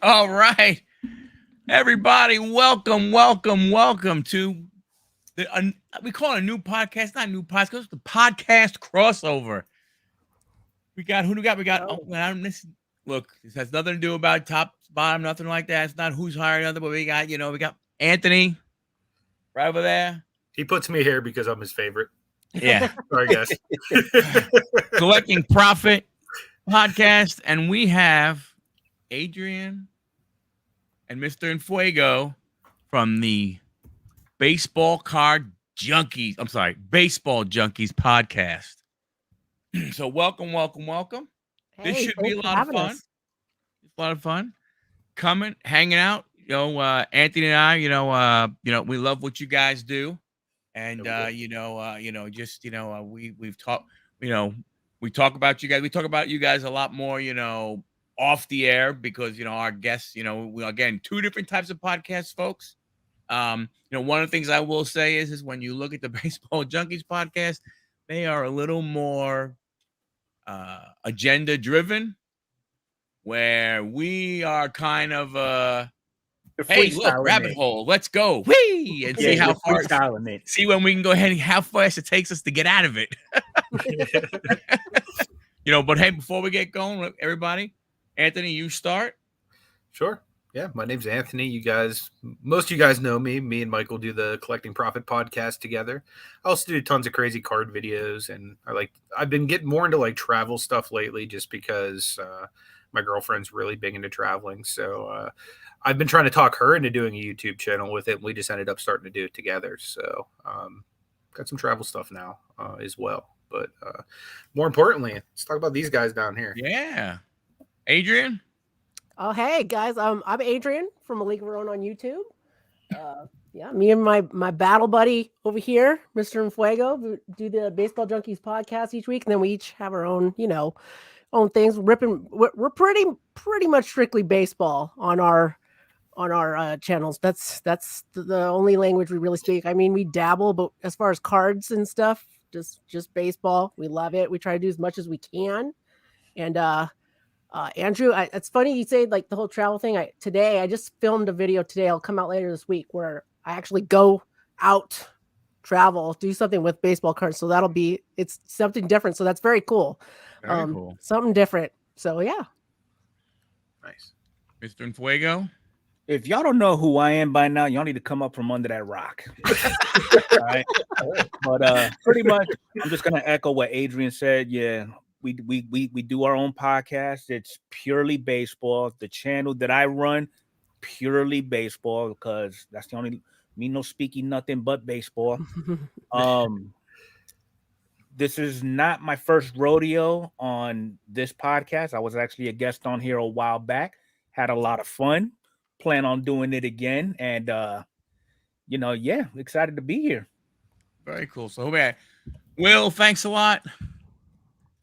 All right, everybody, welcome to we call it a new podcast, not a new podcast, it's the podcast crossover. We got who do we got? We got Oh, look, this has nothing to do about top, bottom, nothing like that. It's not who's higher than other, but we got Anthony right over there. He puts me here because I'm his favorite. Yeah, Sorry, guys. Collecting Profit podcast, and we have Adrian and Mr. Enfuego from the Baseball Junkies podcast. So welcome. This hey, should be a thanks for lot of having fun. us. It's a lot of fun. Coming, hanging out. Anthony and I, we love what you guys do. And we've talked, we talk about you guys. We talk about you guys a lot more, off the air because our guests, we again two different types of podcasts, folks. One of the things I will say is when you look at the Baseball Junkies podcast, they are a little more agenda driven, where we are kind of hey, look, rabbit hole, let's go, whee, and see how far, see when we can go ahead and how fast it takes us to get out of it. But hey, before we get going, everybody, Anthony, you start. Sure. Yeah, my name's Anthony. Most of you guys know me. Me and Michael do the Collecting Profit podcast together. I also do tons of crazy card videos, and I've been getting more into like travel stuff lately, just because my girlfriend's really big into traveling. So I've been trying to talk her into doing a YouTube channel with it, and we just ended up starting to do it together. So got some travel stuff now as well. But more importantly, let's talk about these guys down here. Yeah. Adrian? Oh, hey guys, I'm Adrian from A League of Our Own on YouTube. Yeah, me and my battle buddy over here, Mr. Enfuego, we do the Baseball Junkies podcast each week, and then we each have our own, own things. We're pretty much strictly baseball on our channels. That's the only language we really speak. I mean, we dabble, but as far as cards and stuff, just baseball. We love it. We try to do as much as we can. And Andrew, it's funny you say like the whole travel thing. I just filmed a video today. I'll come out later this week where I actually go out, travel, do something with baseball cards. So it's something different. So that's very cool. Very cool. Something different. So yeah. Nice. Mr. Enfuego? If y'all don't know who I am by now, y'all need to come up from under that rock. All right? But pretty much, I'm just gonna echo what Adrian said. Yeah, we do our own podcast. It's purely baseball. The channel that I run, purely baseball, because that's the only me no speaking nothing but baseball. This is not my first rodeo on this podcast. I was actually a guest on here a while back. Had a lot of fun. Plan on doing it again, and excited to be here. Very cool. So, Will, thanks a lot.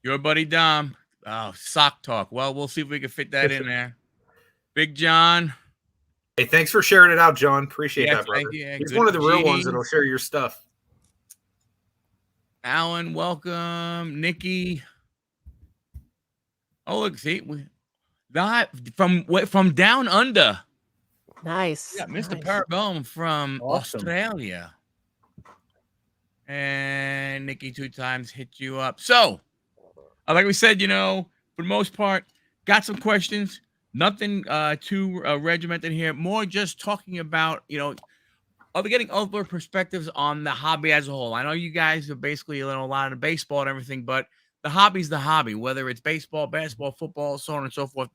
Your buddy Dom. Oh, sock talk. Well, we'll see if we can fit that in there. Big John. Hey, thanks for sharing it out, John. Appreciate that, brother. Yeah, he's one of the real ones that'll share your stuff. Alan, welcome. Nikki. Oh, look, see, from down under. Nice. Yeah, Mr. Nice. Parabellum from Awesome. Australia. And Nikki 2 times hit you up. So, like we said, for the most part, got some questions. Nothing too regimented here. More just talking about, getting other perspectives on the hobby as a whole. I know you guys are basically a lot of baseball and everything, but the hobby's the hobby, whether it's baseball, basketball, football, so on and so forth.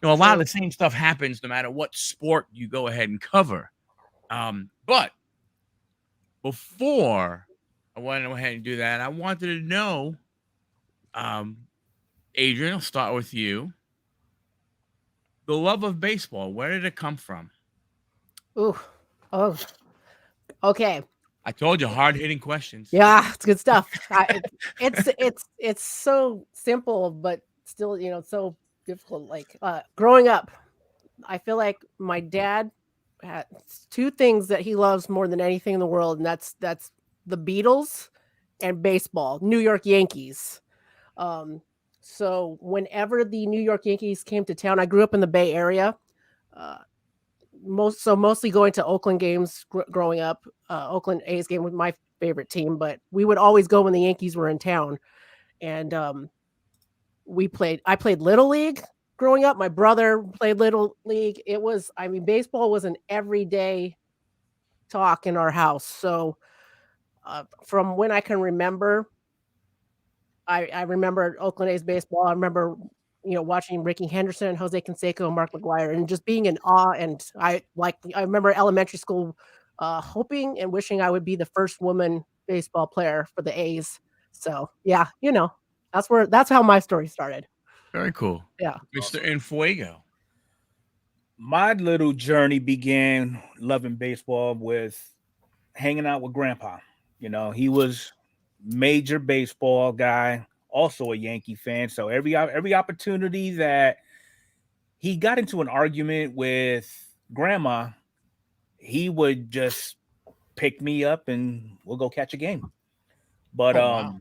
A lot of the same stuff happens no matter what sport you go ahead and cover. But before I want to go ahead and do that, I wanted to know, Adrian, I'll start with you. The love of baseball, where did it come from? Ooh. Oh. Okay. I told you, hard-hitting questions. Yeah, it's good stuff. It's so simple, but still, so difficult. Like growing up, I feel like my dad had 2 things that he loves more than anything in the world, and that's the Beatles and baseball, New York Yankees. So whenever the New York Yankees came to town, I grew up in the Bay Area. Mostly going to Oakland games growing up. Oakland A's game was my favorite team, but we would always go when the Yankees were in town. And I played Little League growing up. My brother played Little League. Baseball was an everyday talk in our house. So from when I can remember, I remember Oakland A's baseball. I remember, watching Ricky Henderson, Jose Canseco, and Mark McGwire, and just being in awe. And I remember elementary school, hoping and wishing I would be the first woman baseball player for the A's. So yeah, that's how my story started. Very cool. Yeah. Mr. Enfuego. My little journey began loving baseball with hanging out with Grandpa. He was major baseball guy, also a Yankee fan. So every opportunity that he got into an argument with Grandma, he would just pick me up and we'll go catch a game. But wow.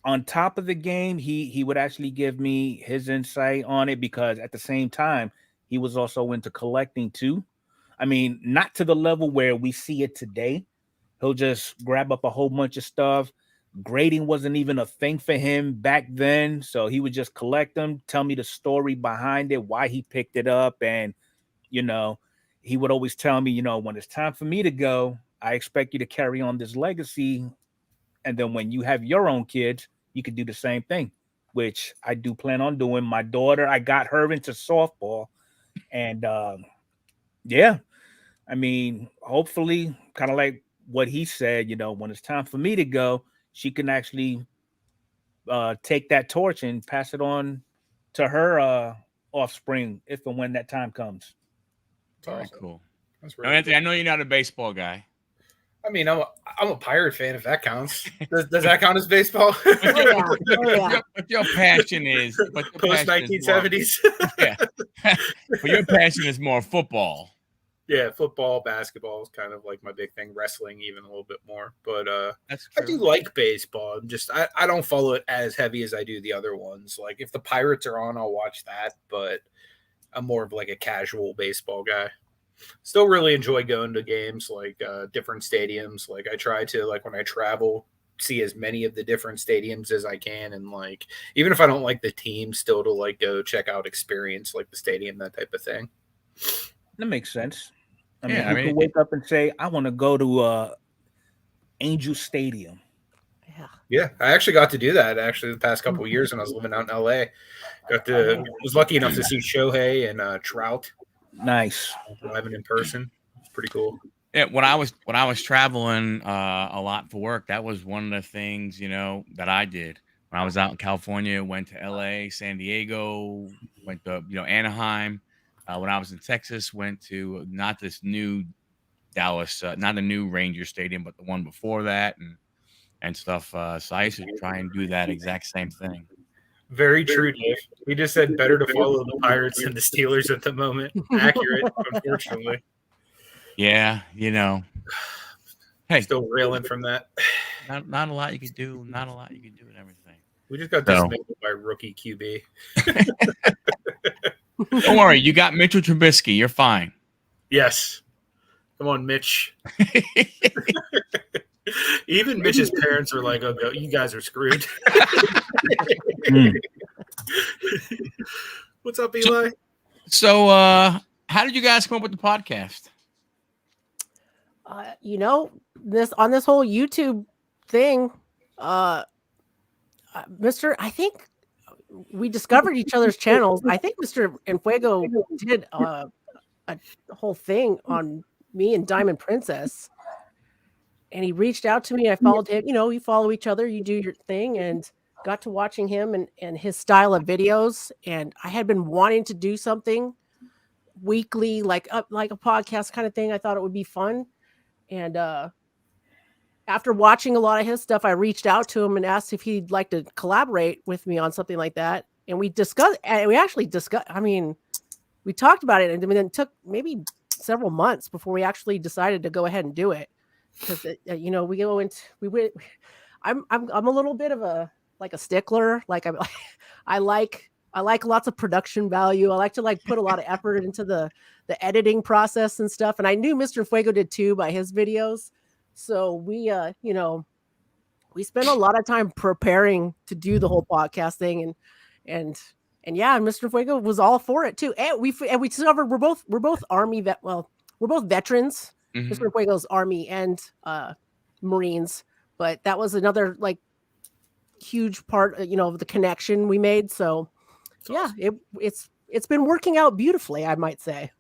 On top of the game, he would actually give me his insight on it, because at the same time, he was also into collecting too. I mean, not to the level where we see it today. He'll just grab up a whole bunch of stuff. Grading wasn't even a thing for him back then. So he would just collect them, tell me the story behind it, why he picked it up. And, he would always tell me, when it's time for me to go, I expect you to carry on this legacy. And then when you have your own kids, you can do the same thing, which I do plan on doing. My daughter, I got her into softball. And yeah, I mean, hopefully, kind of like what he said, when it's time for me to go, she can actually take that torch and pass it on to her offspring if and when that time comes. Very awesome. cool. That's Now, really Anthony, I know you're not a baseball guy. I mean, I'm a Pirate fan, if that counts. Does that count as baseball? But your passion is Post 1970s. Yeah. But your passion is more football. Yeah, football, basketball is kind of like my big thing. Wrestling even a little bit more. But That's I true. do like baseball. I don't follow it as heavy as I do the other ones. Like if the Pirates are on, I'll watch that. But I'm more of like a casual baseball guy. Still really enjoy going to games, like different stadiums. Like I try to, like when I travel, see as many of the different stadiums as I can. And like, even if I don't like the team, still to like go check out, experience like the stadium, that type of thing. That makes sense. I Yeah, mean, I you mean, can wake up and say, I want to go to Angel Stadium. Yeah. Yeah, I actually got to do that actually the past couple of years when I was living out in LA. Was lucky enough to see Shohei and Trout Nice. live and in person. It's pretty cool. Yeah, when I was traveling a lot for work, that was one of the things, that I did. When I was out in California, went to LA, San Diego, went to, Anaheim. When I was in Texas, went to not this new Dallas, not the new Ranger Stadium, but the one before that and stuff. So I used to try and do that exact same thing. Very true, Dave. He just said better to follow the Pirates than the Steelers at the moment. Accurate, unfortunately. Yeah, Hey, Still railing from that. not a lot you could do. Not a lot you could do and everything. We just got dismantled by rookie QB. Don't worry, you got Mitchell Trubisky. You're fine. Yes. Come on, Mitch. Even Mitch's parents are like, "Oh, you guys are screwed." What's up, Eli? So, how did you guys come up with the podcast? This whole YouTube thing, I think we discovered each other's channels. I think Mr. Enfuego did a whole thing on me and Diamond Princess, and he reached out to me. I followed him. You follow each other, you do your thing, and got to watching him and his style of videos. And I had been wanting to do something weekly, like a podcast kind of thing. I thought it would be fun. And after watching a lot of his stuff, I reached out to him and asked if he'd like to collaborate with me on something like that. And we actually discussed, we talked about it, and then it took maybe several months before we actually decided to go ahead and do it. Because I'm a little bit of a stickler. Like I like I like lots of production value. I like to like put a lot of effort into the editing process and stuff. And I knew Mr. Fuego did too by his videos. So we we spent a lot of time preparing to do the whole podcast thing, and yeah, Mr. Fuego was all for it too. And we discovered we're both Army vet. Well, we're both veterans. Mr. Fuego's Army and Marines, but that was another like huge part, of the connection we made. So yeah, it's been working out beautifully, I might say.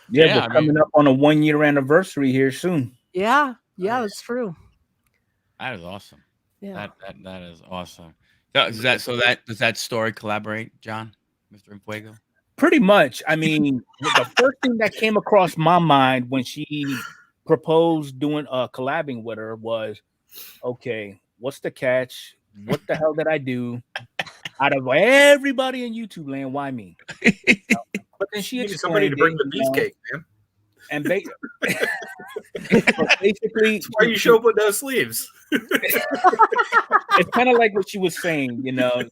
Yeah, we're coming up on a 1-year anniversary here soon. Yeah, that's true. That is awesome. Yeah, that is awesome. Does that story collaborate, John, Mr. Enfuego? Pretty much. I mean, the first thing that came across my mind when she proposed doing collabing with her was, okay, what's the catch? What the hell did I do? Out of everybody in YouTube land, why me? But then she needed somebody to bring the beefcake, man. And basically, that's why you show up with those sleeves. It's kind of like what she was saying, And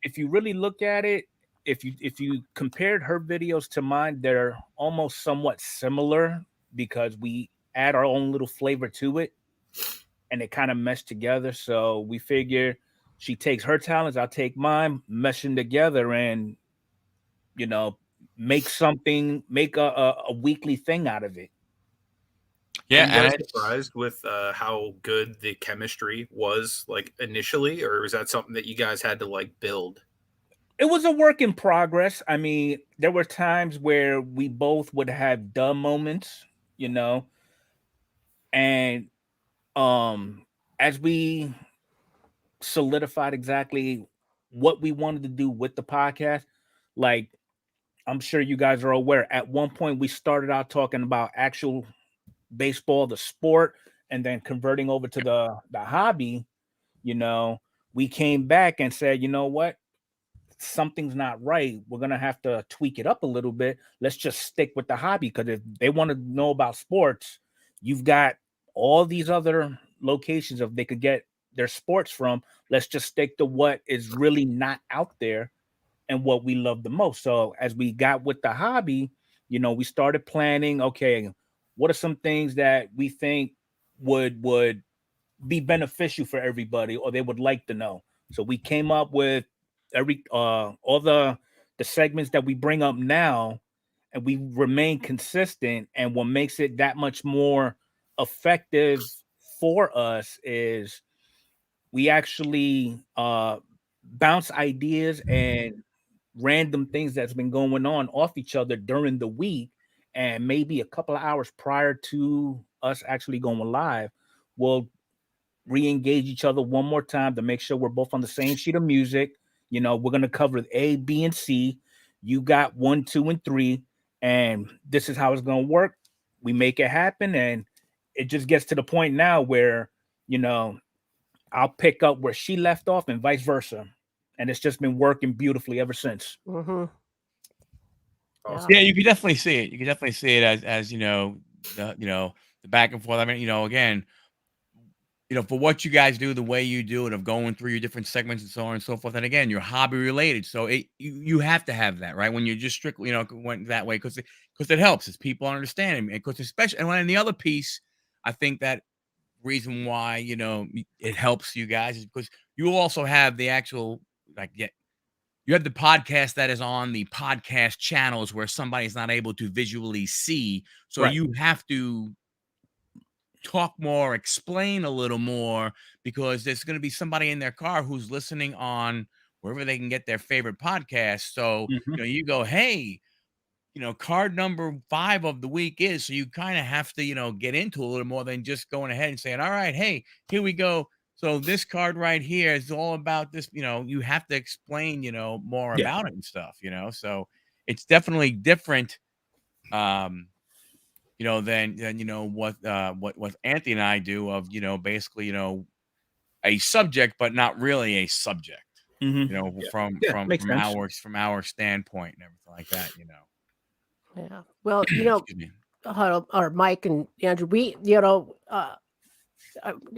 if you really look at it, if you compared her videos to mine, they're almost somewhat similar because we add our own little flavor to it, and it kind of meshed together. So we figure she takes her talents, I'll take mine, meshing together, and make a weekly thing out of it. Yeah, and I was surprised with how good the chemistry was, like initially, or was that something that you guys had to like build? It was a work in progress. I mean, there were times where we both would have dumb moments, and as we solidified exactly what we wanted to do with the podcast, like I'm sure you guys are aware, at one point we started out talking about actual baseball, the sport, and then converting over to the hobby. We came back and said, you know what? Something's not right. We're gonna have to tweak it up a little bit. Let's just stick with the hobby, because if they want to know about sports, you've got all these other locations of they could get their sports from. Let's just stick to what is really not out there and what we love the most. So as we got with the hobby, we started planning, okay, what are some things that we think would be beneficial for everybody, or they would like to know. So we came up with all the segments that we bring up now, and we remain consistent. And what makes it that much more effective for us is we actually bounce ideas and random things that's been going on off each other during the week, and maybe a couple of hours prior to us actually going live, we'll re-engage each other one more time to make sure we're both on the same sheet of music. We're going to cover A, B, and C. You got 1, 2, and 3, and this is how it's going to work. We make it happen, and it just gets to the point now where, I'll pick up where she left off and vice versa. And it's just been working beautifully ever since. Mm-hmm. Awesome. Yeah, you can definitely see it. You can definitely see it as the back and forth. I mean, again, for what you guys do, the way you do it, of going through your different segments and so on and so forth. And again, you're hobby related, so you have to have that, right? When you're just strictly, went that way, because it helps, as people understand, because especially, and when the other piece, I think that reason why it helps you guys is because you also have the actual, you have the podcast that is on the podcast channels where somebody's not able to visually see, so right. You have to talk more, explain a little more, because there's going to be somebody in their car who's listening on wherever they can get their favorite podcast. So you go, hey, card number 5 of the week is, so you kind of have to get into a little more than just going ahead and saying, all right, hey, here we go. So this card right here is all about this. You have to explain more about it and stuff. So it's definitely different. Than what Anthony and I do, of basically a subject but not really a subject. From our standpoint and everything like that. Yeah. Well, Huddle, or Mike and Andrew, we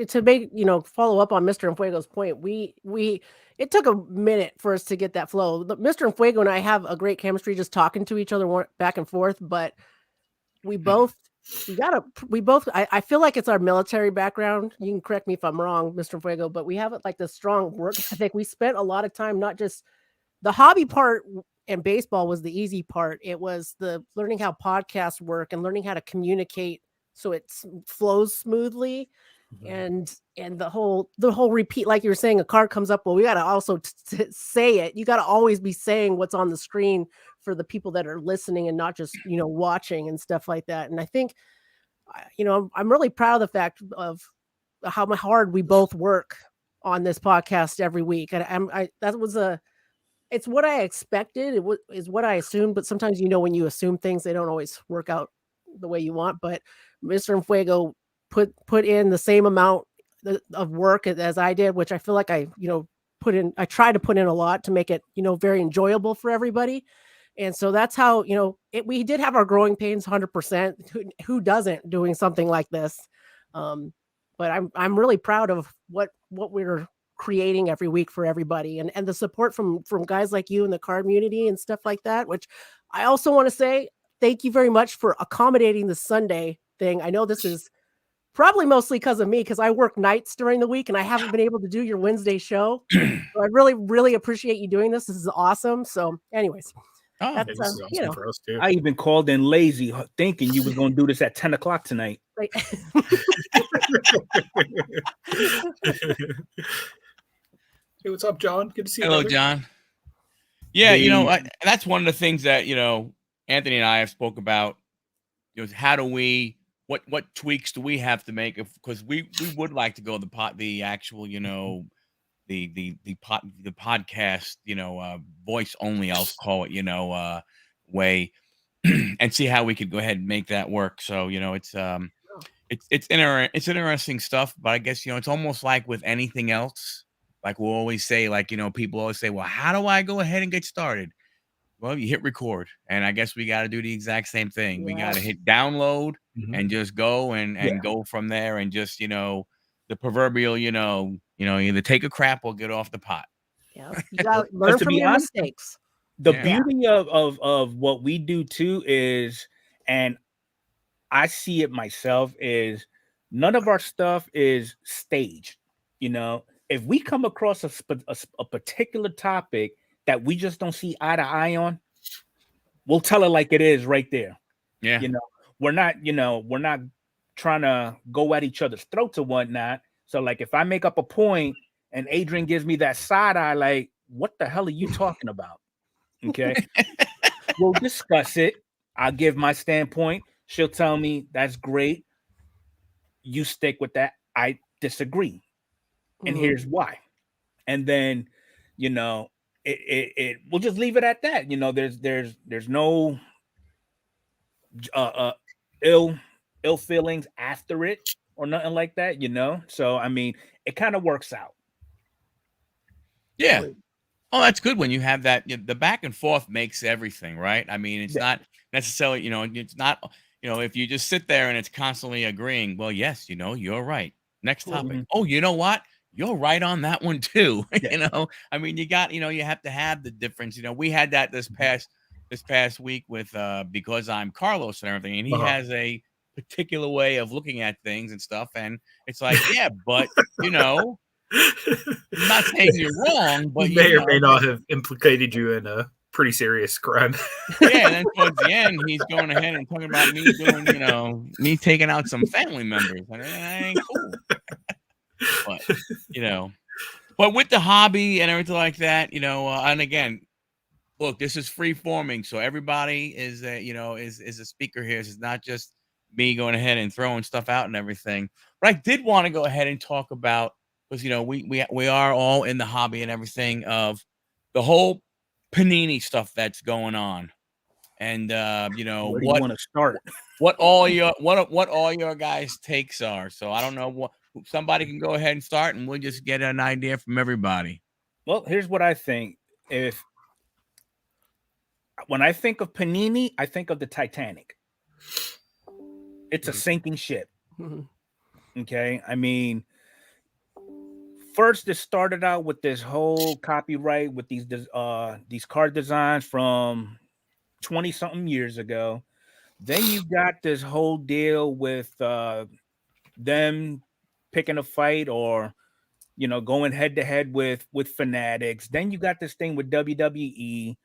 to make follow up on Mr. Enfuego's point, we it took a minute for us to get that flow. Mr. Enfuego and I have a great chemistry just talking to each other back and forth, but we both I feel like it's our military background. You can correct me if I'm wrong, Mr. Fuego, but we have like the strong work ethic. We spent a lot of time, not just the hobby part and baseball was the easy part. It was the learning how podcasts work and learning how to communicate so it flows smoothly. And the whole repeat, like you were saying, a card comes up. Well, we got to also say it. You got to always be saying what's on the screen for the people that are listening and not just, watching and stuff like that. And I think, I'm really proud of the fact of how hard we both work on this podcast every week. And it's what I expected. Is what I assumed. But sometimes, when you assume things, they don't always work out the way you want. But Mr. Enfuego put in the same amount of work as I did, which I feel like I try to put in a lot to make it, very enjoyable for everybody. And so that's how, we did have our growing pains 100%. Who doesn't doing something like this? But I'm really proud of what we're creating every week for everybody and the support from guys like you in the card community and stuff like that, which I also want to say thank you very much for accommodating the Sunday thing. I know this is probably mostly because of me, because I work nights during the week and I haven't been able to do your Wednesday show. So I really, really appreciate you doing this. This is awesome. So anyways, this is awesome for us too. I even called in lazy thinking you was going to do this at 10 o'clock tonight. Like, hey, what's up, John? Good to see you. Hello, brother. John. Yeah, that's one of the things that, Anthony and I have spoke about. How do we, what tweaks do we have to make? Because we would like to go the actual, the podcast, voice only, I'll call it, way, and see how we could go ahead and make that work. So, it's interesting stuff, but I guess, it's almost like with anything else, like we'll always say, like, people always say, well, how do I go ahead and get started? Well, you hit record, and I guess we got to do the exact same thing. We got to hit download and just go and go from there, and just, the proverbial, either take a crap or get off the pot. Yeah, you got to learn from your mistakes. The beauty of what we do too is, and I see it myself, is none of our stuff is staged. If we come across a particular topic that we just don't see eye to eye on, we'll tell it like it is right there. Yeah. We're not trying to go at each other's throats or whatnot. So like if I make up a point and Adrian gives me that side eye, like, what the hell are you talking about? Okay. We'll discuss it. I'll give my standpoint. She'll tell me that's great. You stick with that. I disagree. And here's why. And then, we'll just leave it at that. There's no ill feelings after it or nothing like that, So I mean, it kind of works out. Yeah. Oh, that's good when you have that. The back and forth makes everything, right? I mean, it's not necessarily, it's not, if you just sit there and it's constantly agreeing, well, yes, you're right. Next topic. Oh, you know what? You're right on that one too. I mean, you have to have the difference. We had that this past week with because I'm Carlos and everything, and he has a particular way of looking at things and stuff, and it's like, yeah, but I'm not saying you're wrong, but he may or may not have implicated you in a pretty serious crime. Yeah, and then towards the end, he's going ahead and talking about me doing, me taking out some family members, and that ain't cool. But with the hobby and everything like that, and again, look, this is free forming, so everybody is a speaker here. It's not just me going ahead and throwing stuff out and everything. But I did want to go ahead and talk about, because we are all in the hobby and everything, of the whole Panini stuff that's going on, and where do you want to start? What all your guys' takes are. So I don't know what. Somebody can go ahead and start, and we'll just get an idea from everybody. Well, here's what I think. When I think of Panini, I think of the Titanic. It's a sinking ship. Okay. I mean, first, it started out with this whole copyright with these card designs from 20 something years ago. Then you got this whole deal with them picking a fight or going head to head with Fanatics. Then you got this thing with WWE,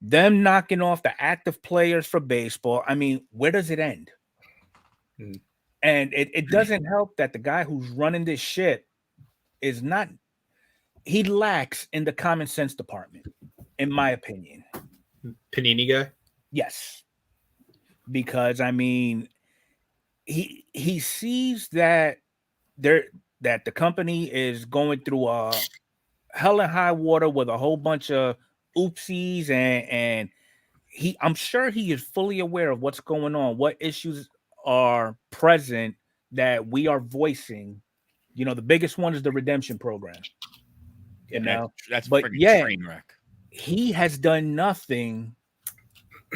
them knocking off the active players for baseball. I mean, where does it end? And it doesn't help that the guy who's running this shit is not, he lacks in the common sense department, in my opinion. Panini guy? Yes. Because I mean, he sees that that the company is going through a hell and high water with a whole bunch of oopsies, and I'm sure he is fully aware of what's going on, what issues are present that we are voicing. The biggest one is the redemption program. That's but freaking train wreck. He has done nothing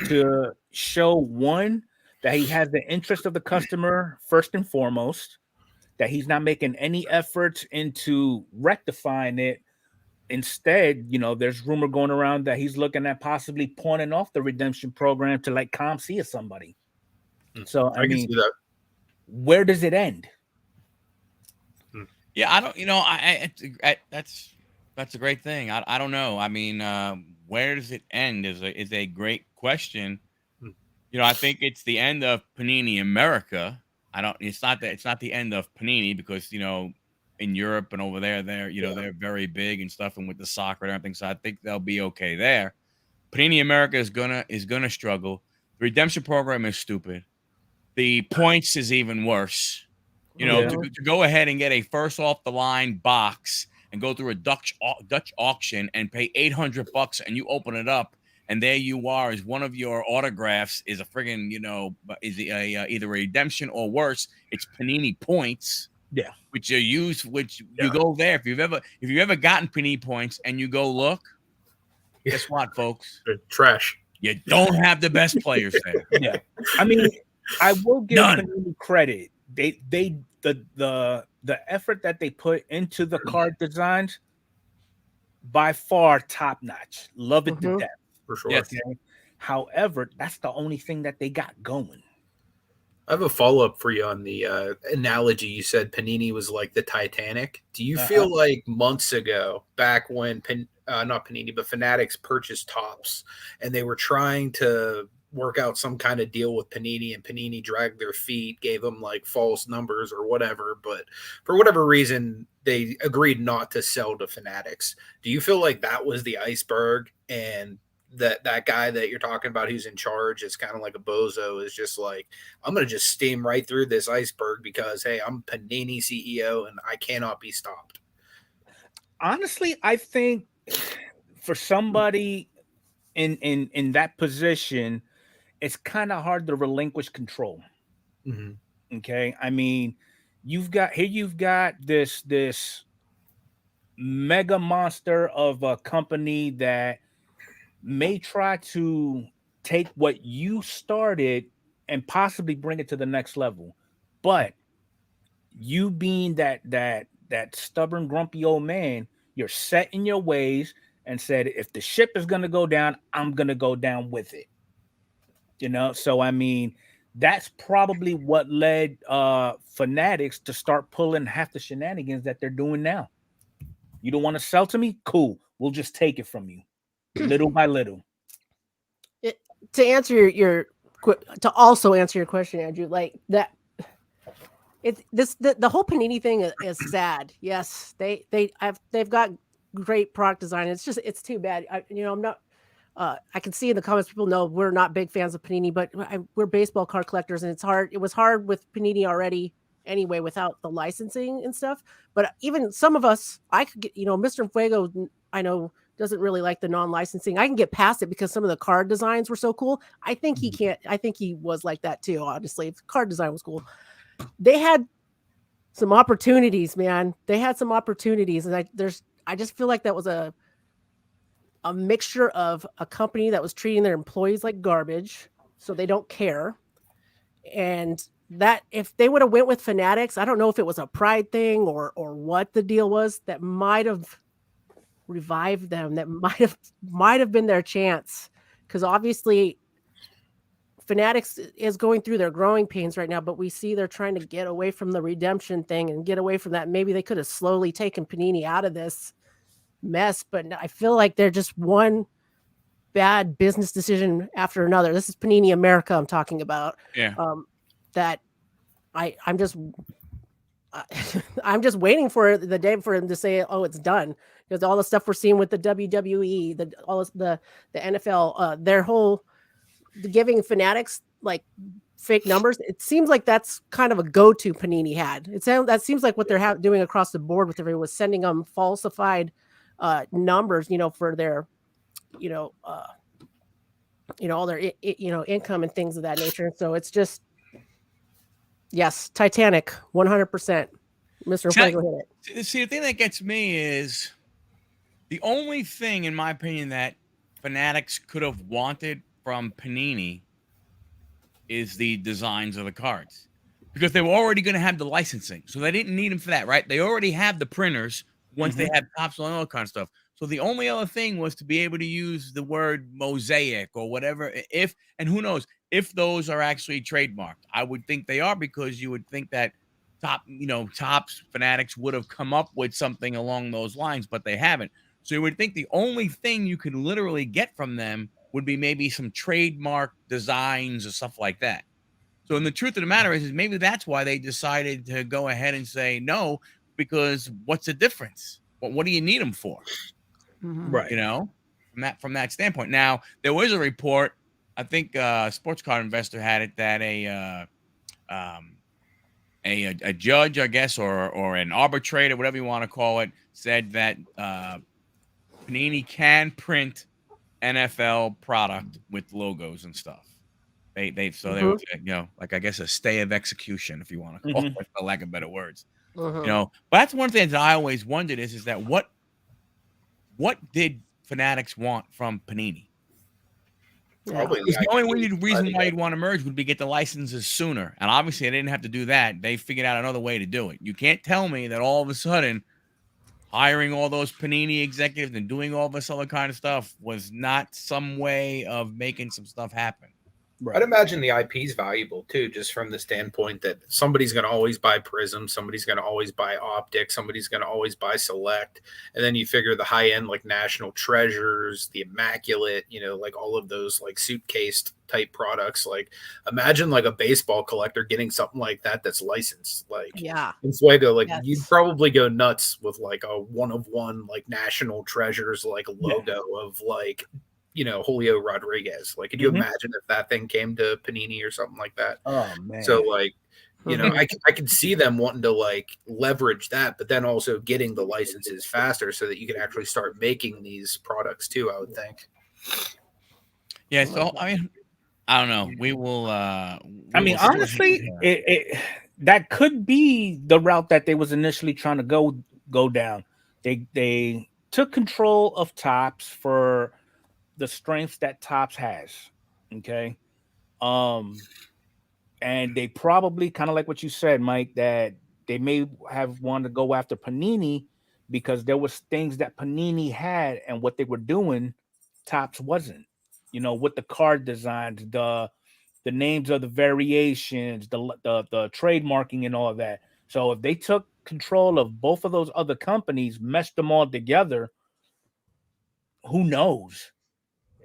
to show, one, that he has the interest of the customer first and foremost, that he's not making any efforts into rectifying it. Instead, there's rumor going around that he's looking at possibly pawning off the redemption program to like ComC or somebody. So I mean, see that. Where does it end? Yeah, I don't. That's a great thing. I don't know. I mean, where does it end is a great question. I think it's the end of Panini America. It's not the end of Panini because in Europe and over there, they're very big and stuff, and with the soccer and everything. So I think they'll be okay there. Panini America is gonna struggle. The redemption program is stupid. The points is even worse. To go ahead and get a first off the line box and go through a Dutch auction and pay $800 and you open it up and there you are as one of your autographs is a friggin' either a redemption or worse, it's Panini points. Yeah, which you use, you go there. If you've ever gotten Panini points and you go look, guess what, folks? They're trash. You don't have the best players there. Yeah, I mean, I will give Panini credit. The effort that they put into the card designs, by far top notch. Love it to death. For sure. Yes. Okay? However, that's the only thing that they got going. I have a follow-up for you on the analogy. You said Panini was like the Titanic. Do you feel like months ago, back when not Panini, but Fanatics purchased Topps, and they were trying to work out some kind of deal with Panini, and Panini dragged their feet, gave them like false numbers or whatever, but for whatever reason, they agreed not to sell to Fanatics. Do you feel like that was the iceberg, and that guy that you're talking about who's in charge is kind of like a bozo, is just like, I'm going to just steam right through this iceberg because, hey, I'm Panini CEO and I cannot be stopped? Honestly, I think for somebody in that position, it's kind of hard to relinquish control. Mm-hmm. Okay. I mean, you've got this mega monster of a company that may try to take what you started and possibly bring it to the next level. But you being that stubborn, grumpy old man, you're set in your ways and said, if the ship is going to go down, I'm going to go down with it. So I mean, that's probably what led Fanatics to start pulling half the shenanigans that they're doing now. You don't want to sell to me? Cool. We'll just take it from you little by little. To answer to also answer your question, Andrew, like that, the whole Panini thing is sad. Yes, they've got great product design. It's too bad. I'm not. I can see in the comments people know we're not big fans of Panini, but we're baseball card collectors, and it's hard. It was hard with Panini already anyway without the licensing and stuff. But even some of us, I could get, Mr. Enfuego, I know doesn't really like the non-licensing. I can get past it because some of the card designs were so cool. I think he can't. I think he was like that too. Honestly, if the card design was cool. They had some opportunities, man. They had some opportunities, and I just feel like that was a mixture of a company that was treating their employees like garbage, so they don't care, and that if they would have went with Fanatics, I don't know if it was a pride thing or what the deal was, that might have revived them. That might have been their chance, because obviously Fanatics is going through their growing pains right now, but we see they're trying to get away from the redemption thing and get away from that. Maybe they could have slowly taken Panini out of this mess, but I feel like they're just one bad business decision after another. This is Panini America I'm talking about. Yeah. That I'm just I'm just waiting for the day for him to say, "Oh, it's done," because all the stuff we're seeing with the WWE, the NFL, their whole giving Fanatics like fake numbers. It seems like that's kind of a go-to Panini had. That seems like what they're doing across the board with everyone, was sending them falsified numbers, for their, all their, income and things of that nature. So it's just, yes, Titanic, 100%. Mr. Enfuego hit it. See, the thing that gets me is the only thing, in my opinion, that Fanatics could have wanted from Panini is the designs of the cards, because they were already going to have the licensing, so they didn't need them for that, right? They already have the printers once they have tops and all that kind of stuff. So the only other thing was to be able to use the word mosaic or whatever. And who knows if those are actually trademarked. I would think they are, because you would think that Topps Fanatics would have come up with something along those lines, but they haven't. So you would think the only thing you could literally get from them would be maybe some trademark designs or stuff like that. So, and the truth of the matter is maybe that's why they decided to go ahead and say no, because what's the difference? What do you need them for? Right. From that standpoint. Now, there was a report, I think Sports Card Investor had it, that a judge, I guess, or an arbitrator, whatever you want to call it, said that Panini can print NFL product with logos and stuff. They were, like, I guess, a stay of execution, if you want to call it, for lack of better words. But that's one thing that I always wondered is that what did Fanatics want from Panini? Probably the only reason why you'd want to merge would be get the licenses sooner, and obviously they didn't have to do that. They figured out another way to do it. You can't tell me that all of a sudden hiring all those Panini executives and doing all this other kind of stuff was not some way of making some stuff happen. Right. I'd imagine the IP is valuable too, just from the standpoint that somebody's going to always buy Prism, somebody's going to always buy Optic, somebody's going to always buy Select, and then you figure the high end like National Treasures, the Immaculate, like all of those like suitcase type products. Like imagine like a baseball collector getting something like that that's licensed. Like Enfuego, like you'd probably go nuts with like a one of one like National Treasures like logo of like. Julio Rodriguez. Like, could you imagine if that thing came to Panini or something like that? Oh man! So like, I could see them wanting to like leverage that, but then also getting the licenses faster so that you can actually start making these products too. I would think. Yeah. So I mean, I don't know. We will. Honestly, that could be the route that they was initially trying to go down. They took control of Topps for the strengths that Topps has, okay? And they probably, kind of like what you said, Mike, that they may have wanted to go after Panini because there was things that Panini had and what they were doing, Topps wasn't. With the card designs, the names of the variations, the trademarking and all of that. So if they took control of both of those other companies, meshed them all together, who knows?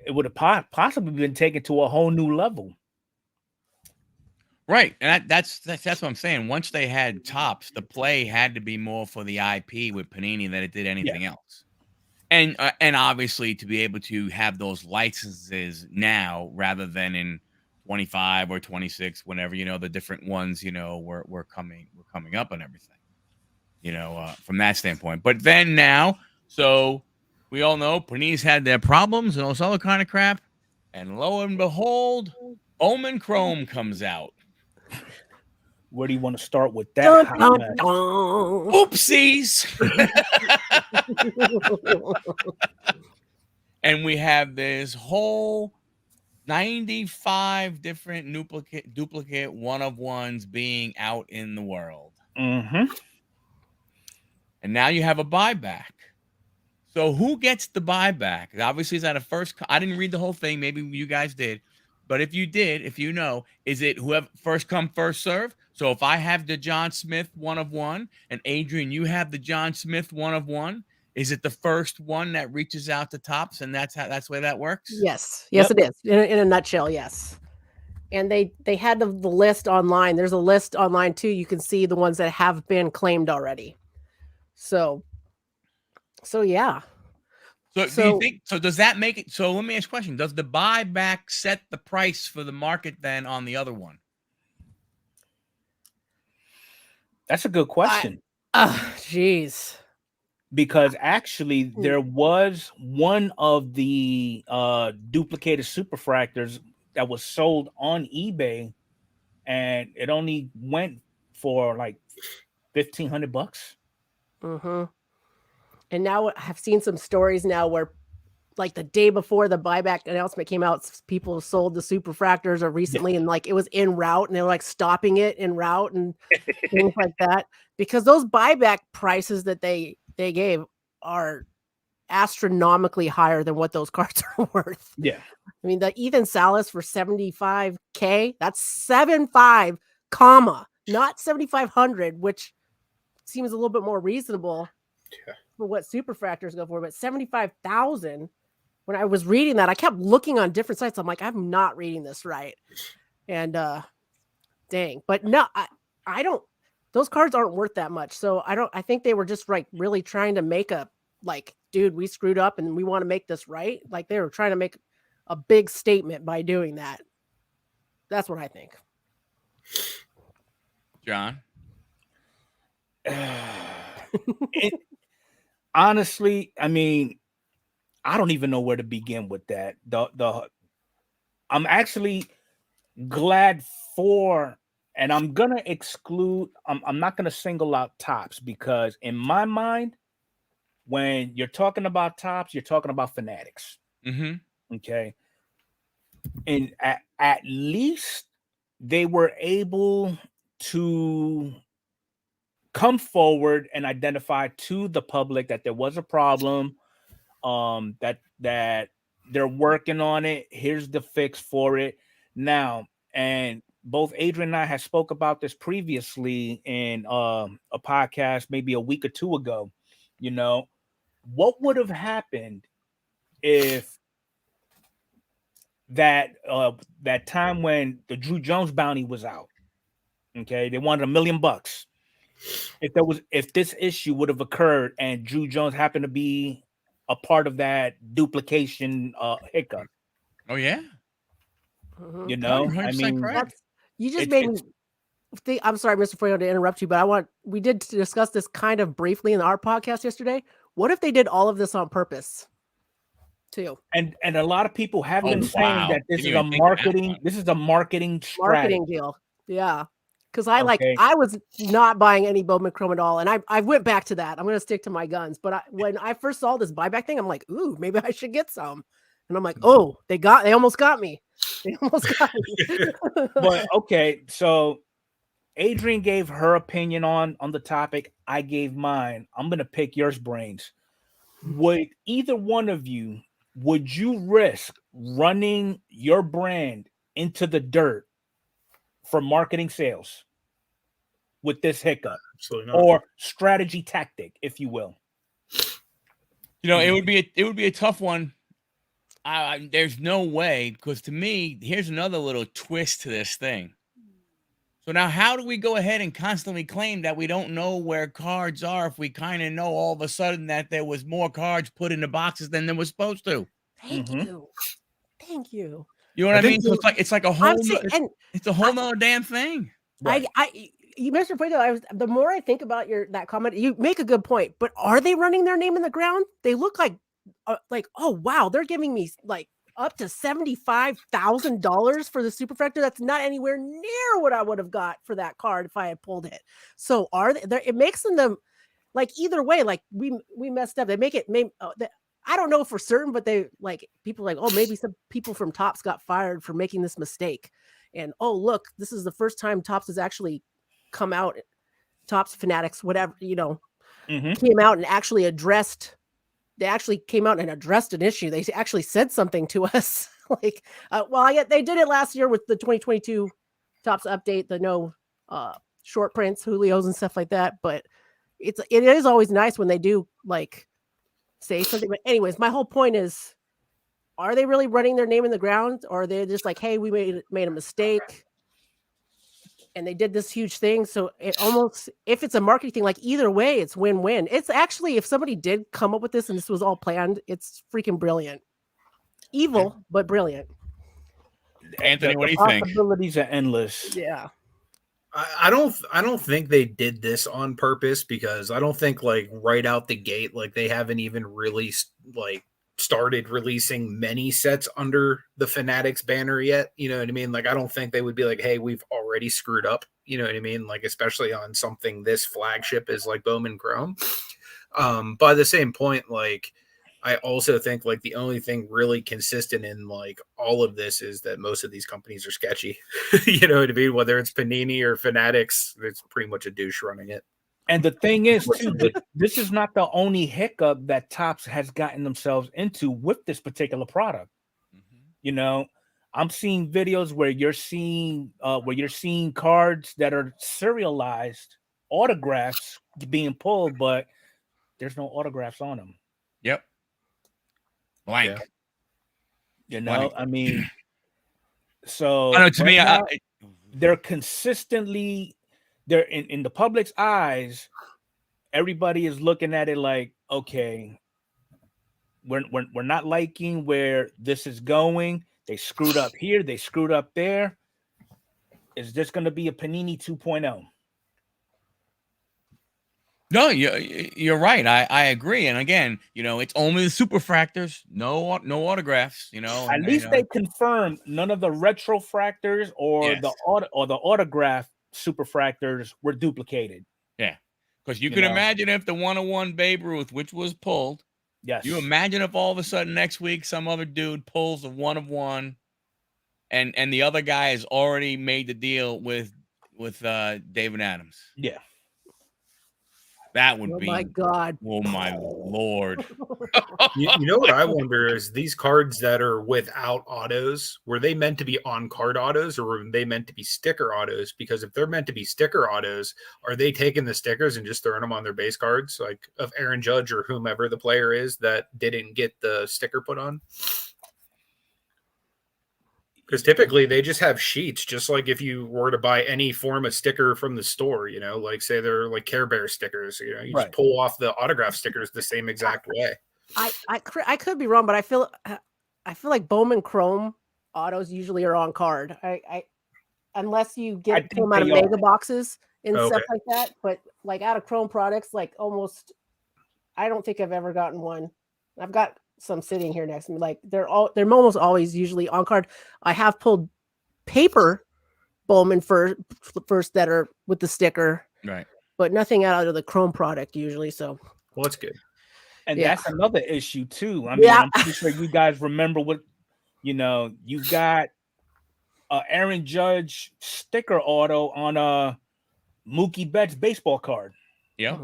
It would have possibly been taken to a whole new level. Right. And that's what I'm saying. Once they had Topps, the play had to be more for the IP with Panini than it did anything else. And obviously to be able to have those licenses now rather than in 25 or 26, whenever, the different ones, were coming up and everything, from that standpoint. But then now, so we all know Panini's had their problems and all this other kind of crap. And lo and behold, Omen Chrome comes out. Where do you want to start with that? Oopsies. And we have this whole 95 different duplicate one-of-ones being out in the world. Mm-hmm. And now you have a buyback. So who gets the buyback? Obviously, is that a first? I didn't read the whole thing. Maybe you guys did. But if you did, if you know, is it whoever first come, first serve? So if I have the John Smith one-of-one and Adrian, you have the John Smith one-of-one, is it the first one that reaches out to tops? And that's the way that works? Yes, Yep. it is. In a nutshell, yes. And they had the list online. There's a list online too. You can see the ones that have been claimed already. So yeah. So do you think, so does that make it, so let me ask a question. Does the buyback set the price for the market then on the other one? That's a good question. Jeez. Because actually there was one of the duplicated superfractors that was sold on eBay, and it only went for like $1,500. Mm-hmm. And now I've seen some stories now where, like the day before the buyback announcement came out, people sold the superfractors or recently, and like it was en route, and they were like stopping it en route and things like that, because those buyback prices that they gave are astronomically higher than what those cards are worth. Yeah. I mean, the Ethan Salas for $75K, that's 75, comma, not 7,500, which seems a little bit more reasonable for what superfractors go for, but 75,000. When I was reading that, I kept looking on different sites. I'm like, I'm not reading this right. And dang, but no, I don't, those cards aren't worth that much. So I think they were just like really trying to make a, like, dude, we screwed up and we want to make this right. Like they were trying to make a big statement by doing that. That's what I think. John? Honestly, I mean, I don't even know where to begin with that. I'm actually glad for, and I'm gonna exclude. I'm not gonna single out tops, because in my mind, when you're talking about tops, you're talking about fanatics. Mm-hmm. Okay, and at least they were able to come forward and identify to the public that there was a problem, that they're working on it. Here's the fix for it now. And both Adrian and I had spoke about this previously in a podcast maybe a week or two ago. You know, what would have happened if that time when the Drew Jones bounty was out? Okay, they wanted $1 million. If this issue would have occurred and Drew Jones happened to be a part of that duplication hiccup. Oh yeah. Mm-hmm. You know, I mean, you just made me think. I'm sorry, Mr. Fuego, to interrupt you, but we did discuss this kind of briefly in our podcast yesterday. What if they did all of this on purpose too? And a lot of people have been saying that this is a marketing marketing deal. Yeah. Because I was not buying any Bowman Chrome at all. And I went back to that. I'm going to stick to my guns. But when I first saw this buyback thing, I'm like, ooh, maybe I should get some. And I'm like, oh, they almost got me. They almost got me. But okay, so Adrian gave her opinion on the topic. I gave mine. I'm going to pick yours brains. Would either one of you, would you risk running your brand into the dirt for marketing sales with this hiccup? Absolutely not. Or strategy tactic, if you will? You know, it would be a tough one. There's no way, because to me, here's another little twist to this thing. So now, how do we go ahead and constantly claim that we don't know where cards are if we kind of know all of a sudden that there was more cards put in the boxes than there was supposed to? Thank you. You know what I mean? So it's like a whole it's a whole nother damn thing. Right. You, Mr. Fuego, the more I think about that comment, you make a good point. But are they running their name in the ground? They look like, oh wow, they're giving me like up to $75,000 for the superfractor. That's not anywhere near what I would have got for that card if I had pulled it. So are they? It makes them like either way. Like we messed up. They make it. I don't know for certain, but they like people like, oh, maybe some people from Topps got fired for making this mistake. And oh, look, this is the first time Topps has actually come out, Topps Fanatics, whatever, came out and actually addressed. They actually came out and addressed an issue. They actually said something to us. Like, they did it last year with the 2022 Topps update, the no short prints, Julios and stuff like that. But it is always nice when they do like say something. But anyways, my whole point is, are they really running their name in the ground, or are they just like, hey, we made a mistake and they did this huge thing? So it almost, if it's a marketing thing, like either way, it's win-win. It's actually, if somebody did come up with this and this was all planned, it's freaking brilliant. Evil, but brilliant. Anthony, what do you think? Possibilities are endless. Yeah. I don't think they did this on purpose, because I don't think like right out the gate, like they haven't even really like started releasing many sets under the Fanatics banner yet. You know what I mean? Like, I don't think they would be like, hey, we've already screwed up. You know what I mean? Like, especially on something this flagship is like Bowman Chrome. By the same point, like, I also think like the only thing really consistent in like all of this is that most of these companies are sketchy. You know what I mean? Whether it's Panini or Fanatics, it's pretty much a douche running it. And the thing is, too, this is not the only hiccup that Topps has gotten themselves into with this particular product. I'm seeing videos where you're seeing cards that are serialized, autographs being pulled, but there's no autographs on them. Yep. Blank. Yeah. Blank. I mean, so I know, to me, they're consistently, they're in the public's eyes. Everybody is looking at it like, okay, we're not liking where this is going. They screwed up here. They screwed up there. Is this going to be a Panini 2.0? No, you're right. I agree. And again, it's only the superfractors, no autographs. At least they confirmed none of the retrofractors or the autograph superfractors were duplicated. Yeah, because you can imagine if the 101 Babe Ruth, which was pulled. Yes. You imagine if all of a sudden next week some other dude pulls a 1 of 1, and the other guy has already made the deal with David Adams. Yeah. That would be. Oh my God. Oh my Lord. You know what I wonder is, these cards that are without autos, were they meant to be on card autos, or were they meant to be sticker autos? Because if they're meant to be sticker autos, are they taking the stickers and just throwing them on their base cards, like of Aaron Judge or whomever the player is that didn't get the sticker put on? Because typically they just have sheets, just like if you were to buy any form of sticker from the store, like say they're like Care Bear stickers, you just pull off the autograph stickers the same exact way. I could be wrong, but I feel like Bowman Chrome autos usually are on card. I unless you get them out of mega boxes and stuff like that, but like out of Chrome products, like almost, I don't think I've ever gotten one. I've got some sitting here next to me. Like they're almost always usually on card. I have pulled paper Bowman first that are with the sticker, right? But nothing out of the Chrome product usually. So well, that's good. And that's another issue too. I mean, I'm pretty sure you guys remember what you got Aaron Judge sticker auto on Mookie Betts baseball card. Yeah.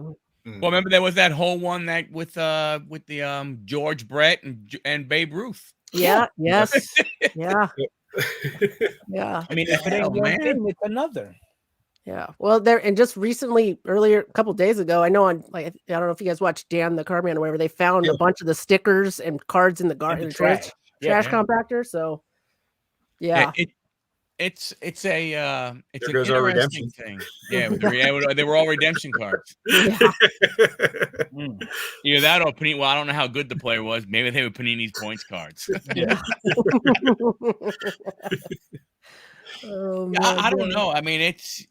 Well, remember there was that whole one that with the George Brett and Babe Ruth. Yeah. Yes. Yeah. Yeah. I mean, if it ain't one thing, it's another. Yeah. Well, and just recently, earlier, a couple days ago, I know I don't know if you guys watched Dan the Cardman or whatever. They found a bunch of the stickers and cards in the trash compactor. So, yeah. It's an interesting thing. Yeah, they were all redemption cards. Yeah. Either that or Panini. Well, I don't know how good the player was. Maybe they were Panini's points cards. Yeah. I don't know. I mean, it's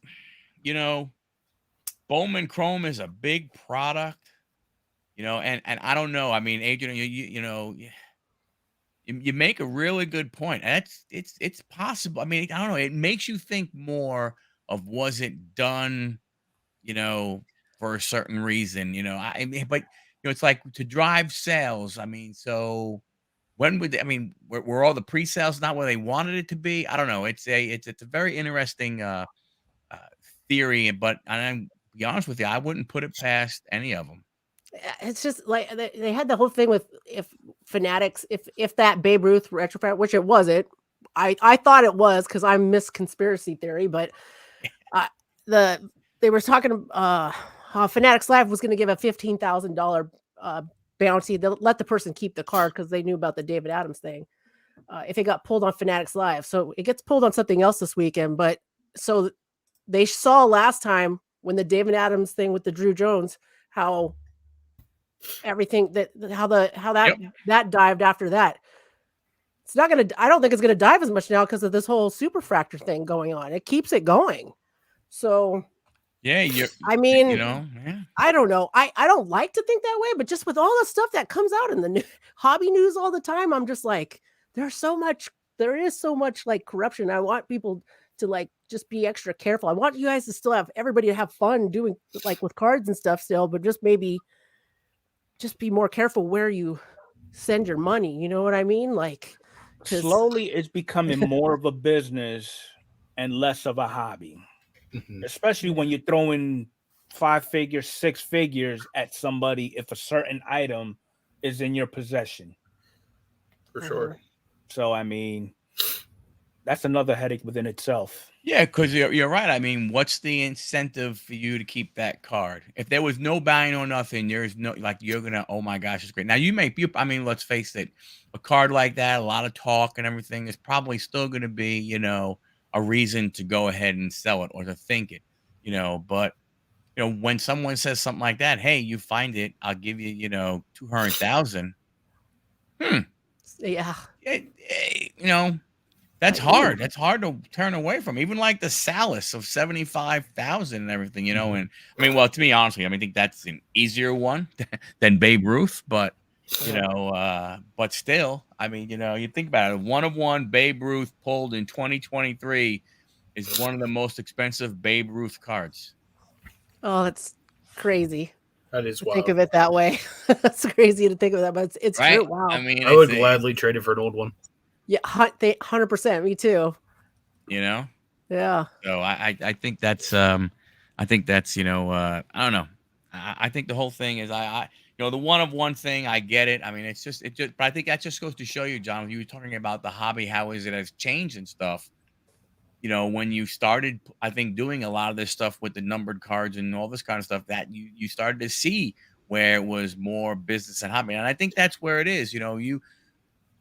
Bowman Chrome is a big product, and I don't know. I mean, Adrian, you make a really good point. It's possible. I mean, I don't know. It makes you think more of, was it done, for a certain reason, but it's like to drive sales. I mean, so when would were all the pre-sales not where they wanted it to be? I don't know. It's a very interesting uh, theory, but I'm be honest with you, I wouldn't put it past any of them. It's just like they had the whole thing with if Fanatics, if that Babe Ruth retro, which it wasn't. I thought it was because I'm Miss Conspiracy Theory, but they were talking Fanatics Live was going to give a $15,000 bounty to let the person keep the card because they knew about the David Adams thing. If it got pulled on Fanatics Live, so it gets pulled on something else this weekend. But so they saw last time when the David Adams thing with the Drew Jones, how everything that dived after that. It's not gonna. I don't think it's gonna dive as much now because of this whole superfractor thing going on. It keeps it going. So yeah, I mean, yeah. I don't know. I don't like to think that way, but just with all the stuff that comes out in the hobby news all the time, I'm just like, there is so much like corruption. I want people to like just be extra careful. I want you guys to still have everybody to have fun doing like with cards and stuff still, but just maybe just be more careful where you send your money. You know what I mean? Like slowly it's becoming more of a business and less of a hobby, especially when you're throwing 5 figures, 6 figures at somebody if a certain item is in your possession. For sure. So, I mean, that's another headache within itself. Yeah, because you're right. I mean, what's the incentive for you to keep that card? If there was no buying or nothing, there's no like you're gonna. Oh my gosh, it's great. Now you may be. I mean, let's face it, a card like that, a lot of talk and everything is probably still going to be, a reason to go ahead and sell it or to think it, But when someone says something like that, hey, you find it, I'll give you, 200,000. Yeah. That's hard. That's hard to turn away from. Even like the Salas of 75,000 and everything, And I mean, well, to me, honestly, I think that's an easier one than Babe Ruth, but but still, I mean, you think about it. 1 of 1 Babe Ruth pulled in 2023 is one of the most expensive Babe Ruth cards. Oh, that's crazy. That is wild. Think of it that way. That's crazy to think of that, but it's right? true. Wow. I mean, I would gladly trade it for an old one. Yeah, 100%. Me too. Yeah. So I think that's I don't know. I think the whole thing is the 1 of 1 thing. I get it. I mean, it just. But I think that just goes to show you, John. You were talking about the hobby, how is it has changed and stuff. When you started, I think doing a lot of this stuff with the numbered cards and all this kind of stuff, that you started to see where it was more business and hobby, and I think that's where it is.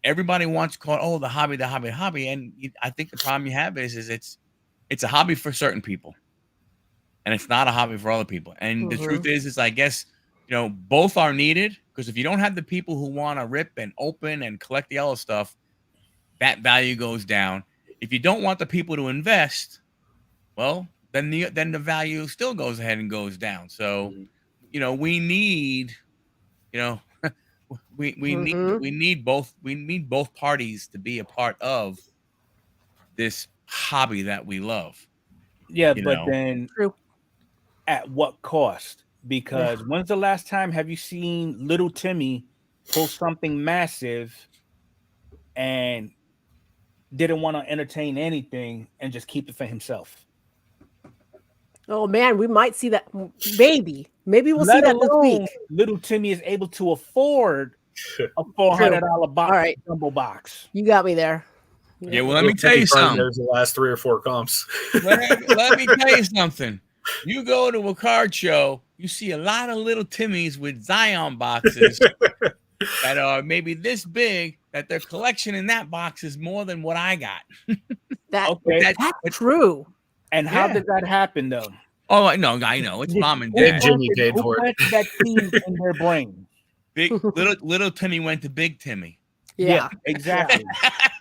Everybody wants to call it, the hobby, and I think the problem you have is it's a hobby for certain people, and it's not a hobby for other people. And the truth is I guess both are needed, because if you don't have the people who want to rip and open and collect the yellow stuff, that value goes down. If you don't want the people to invest, well, then the value still goes ahead and goes down. So, we need, we need both parties to be a part of this hobby that we love. Yeah, but then at what cost? Because when's the last time have you seen little Timmy pull something massive and didn't want to entertain anything and just keep it for himself? Oh man, we might see that. Maybe we'll see that this week. Little Timmy is able to afford a $400 box, right, jumbo box. You got me there. Yeah, well, let me tell you something. There's the last 3 or 4 comps. let me tell you something. You go to a card show, you see a lot of little Timmys with Zion boxes that are maybe this big, that their collection in that box is more than what I got. That's true. And how did that happen, though? Oh, no, I know. It's mom and dad. Jimmy paid for it. That seed in their brain. Big little Timmy went to Big Timmy. Yeah, exactly.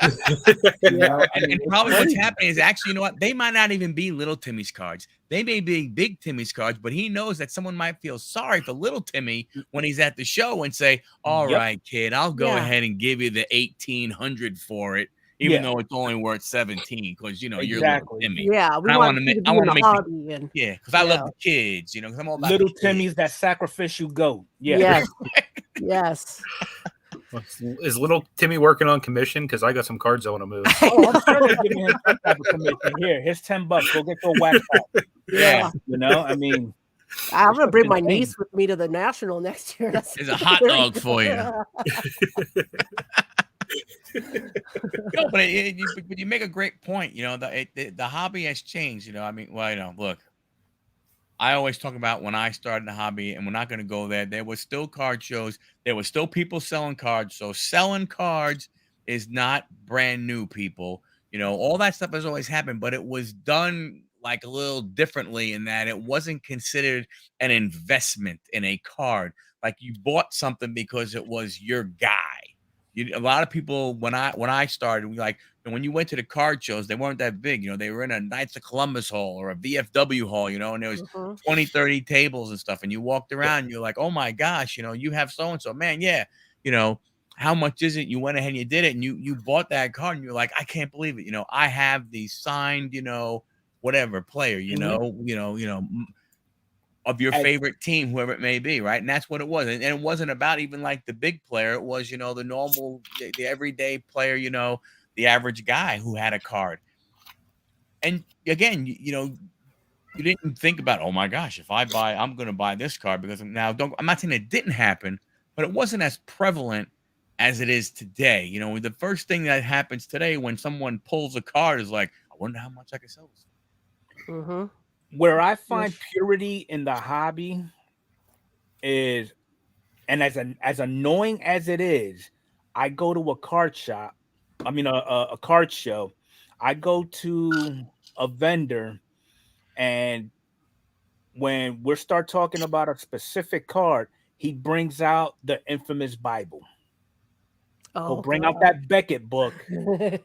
And probably what's happening is actually, they might not even be little Timmy's cards. They may be Big Timmy's cards, but he knows that someone might feel sorry for little Timmy when he's at the show and say, all right, kid, I'll go ahead and give you the 1,800 for it. even though it's only worth 17, because you're little Exactly. Timmy. Yeah, we I want wanna you make- to be I in wanna the make hobby and because I love the kids, because I'm all about Little the kids. Timmy's that sacrificial goat. Yeah. yes, yes. Is little Timmy working on commission? Because I got some cards I want to move. Oh, I'm certainly giving him some type of commission. Here, here's $10. Go get your wax pack. Yeah. I mean, I'm gonna bring my insane. niece with me to the national next year. That's There's a hot dog for you. No, but you make a great point. The hobby has changed. Look, I always talk about when I started the hobby, and we're not going to go there. There was still card shows. There was still people selling cards. So selling cards is not brand new, people. All that stuff has always happened, but it was done like a little differently in that it wasn't considered an investment in a card. Like you bought something because it was your guy. A lot of people, when I started, when you went to the card shows, they weren't that big. They were in a Knights of Columbus hall or a VFW hall, and there was 20, 30 tables and stuff. And you walked around and you're like, oh my gosh, you have so-and-so, man. Yeah. How much is it? You went ahead and you did it, and you bought that card, and you're like, I can't believe it. I have the signed, whatever player, of your favorite team, whoever it may be, right? And that's what it was. And it wasn't about even like the big player. It was, the normal, the everyday player, the average guy who had a card. And again, you didn't think about, oh my gosh, if I'm going to buy this card because I'm not saying it didn't happen, but it wasn't as prevalent as it is today. The first thing that happens today when someone pulls a card is like, I wonder how much I can sell this. Mm-hmm. Where I find purity in the hobby is, and as annoying as it is, I go to a card shop. I mean, a card show. I go to a vendor, and when we start talking about a specific card, he brings out the infamous Bible. He'll bring out that Beckett book. Yeah.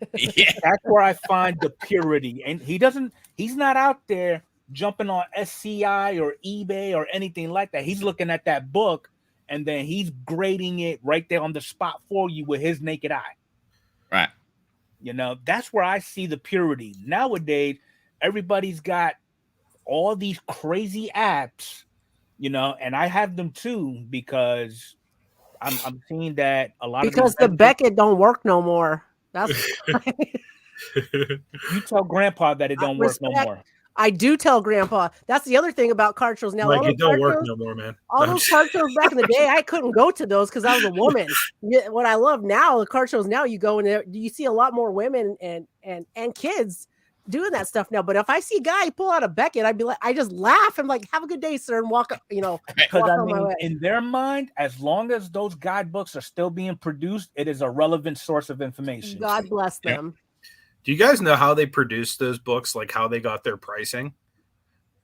That's where I find the purity. And he's not out there jumping on SCI or eBay or anything like that. He's looking at that book, and then he's grading it right there on the spot for you with his naked eye. Right. That's where I see the purity. Nowadays, everybody's got all these crazy apps, and I have them too because I'm seeing that a lot because of the Beckett don't work no more. That's you tell Grandpa that it don't work no more. I do tell Grandpa. That's the other thing about card shows now. Like it don't work no more, man. All those card shows back in the day, I couldn't go to those because I was a woman. What I love now, the card shows now, you go in there, you see a lot more women and kids doing that stuff now. But if I see a guy pull out a Beckett, I'd be like, I just laugh. I'm like, have a good day, sir, and walk up, Because I mean, in their mind, as long as those guidebooks are still being produced, it is a relevant source of information. God bless them. Do you guys know how they produced those books? Like how they got their pricing?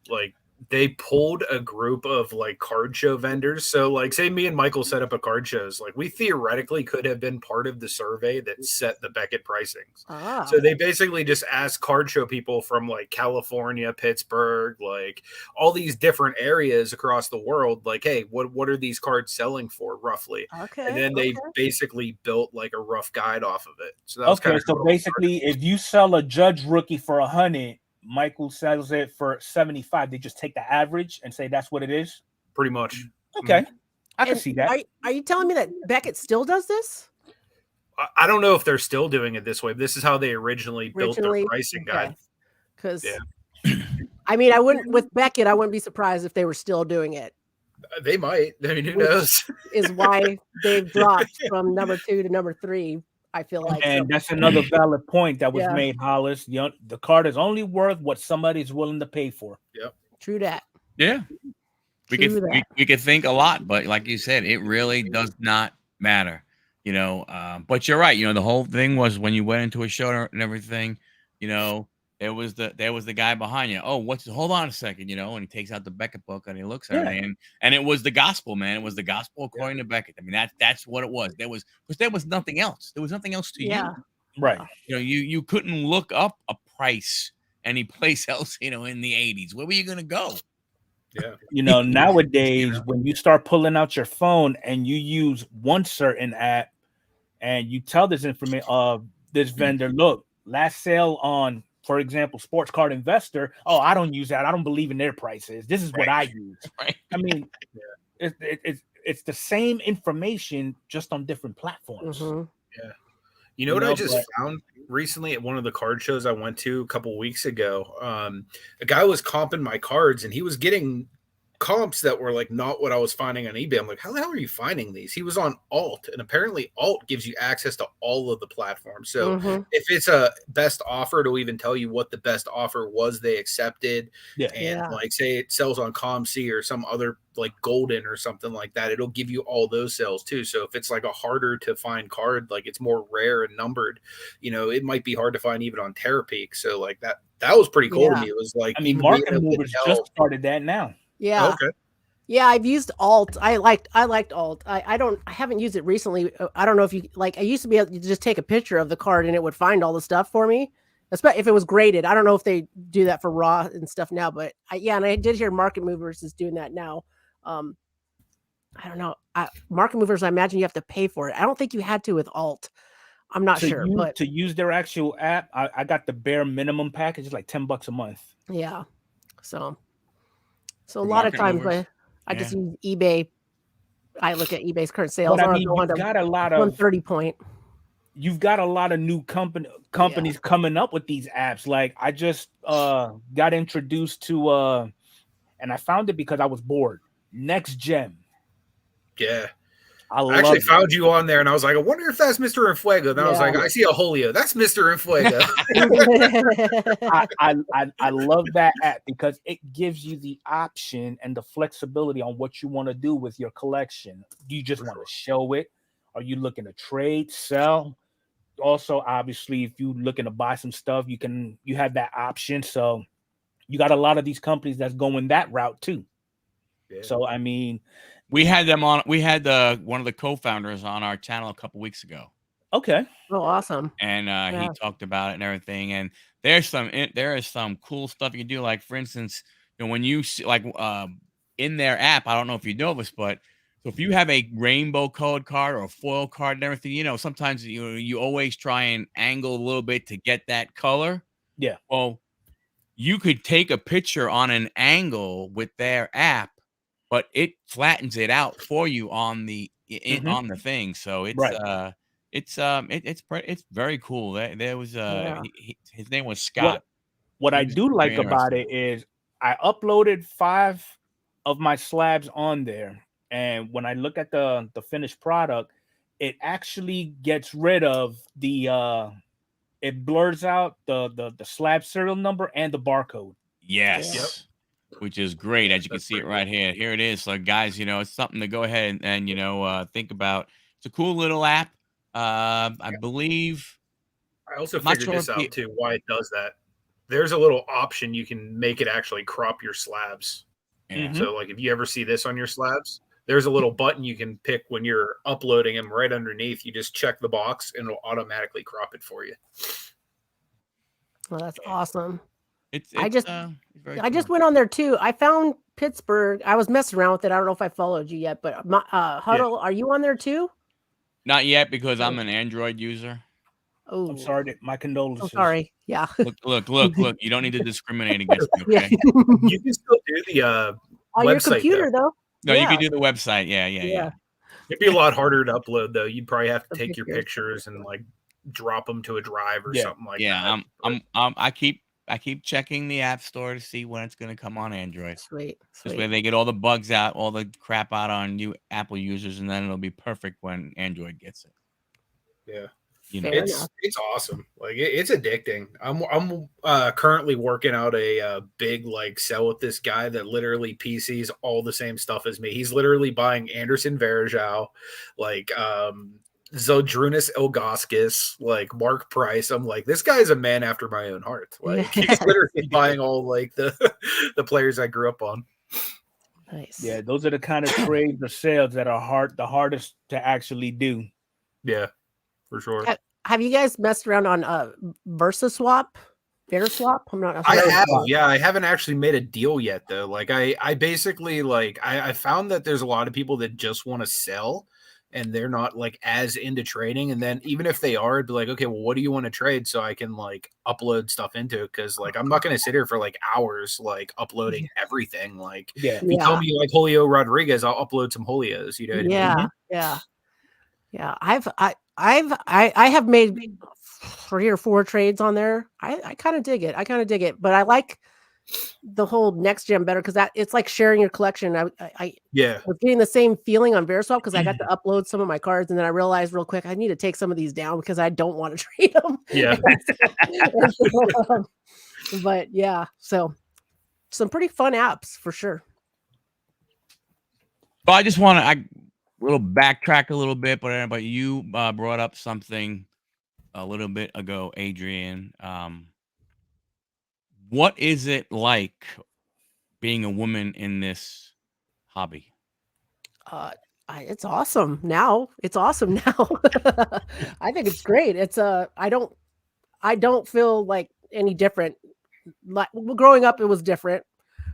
Like they pulled a group of like card show vendors. So like say me and Michael set up a card shows, like we theoretically could have been part of the survey that set the Beckett pricings. So they basically just asked card show people from like California, Pittsburgh, like all these different areas across the world. Like, hey, what are these cards selling for roughly? Okay. And then they basically built like a rough guide off of it. So that was kind of so basically if you sell a judge rookie for 100, Michael sells it for 75. They just take the average and say that's what it is. Pretty much. Okay. I can see that. Are you telling me that Beckett still does this? I don't know if they're still doing it this way. This is how they originally built their pricing guide. Because I mean, I wouldn't with Beckett, I wouldn't be surprised if they were still doing it. They might. I mean, who knows? Is why they've dropped from number 2 to number 3. I feel like, and that's another valid point that was made, Hollis. The card is only worth what somebody's willing to pay for. Yep. True that. Yeah. We could think a lot, but like you said, it really does not matter. But you're right. The whole thing was when you went into a show and everything, there was the guy behind you. Oh, hold on a second, and he takes out the Beckett book and he looks at it, and it was the gospel, man. It was the gospel according to Beckett. I mean, that's what it was. There was nothing else. There was nothing else to you. Right. You couldn't look up a price any place else, in the 80s. Where were you gonna go? Yeah. Nowadays, when you start pulling out your phone and you use one certain app and you tell this information this vendor, look, last sale on, for example, Sports Card Investor. Oh, I don't use that. I don't believe in their prices. This is what I use. Right. I mean, it's the same information just on different platforms. Mhm. Yeah. You know what I just found recently at one of the card shows I went to a couple weeks ago? A guy was comping my cards, and he was getting comps that were like not what I was finding on eBay. I'm like, how the hell are you finding these? He was on Alt, and apparently Alt gives you access to all of the platforms. So if it's a best offer, it'll even tell you what the best offer was they accepted. And like say it sells on ComC or some other like Golden or something like that, it'll give you all those sales too. So if it's like a harder to find card, like it's more rare and numbered, you know, it might be hard to find even on TerraPeak. So like that was pretty cool to me. It was like, I mean, Market Movers just started that now. Yeah. Okay. Yeah, I've used Alt. I liked Alt. I haven't used it recently. I don't know if you like. I used to be able to just take a picture of the card and it would find all the stuff for me, especially if it was graded. I don't know if they do that for raw and stuff now, but and I did hear Market Movers is doing that now. I don't know. Market Movers, I imagine you have to pay for it. I don't think you had to with Alt. I'm not sure, but to use their actual app, I got the bare minimum package. It's like $10 a month. Yeah. So a lot of times I just use eBay. I look at eBay's current sales. But I mean, you've got a lot of 130 point. You've got a lot of new companies coming up with these apps. Like I just got introduced to and I found it because I was bored. Next Gem. Yeah. I actually found you on there, and I was like, I wonder if that's Mr. Enfuego. Then I was like, I see a Julio. That's Mr. Enfuego. I love that app because it gives you the option and the flexibility on what you want to do with your collection. Do you just want to show it? Are you looking to trade, sell? Also, obviously, if you're looking to buy some stuff, you have that option. So you got a lot of these companies that's going that route too. Yeah. So I mean, we had them on. We had one of the co-founders on our channel a couple weeks ago. Okay. Oh, awesome. And he talked about it and everything. And there is some cool stuff you can do. Like for instance, you know, when you see like in their app, I don't know if you know this, but so if you have a rainbow colored card or a foil card and everything, you know, sometimes you always try and angle a little bit to get that color. Yeah. Well, you could take a picture on an angle with their app, but it flattens it out for you on the on the thing. So it's it's very cool. There was his name was Scott. What I do like about it is I uploaded 5 of my slabs on there, and when I look at the finished product, it actually gets rid of the it blurs out the slab serial number and the barcode. Yes. Yep. Which is great, as you can see it right here. Here it is. So, guys, you know, it's something to go ahead and you know, think about. It's a cool little app. I believe. I also figured this out, too, why it does that. There's a little option you can make it actually crop your slabs. So, like, if you ever see this on your slabs, there's a little button you can pick when you're uploading them right underneath. You just check the box, and it'll automatically crop it for you. Well, that's awesome. I just went on there too. I found Picksburgh. I was messing around with it. I don't know if I followed you yet, but Huddle, are you on there too? Not yet, because I'm an Android user. Oh, I'm sorry. My condolences. I'm sorry. Yeah. Look. You don't need to discriminate against me. Okay? You can still do the on website, your computer though. No, you can do the website. Yeah. It'd be a lot harder to upload though. You'd probably have to take your pictures and like drop them to a drive or something like that. I keep checking the app store to see when it's going to come on Android. Sweet. This way they get all the bugs out, all the crap out on you Apple users, and then it'll be perfect when Android gets it. Yeah. You know, it's awesome. Like it's addicting. I'm currently working out a big like sell with this guy that literally PCs all the same stuff as me. He's literally buying Anderson Varejao, like Zodrunas Ilgauskas, like Mark Price. I'm like, this guy's a man after my own heart. Like he's literally buying all like the players I grew up on. Nice. Yeah, those are the kind of trades or sales that are the hardest to actually do. Yeah, for sure. Have you guys messed around on VersaSwap? VersaSwap? I'm not. I have. Yeah, I haven't actually made a deal yet though. Like I basically like I found that there's a lot of people that just want to sell. and they're not like as into trading. And then even if they are, it'd be like, okay, well, what do you want to trade so I can like upload stuff into it? Because like I'm not going to sit here for like hours like uploading everything. Like Yeah. if you tell me like Julio Rodriguez, I'll upload some Julios. You know what I mean? Yeah. I have made 3 or 4 trades on there. I kind of dig it. But I like the whole next gen better because that it's like sharing your collection. I was getting the same feeling on Veriswap because I got to upload some of my cards, and then I realized real quick I need to take some of these down because I don't want to trade them. Yeah. But yeah, so some pretty fun apps for sure. Well, I just want to little backtrack a little bit, but you brought up something a little bit ago, Adrian. What is it like being a woman in this hobby? It's awesome now. I think it's great. It's I don't feel like any different. Like growing up, it was different,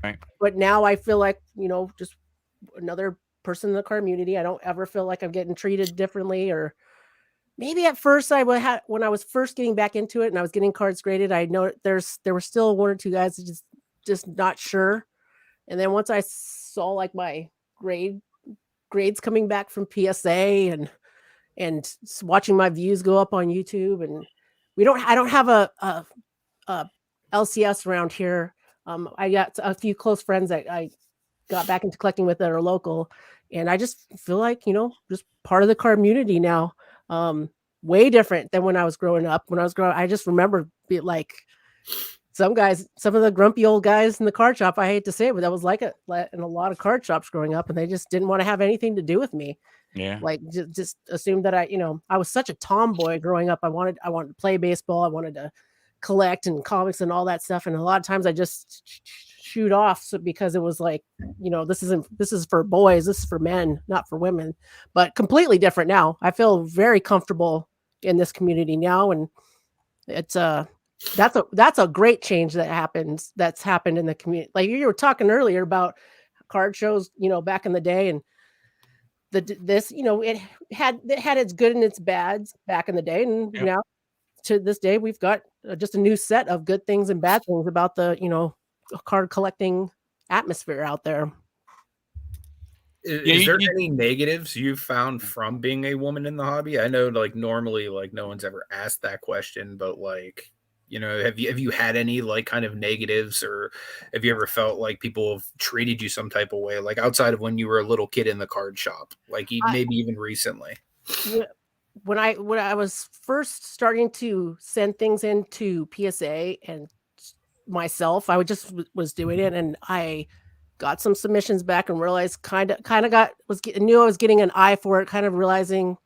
right? But now I feel like just another person in the community. I don't ever feel like I'm getting treated differently, or maybe at first when I was first getting back into it and I was getting cards graded, I know there were still 1 or 2 guys that just not sure. And then once I saw like my grades coming back from PSA and watching my views go up on YouTube, and I don't have a LCS around here. I got a few close friends that I got back into collecting with that are local, and I just feel like just part of the community now. Way different than when I was growing up. I just remember like some of the grumpy old guys in the card shop. I hate to say it, but that was like it in a lot of card shops growing up, and they just didn't want to have anything to do with me. Yeah, like just assumed that I was such a tomboy growing up. I wanted to play baseball. I wanted to collect and comics and all that stuff, and a lot of times I just shoot off because it was like, this is for boys, this is for men, not for women. But completely different now. I feel very comfortable in this community now, and it's that's a great change that's happened in the community. Like you were talking earlier about card shows, back in the day, and it had its good and its bads back in the day, and now to this day we've got just a new set of good things and bad things about the card collecting atmosphere out there. Is there any negatives you've found from being a woman in the hobby? I know like normally like no one's ever asked that question, but like have you had any like kind of negatives, or have you ever felt like people have treated you some type of way, like outside of when you were a little kid in the card shop, like maybe even recently? When I was first starting to send things into PSA and myself, I was doing it, and I got some submissions back and realized knew I was getting an eye for it, kind of realizing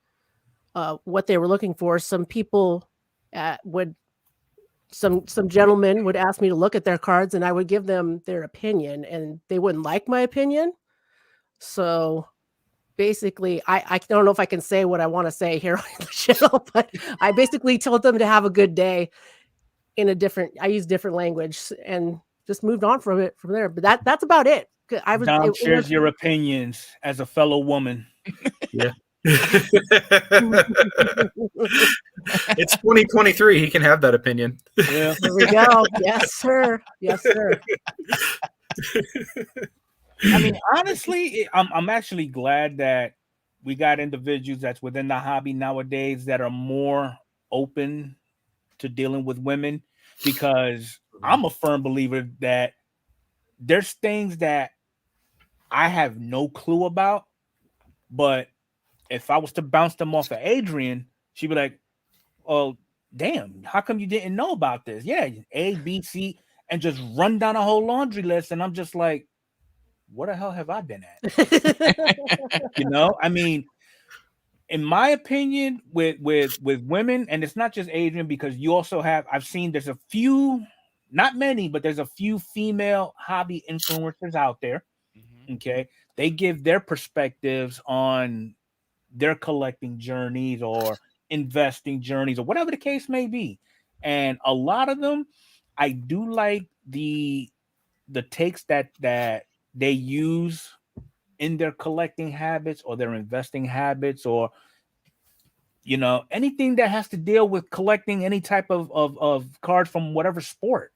what they were looking for. Some people some gentlemen would ask me to look at their cards, and I would give them their opinion, and they wouldn't like my opinion. So basically, I don't know if I can say what I want to say here on the channel, but I basically told them to have a good day I use different language, and just moved on from there. But that's about it. Dom shares your opinions as a fellow woman. Yeah. It's 2023. He can have that opinion. Yeah. There we go. Yes, sir. I mean, honestly, I'm actually glad that we got individuals that's within the hobby nowadays that are more open to dealing with women, because I'm a firm believer that there's things that I have no clue about, but if I was to bounce them off of Adrian, she'd be like, "Oh, damn, how come you didn't know about this?" Yeah, A, B, C, and just run down a whole laundry list, and I'm just like, what the hell have I been at? I mean, in my opinion, with women, and it's not just Adrian, because you also I've seen there's a few, not many, but there's a few female hobby influencers out there. Mm-hmm. Okay, they give their perspectives on their collecting journeys or investing journeys or whatever the case may be, and a lot of them, I do like the takes that they use in their collecting habits or their investing habits, or anything that has to deal with collecting any type of card from whatever sport.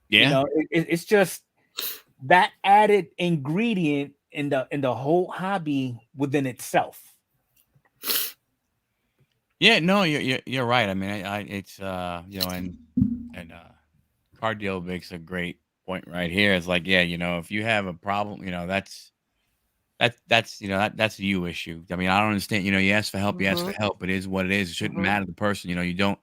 Yeah. It's just that added ingredient in the whole hobby within itself. Yeah, no, you're right. I mean, it's and Card Deal makes a great point right here. It's like, yeah, if you have a problem, that's that's a you issue. I mean, I don't understand. You ask for help, you ask for help. It is what it is. It shouldn't matter the person. You don't.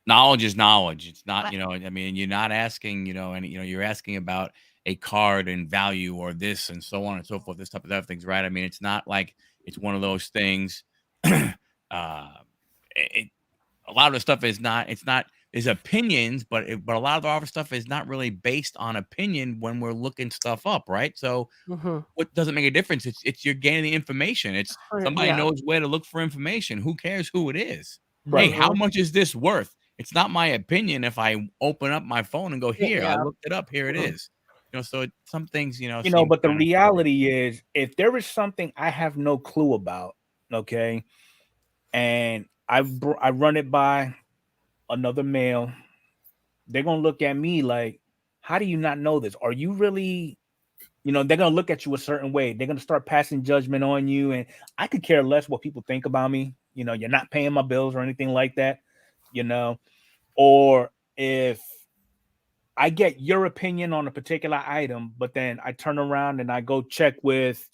Knowledge is knowledge. It's not. I mean, you're not asking. And you're asking about a card and value or this and so on and so forth. This type of other things, right? I mean, it's not like it's one of those things. A lot of the stuff is not. It's not. Is opinions, but a lot of our stuff is not really based on opinion when we're looking stuff up, right? So, what doesn't make a difference? It's you're gaining the information. It's somebody knows where to look for information. Who cares who it is? Hey, how much is this worth? It's not my opinion if I open up my phone and go, here, I looked it up, here it is. So some things, but the reality is, if there is something I have no clue about, okay, and I run it by another male, they're gonna look at me like, how do you not know this? Are you really, they're gonna look at you a certain way. They're gonna start passing judgment on you, and I could care less what people think about me. You're not paying my bills or anything like that, or if I get your opinion on a particular item, but then I turn around and I go check with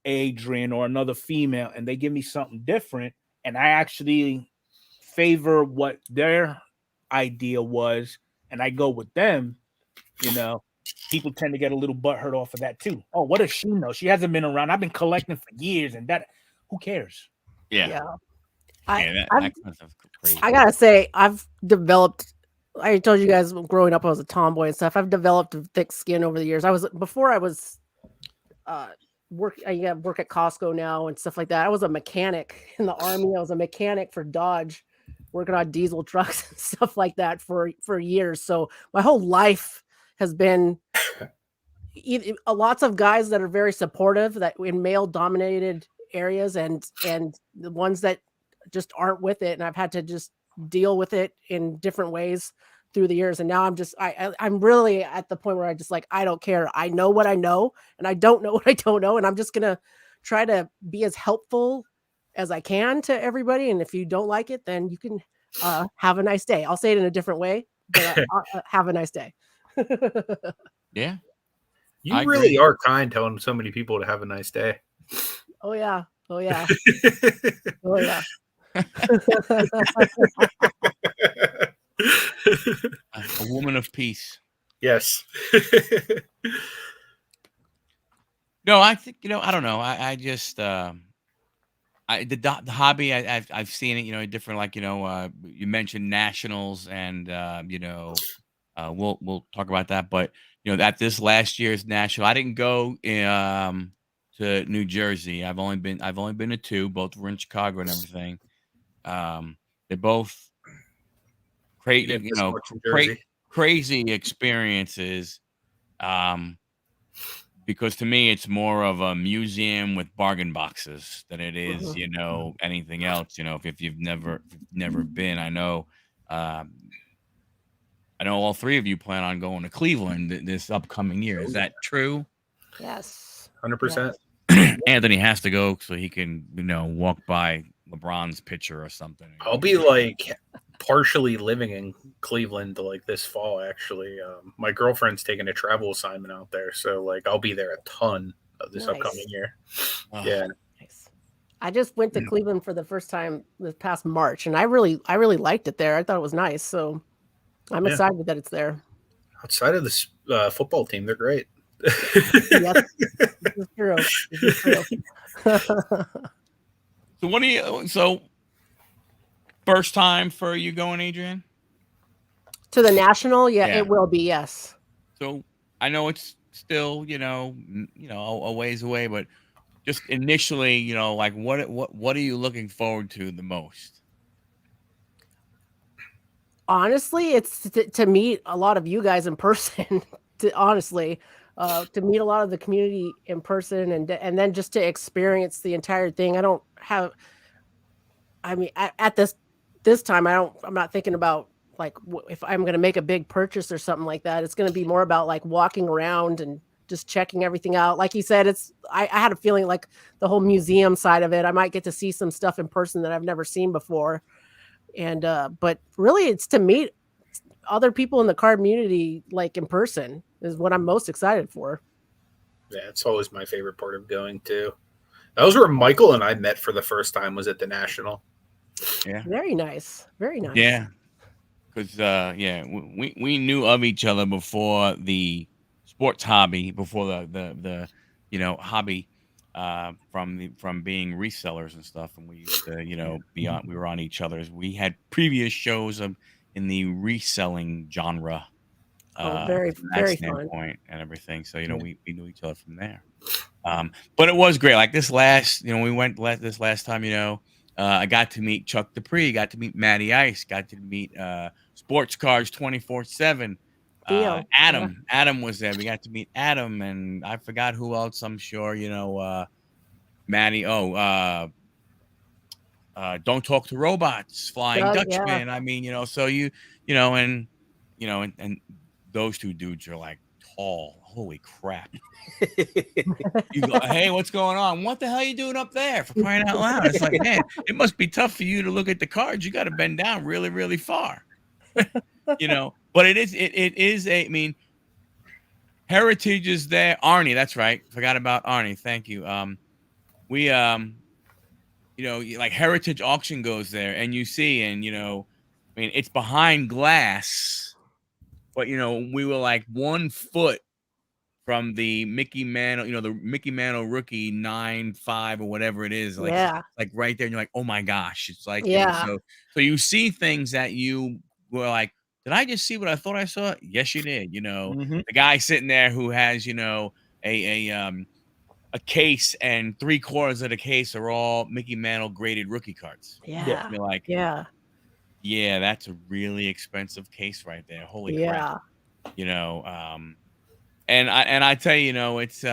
Adrian or another female and they give me something different, and I actually favor what their idea was and I go with them, people tend to get a little butthurt off of that too. Oh, what does she know? She hasn't been around. I've been collecting for years, and that, who cares? Yeah. I gotta say, I've developed. I told you guys growing up, I was a tomboy and stuff. I've developed a thick skin over the years. Before I was work at Costco now and stuff like that. I was a mechanic in the Army. I was a mechanic for Dodge, working on diesel trucks and stuff like that for years. So my whole life has been lots of guys that are very supportive, that in male dominated areas, and the ones that just aren't with it, and I've had to just deal with it in different ways through the years. And now I'm really at the point where I just like, I don't care. I know what I know, and I don't know what I don't know, and I'm just gonna try to be as helpful as I can to everybody. And if you don't like it, then you can have a nice day. I'll say it in a different way, but have a nice day. Yeah. You really are kind, telling so many people to have a nice day. Oh yeah. Oh yeah. Oh yeah. A woman of peace. Yes. No, I think, I don't know. I just the hobby, I've seen it, different, like, you mentioned nationals, and we'll talk about that, but at this last year's national, I didn't go to New Jersey. I've only been to two. Both were in Chicago and everything. They're both crazy, crazy experiences. Because to me, it's more of a museum with bargain boxes than it is, anything else. If you've never been, I know all three of you plan on going to Cleveland this upcoming year. Is that true? Yes. 100%. Anthony has to go so he can, walk by LeBron's picture or something. I'll be like partially living in Cleveland like this fall, actually. My girlfriend's taking a travel assignment out there, so like I'll be there a ton of this upcoming year. Yeah. Nice. I just went to Cleveland for the first time this past March, and I really liked it there. I thought it was nice, so I'm excited that it's there. Outside of this football team, they're great. Yes, this is true. This is true. So first time for you going, Adrian? To the national? Yeah, it will be, yes. So I know it's still, a ways away, but just initially, like what are you looking forward to the most? Honestly, it's to meet a lot of you guys in person. honestly, to meet a lot of the community in person, and then just to experience the entire thing. I mean, at this time, I'm not thinking about like if I'm going to make a big purchase or something like that. It's going to be more about like walking around and just checking everything out. Like you said, I had a feeling like the whole museum side of it, I might get to see some stuff in person that I've never seen before. And but really, it's to meet other people in the card community like in person is what I'm most excited for. Yeah, it's always my favorite part of going to. That was where Michael and I met for the first time, was at the National. Yeah. Very nice. Very nice. Yeah. Because we knew of each other before the sports hobby, before the hobby, from being resellers and stuff, and we used to we were on each other's. We had previous shows in the reselling genre. Very from that very standpoint fun. and everything. So we knew each other from there. But it was great. Like this last, we went this last time. I got to meet Chuck Dupree, got to meet Matty Ice, got to meet Sports Cars 24/7. Adam was there. We got to meet Adam, and I forgot who else. I'm sure Matty. Don't Talk to Robots, Flying Doug, Dutchman. I mean, and those two dudes are like tall. Holy crap. You go, hey, what's going on? What the hell are you doing up there, for crying out loud? It's like, man, it must be tough for you to look at the cards. You got to bend down really, really far. But it is I mean, heritage is there. Arnie, that's right. Forgot about Arnie. Thank you. We like Heritage Auction goes there, and you see, and I mean, it's behind glass, but we were like 1 foot from the Mickey Mantle, the Mickey Mantle rookie 9.5 or whatever it is, like right there, and you're like, oh my gosh, it's like so you see things that you were like, did I just see what I thought I saw? Yes, you did. The guy sitting there who has a case, and 3/4 of the case are all Mickey Mantle graded rookie cards. Yeah. You're like, yeah, that's a really expensive case right there. Holy crap. And I tell you, it's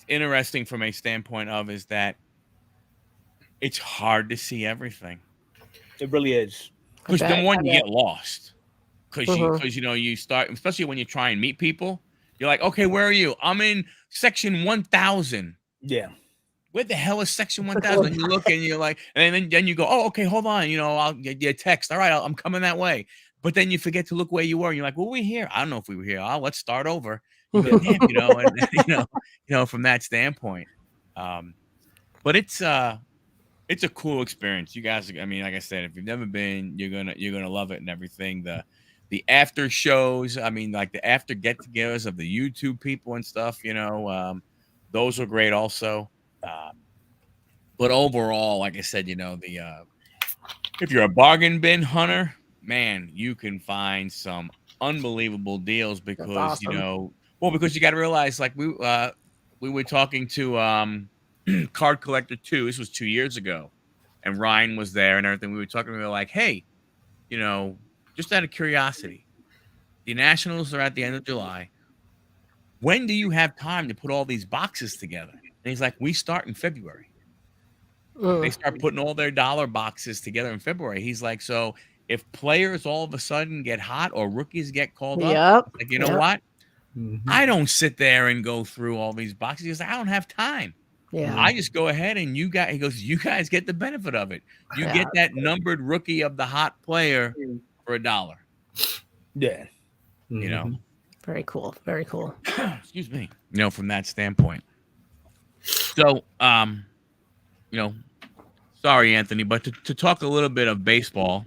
interesting from a standpoint of is that it's hard to see everything. It really is. Because then one, you get lost. Because you start, especially when you try and meet people, you're like, okay, where are you? I'm in section 1000. Yeah. Where the hell is section 1000? You look and you're like, and then you go, oh, okay, hold on. I'll get you a text. All right, I'm coming that way. But then you forget to look where you were. And you're like, well, we're here. I don't know if we were here. Let's start over. You go, damn, and from that standpoint. But it's a cool experience. You guys, I mean, like I said, if you've never been, you're gonna love it and everything. The after shows, I mean, like the after get-togethers of the YouTube people and stuff, those are great also. But overall, like I said, if you're a bargain bin hunter, man, you can find some unbelievable deals because awesome. because you got to realize, like we were talking to Card Collector 2. This was 2 years ago, and Ryan was there and everything. We were talking. We were like, hey, just out of curiosity, the Nationals are at the end of July. When do you have time to put all these boxes together? And he's like, we start in February. They start putting all their dollar boxes together in February. He's like, so if players all of a sudden get hot or rookies get called up, like, you know what? Mm-hmm. I don't sit there and go through all these boxes. He's like, I don't have time. Yeah. I just go ahead and he goes, you guys get the benefit of it. You get that numbered rookie of the hot player for $1. Yeah. Very cool. Very cool. Excuse me. From that standpoint. So, sorry, Anthony, but to talk a little bit of baseball,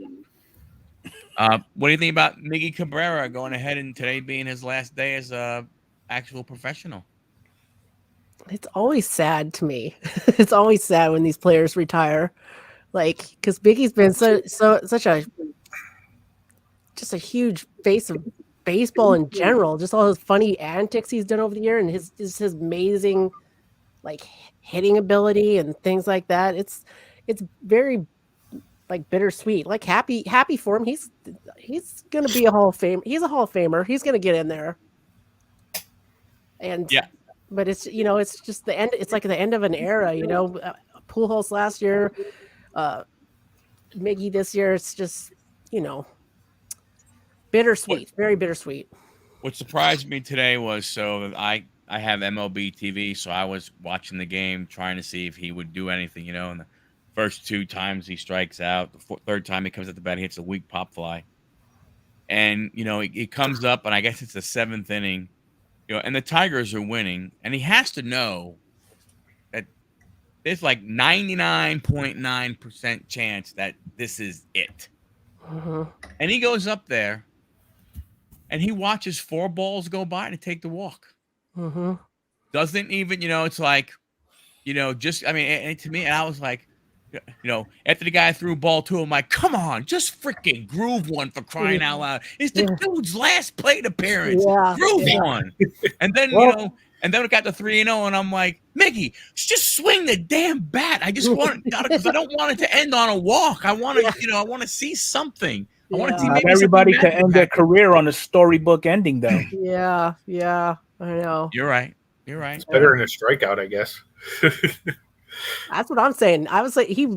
what do you think about Miggy Cabrera going ahead and today being his last day as a actual professional? It's always sad to me. It's always sad when these players retire, like because Miggy's been such a huge face of baseball in general. Just all his funny antics he's done over the year, and his amazing like hitting ability and things like that. It's very like bittersweet. Like happy for him. He's gonna be a Hall of Fame. He's a Hall of Famer. He's gonna get in there. And Yeah. but it's it's just the end. It's like the end of an era. Pujols last year, Miggy this year. It's just bittersweet, very bittersweet. What surprised me today was I have MLB TV, so I was watching the game, trying to see if he would do anything. And the first 2 times he strikes out, the third time he comes at the bat, he hits a weak pop fly, and it comes up, and I guess it's the 7th inning, and the Tigers are winning, and he has to know that there's like 99.9% chance that this is it. And he goes up there and he watches 4 balls go by to take the walk. Doesn't even, it's like, just, I mean, and to me, and I was like, after the guy threw ball 2, I'm like, come on, just freaking groove one, for crying out loud. It's the dude's last plate appearance. Groove one. And then, and then we got the 3-0, and I'm like, Mickey, just swing the damn bat. I just want it, because I don't want it to end on a walk. I want to, I want to see something. I want to see maybe everybody can end their career on a storybook ending, though. Yeah, I know. You're right. It's better than a strikeout, I guess. That's what I'm saying. I was like, he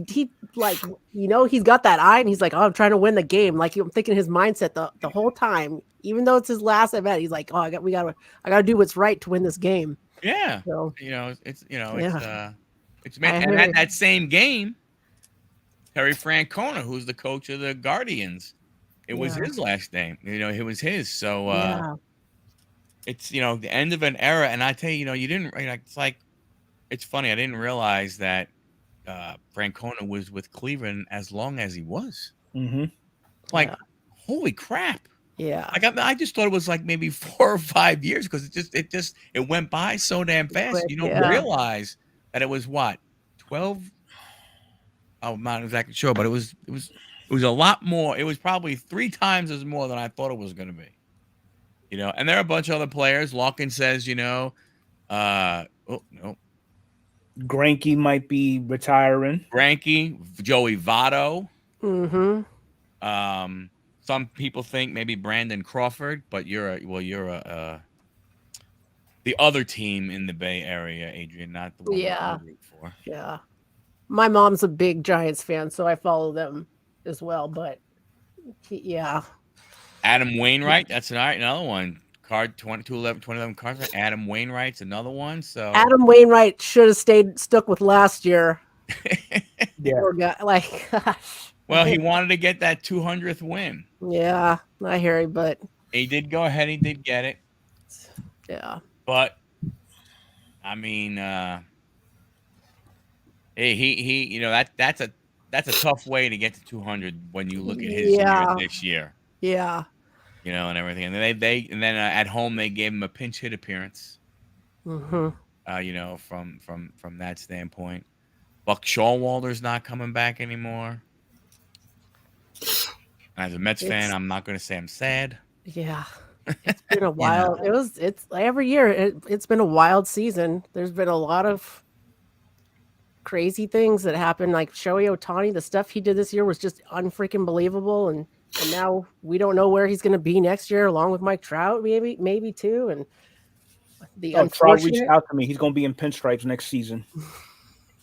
like, he's got that eye, and he's like, oh, I'm trying to win the game. Like, I'm thinking his mindset the whole time, even though it's his last event. He's like, oh, I gotta do what's right to win this game. Yeah. So, it's made, and at that same game, Terry Francona, who's the coach of the Guardians, it was his last name. It was his. So it's the end of an era. And I tell you, you didn't. It's like, it's funny. I didn't realize that Francona was with Cleveland as long as he was. Like, holy crap! Yeah. Like, I just thought it was like maybe 4 or 5 years, because it went by so damn fast. Quick, You don't realize that it was what, 12. I'm not exactly sure, but it was a lot more. It was probably 3 times as more than I thought it was going to be. And there are a bunch of other players. Larkin says, oh no, Greinke might be retiring. Greinke, Joey Votto. Mm-hmm. Some people think maybe Brandon Crawford, but you're the other team in the Bay Area, Adrian, not the one that you root for. Yeah. My mom's a big Giants fan, so I follow them as well. But Adam Wainwright, that's another one. Card 2011 cards. Adam Wainwright's another one. So Adam Wainwright should have stuck with last year. Poor guy, like, gosh. Well, he wanted to get that 200th win. Yeah, I hear you, but he did go ahead. He did get it. Yeah, but I mean, he that's a tough way to get to 200 when you look at his year this year. Yeah. And everything, and then at home they gave him a pinch hit appearance. From that standpoint, Buck Showalter's not coming back anymore. As a Mets fan, I'm not going to say I'm sad. Yeah, it's been a wild. It's every year. It's been a wild season. There's been a lot of crazy things that happen. Like Shohei Ohtani, the stuff he did this year was just unfreaking believable, and now we don't know where he's going to be next year, along with Mike Trout, maybe too. And Trout reached out to me. He's going to be in pinstripes next season.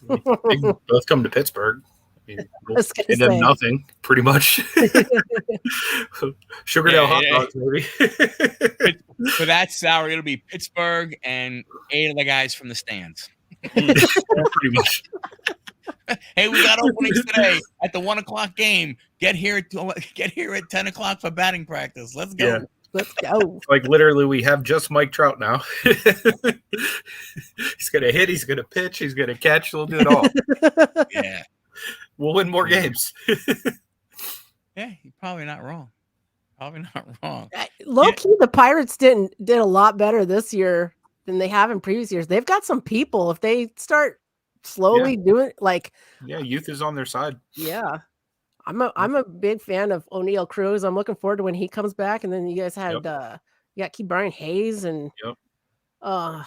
They both come to Pittsburgh. I mean, and then nothing, pretty much. Sugardale hot dogs, maybe. For that salary, it'll be Pittsburgh and 8 of the guys from the stands. Pretty much. Hey, we got openings today at the 1:00 game. Get here at 10:00 for batting practice. Let's go. Yeah. Let's go. Like, literally, we have just Mike Trout now. He's gonna hit. He's gonna pitch. He's gonna catch. We'll do it all. Yeah, we'll win more games. Yeah, you're probably not wrong. Low key, the Pirates did a lot better this year than they have in previous years. They've got some people. If they start slowly doing youth is on their side. Yeah, I'm a big fan of O'Neal Cruz. I'm looking forward to when he comes back. And then you guys had you got Brian Hayes and there's a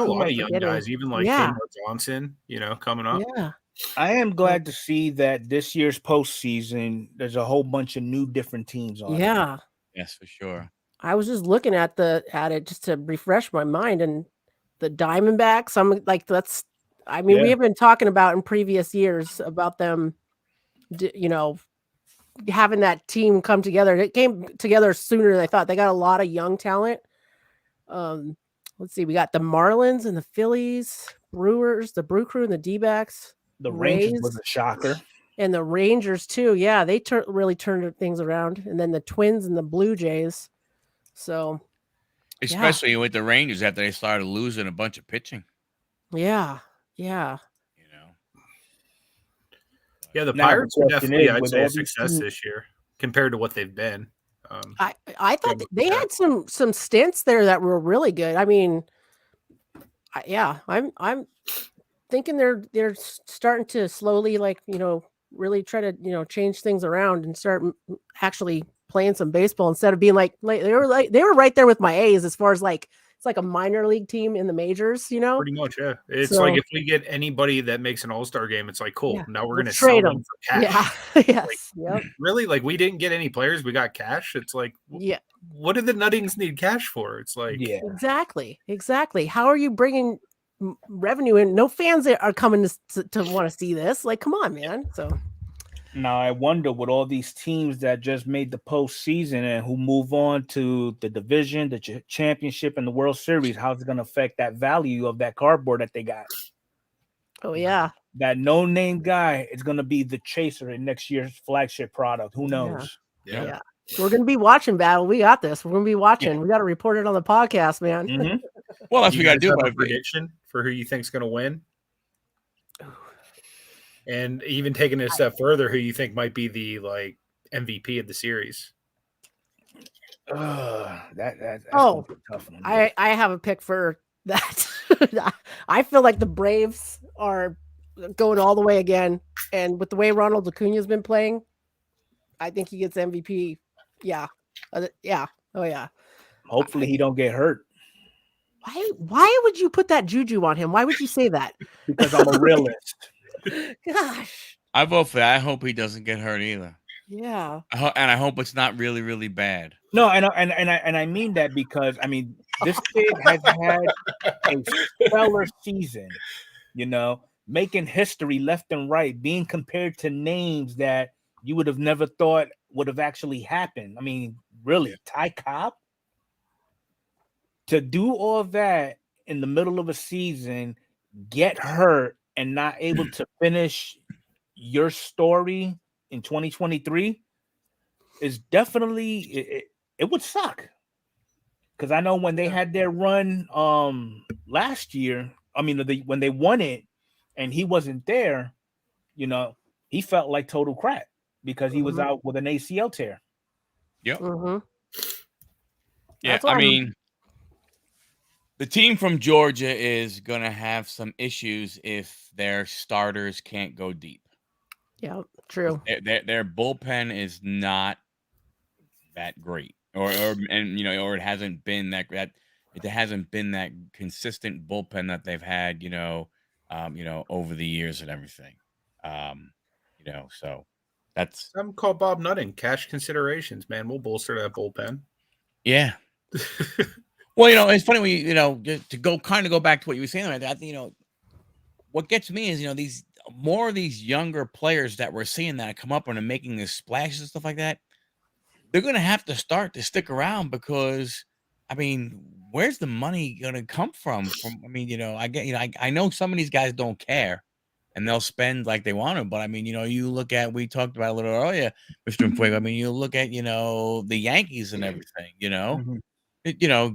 lot of young guys, even like Kenmore Johnson, coming up. Yeah, I am glad to see that this year's postseason there's a whole bunch of new different teams on. Yeah, yes, for sure. I was just looking at it just to refresh my mind, and the Diamondbacks. I'm like, we have been talking about in previous years about them, having that team come together. It came together sooner than I thought. They got a lot of young talent. Let's see, we got the Marlins and the Phillies, Brewers, the Brew Crew and the D-backs, The Rangers was Rays, a shocker. and the Rangers too. Yeah, they really turned things around. And then the Twins and the Blue Jays. So, Especially with the Rangers after they started losing a bunch of pitching. yeah. You know. Yeah, the Now, the Pirates are question definitely, is, I'd with say, a all these success teams- this year compared to what they've been. I thought Yeah, they had some stints there that were really good. I mean, I'm thinking they're starting to slowly, like, really try to change things around and start actually playing some baseball instead of being like they were right there with my A's as far as like it's like a minor league team in the majors. Pretty much, yeah. It's So- like if we get anybody that makes an all-star game, it's like, cool. Yeah, Now we're we'll going to trade sell them for cash. Yeah. Yes. Yep. Really? Like, we didn't get any players. We got cash. It's like, Yeah. what do the Nuttings need cash for? It's like, yeah. Exactly. How are you bringing revenue in? No fans are coming to want to see this. Like, come on, man. So Now I wonder with all these teams that just made the postseason and who move on to the division, the championship, and the World Series, how's it going to affect that value of that cardboard that they got? oh yeah. That no-name guy is going to be the chaser in next year's flagship product. Who knows? Yeah. We're gonna be watching battle. We got this. We're gonna be watching. We got to report it on the podcast, man. Mhm. Well, that's what we got to do. Have But a prediction for who you think's going to win, and even taking it a step further, who you think might be the MVP of the series. That's Oh, gonna be a tough one. I have a pick for that. I feel like the Braves are going all the way again, and with the way Ronald Acuna's been playing, I think he gets MVP. Yeah, yeah. Oh yeah. Hopefully he don't get hurt Why would you put that juju on him? Why would you say that? because I'm a realist. Gosh. I vote for that. I hope he doesn't get hurt either. Yeah. And I hope it's not really, really bad. No, and I mean that because I mean this kid has had a stellar season, making history left and right, being compared to names that you would have never thought would have actually happened. I mean, really, Ty Cobb to do all that in the middle of a season, get hurt, and not able to finish your story in 2023 is definitely it would suck. Because I know when they had their run last year, I mean when they won it and he wasn't there, he felt like total crap because he was out with an ACL tear. Yep. Mm-hmm. Yeah, I mean, the team from Georgia is going to have some issues if their starters can't go deep. Yeah, true. Their bullpen is not that great, or it hasn't been that it hasn't been that consistent bullpen that they've had, over the years and everything. So that's I'm called Bob Nutting. Cash considerations, man. We'll bolster that bullpen. Yeah. Well, it's funny when just to go back to what you were saying. I think what gets me is these more of these younger players that we're seeing that come up and are making this splash and stuff like that. They're gonna have to start to stick around because, I mean, where's the money gonna come from? I know some of these guys don't care and they'll spend like they want to, but I mean, you look at, we talked about a little earlier, Mr. Enfuego. I mean, you look at the Yankees and everything.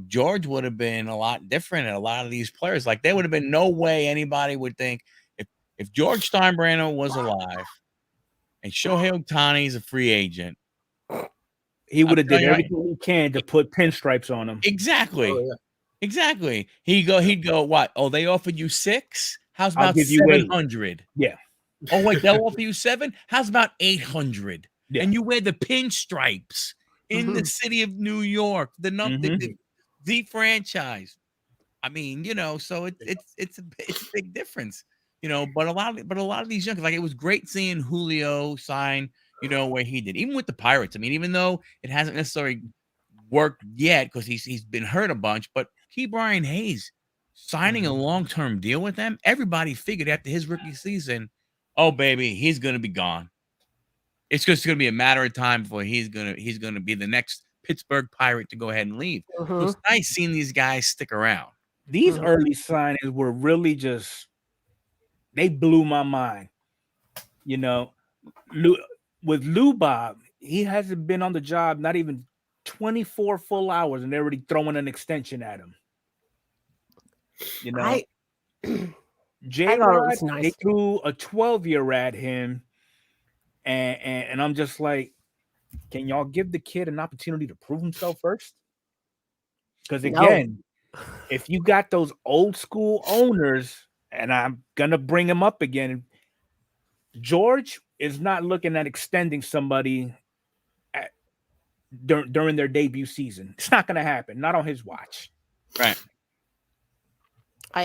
George would have been a lot different, and a lot of these players, like, there would have been no way anybody would think if George Steinbrenner was alive and Shohei Ohtani is a free agent, he would have did telling you, everything he can to put pinstripes on him. Exactly. Oh, yeah. Exactly. He'd go, what? Oh, they offered you 6? How's I'll about give you 700? Yeah. Oh, wait, they'll offer you 7? How's about 800? Yeah. And you wear the pinstripes in the city of New York, the franchise. I mean, so it's a big difference, but a lot of these young, like, it was great seeing Julio sign, where he did, even with the Pirates. I mean, even though it hasn't necessarily worked yet because he's been hurt a bunch. But Key Brian Hayes signing a long-term deal with them, everybody figured after his rookie season, oh baby, he's gonna be gone. It's just gonna be a matter of time before he's gonna be the next Pittsburgh Pirate to go ahead and leave. So it's nice seeing these guys stick around. These early signings were really just, they blew my mind. You know, with Lou Bob, he hasn't been on the job not even 24 full hours, and they're already throwing an extension at him. You know, J-Rod, nice. they threw a 12-year at him, and I'm just like, can y'all give the kid an opportunity to prove himself first? Because again, if you got those old school owners, and I'm gonna bring him up again, George is not looking at extending somebody during their debut season. It's not gonna happen. Not on his watch. Right.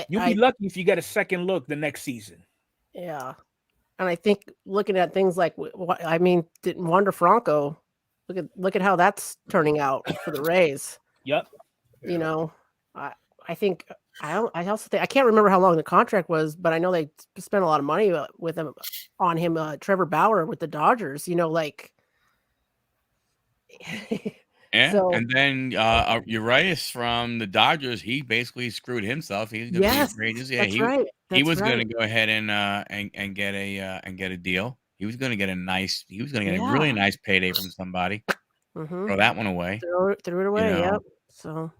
You'll be lucky if you get a second look the next season. Yeah. And I think looking at things like, I mean, didn't Wander Franco, look at how that's turning out for the Rays. Yep. You know, I think I also think I can't remember how long the contract was, but I know they spent a lot of money with him on him. Trevor Bauer with the Dodgers. You know, like. Yeah, So, and then Urias from the Dodgers, he basically screwed himself. He's going to be free agent. Yeah, that's right. He was going to go ahead and get a deal. He was going to get a really nice payday from somebody. Throw that one away. Threw it away. You know? Yep. So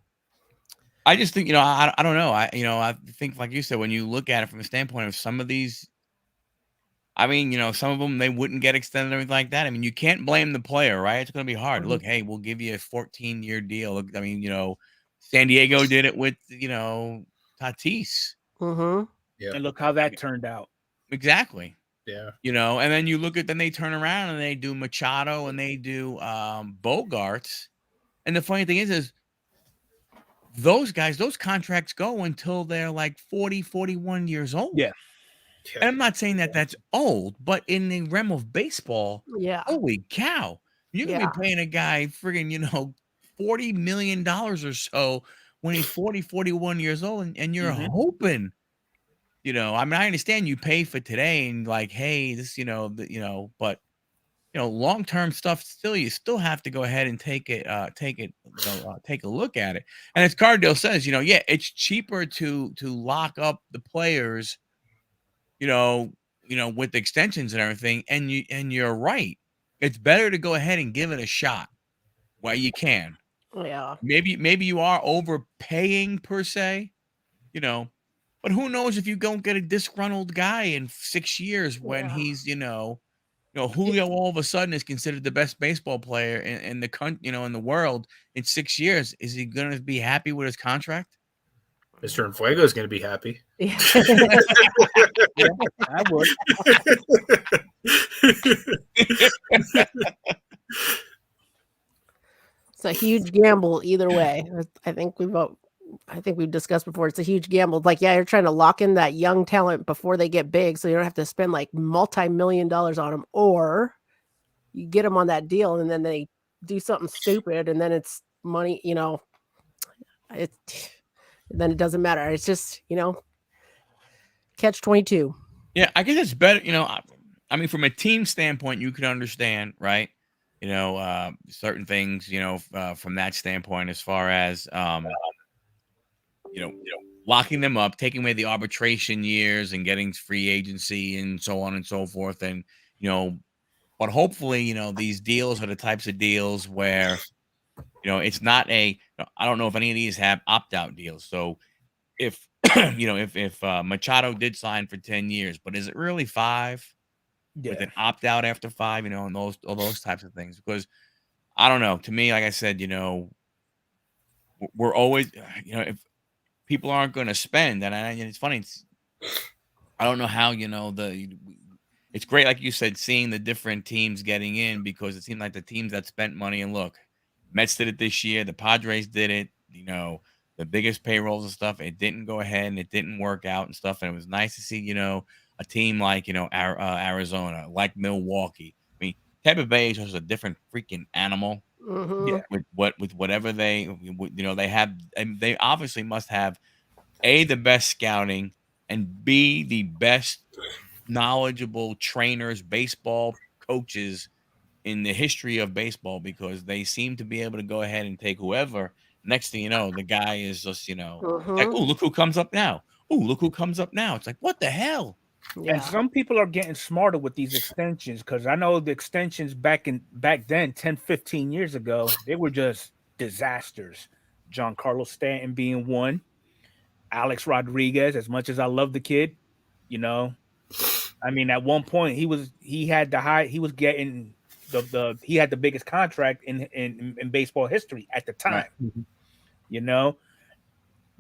I just think, I don't know. I think, like you said, when you look at it from the standpoint of some of these, I mean, some of them, they wouldn't get extended and everything like that. I mean, you can't blame the player, right? It's going to be hard. Look, hey, we'll give you a 14-year deal. Look, I mean, San Diego did it with, Tatis. Yeah. And look how that turned out. Exactly. Yeah. And then you look at, then they turn around and they do Machado and they do Bogarts. And the funny thing is those guys, those contracts go until they're like 40, 41 years old. Yeah. And I'm not saying that that's old, but in the realm of baseball, holy cow, you're going to be paying a guy friggin', $40 million or so when he's 40, 41 years old. And you're hoping, I mean, I understand you pay for today and like, hey, this, but, long-term stuff still, you still have to go ahead and take a look at it. And as Cardale says, it's cheaper to lock up the players, with extensions and everything. And you're right. It's better to go ahead and give it a shot while you can. Yeah. Maybe you are overpaying per se, but who knows if you don't get a disgruntled guy in 6 years when he's, Julio all of a sudden is considered the best baseball player in the country, in the world in 6 years. Is he going to be happy with his contract? Mr. Enfuego is going to be happy. Yeah. I would. It's a huge gamble either way. I think we've discussed before. It's a huge gamble. Like, you're trying to lock in that young talent before they get big, so you don't have to spend like multi-million dollars on them, or you get them on that deal and then they do something stupid, and then it's money. Then it doesn't matter. It's just catch-22. Yeah, I guess it's better. I mean, from a team standpoint, you can understand, right? Certain things, from that standpoint, as far as locking them up, taking away the arbitration years and getting free agency and so on and so forth. And, but hopefully, these deals are the types of deals where, it's not I don't know if any of these have opt-out deals. So if, if Machado did sign for 10 years, but is it really 5 with an opt-out after 5, and all those types of things? Because I don't know. To me, like I said, we're always, if people aren't going to spend, and it's funny. I don't know how, it's great, like you said, seeing the different teams getting in, because it seemed like the teams that spent money, and look, Mets did it this year, the Padres did it, the biggest payrolls and stuff. It didn't go ahead and it didn't work out and stuff. And it was nice to see, a team like, Arizona, like Milwaukee. I mean, Tampa Bay is just a different freaking animal. Mhm. with whatever they they have, and they obviously must have A, the best scouting, and B, the best knowledgeable trainers, baseball coaches in the history of baseball, because they seem to be able to go ahead and take whoever. Next thing you know, the guy is just, like, oh, Mhm. look who comes up now. Oh, look who comes up now. It's like, what the hell? And Yeah. some people are getting smarter with these extensions, because I know the extensions back then 10, 15 years ago, they were just disasters. Giancarlo Stanton being one, Alex Rodriguez, as much as I love the kid, I mean, at one point he had the biggest contract in baseball history at the Right. time. You know,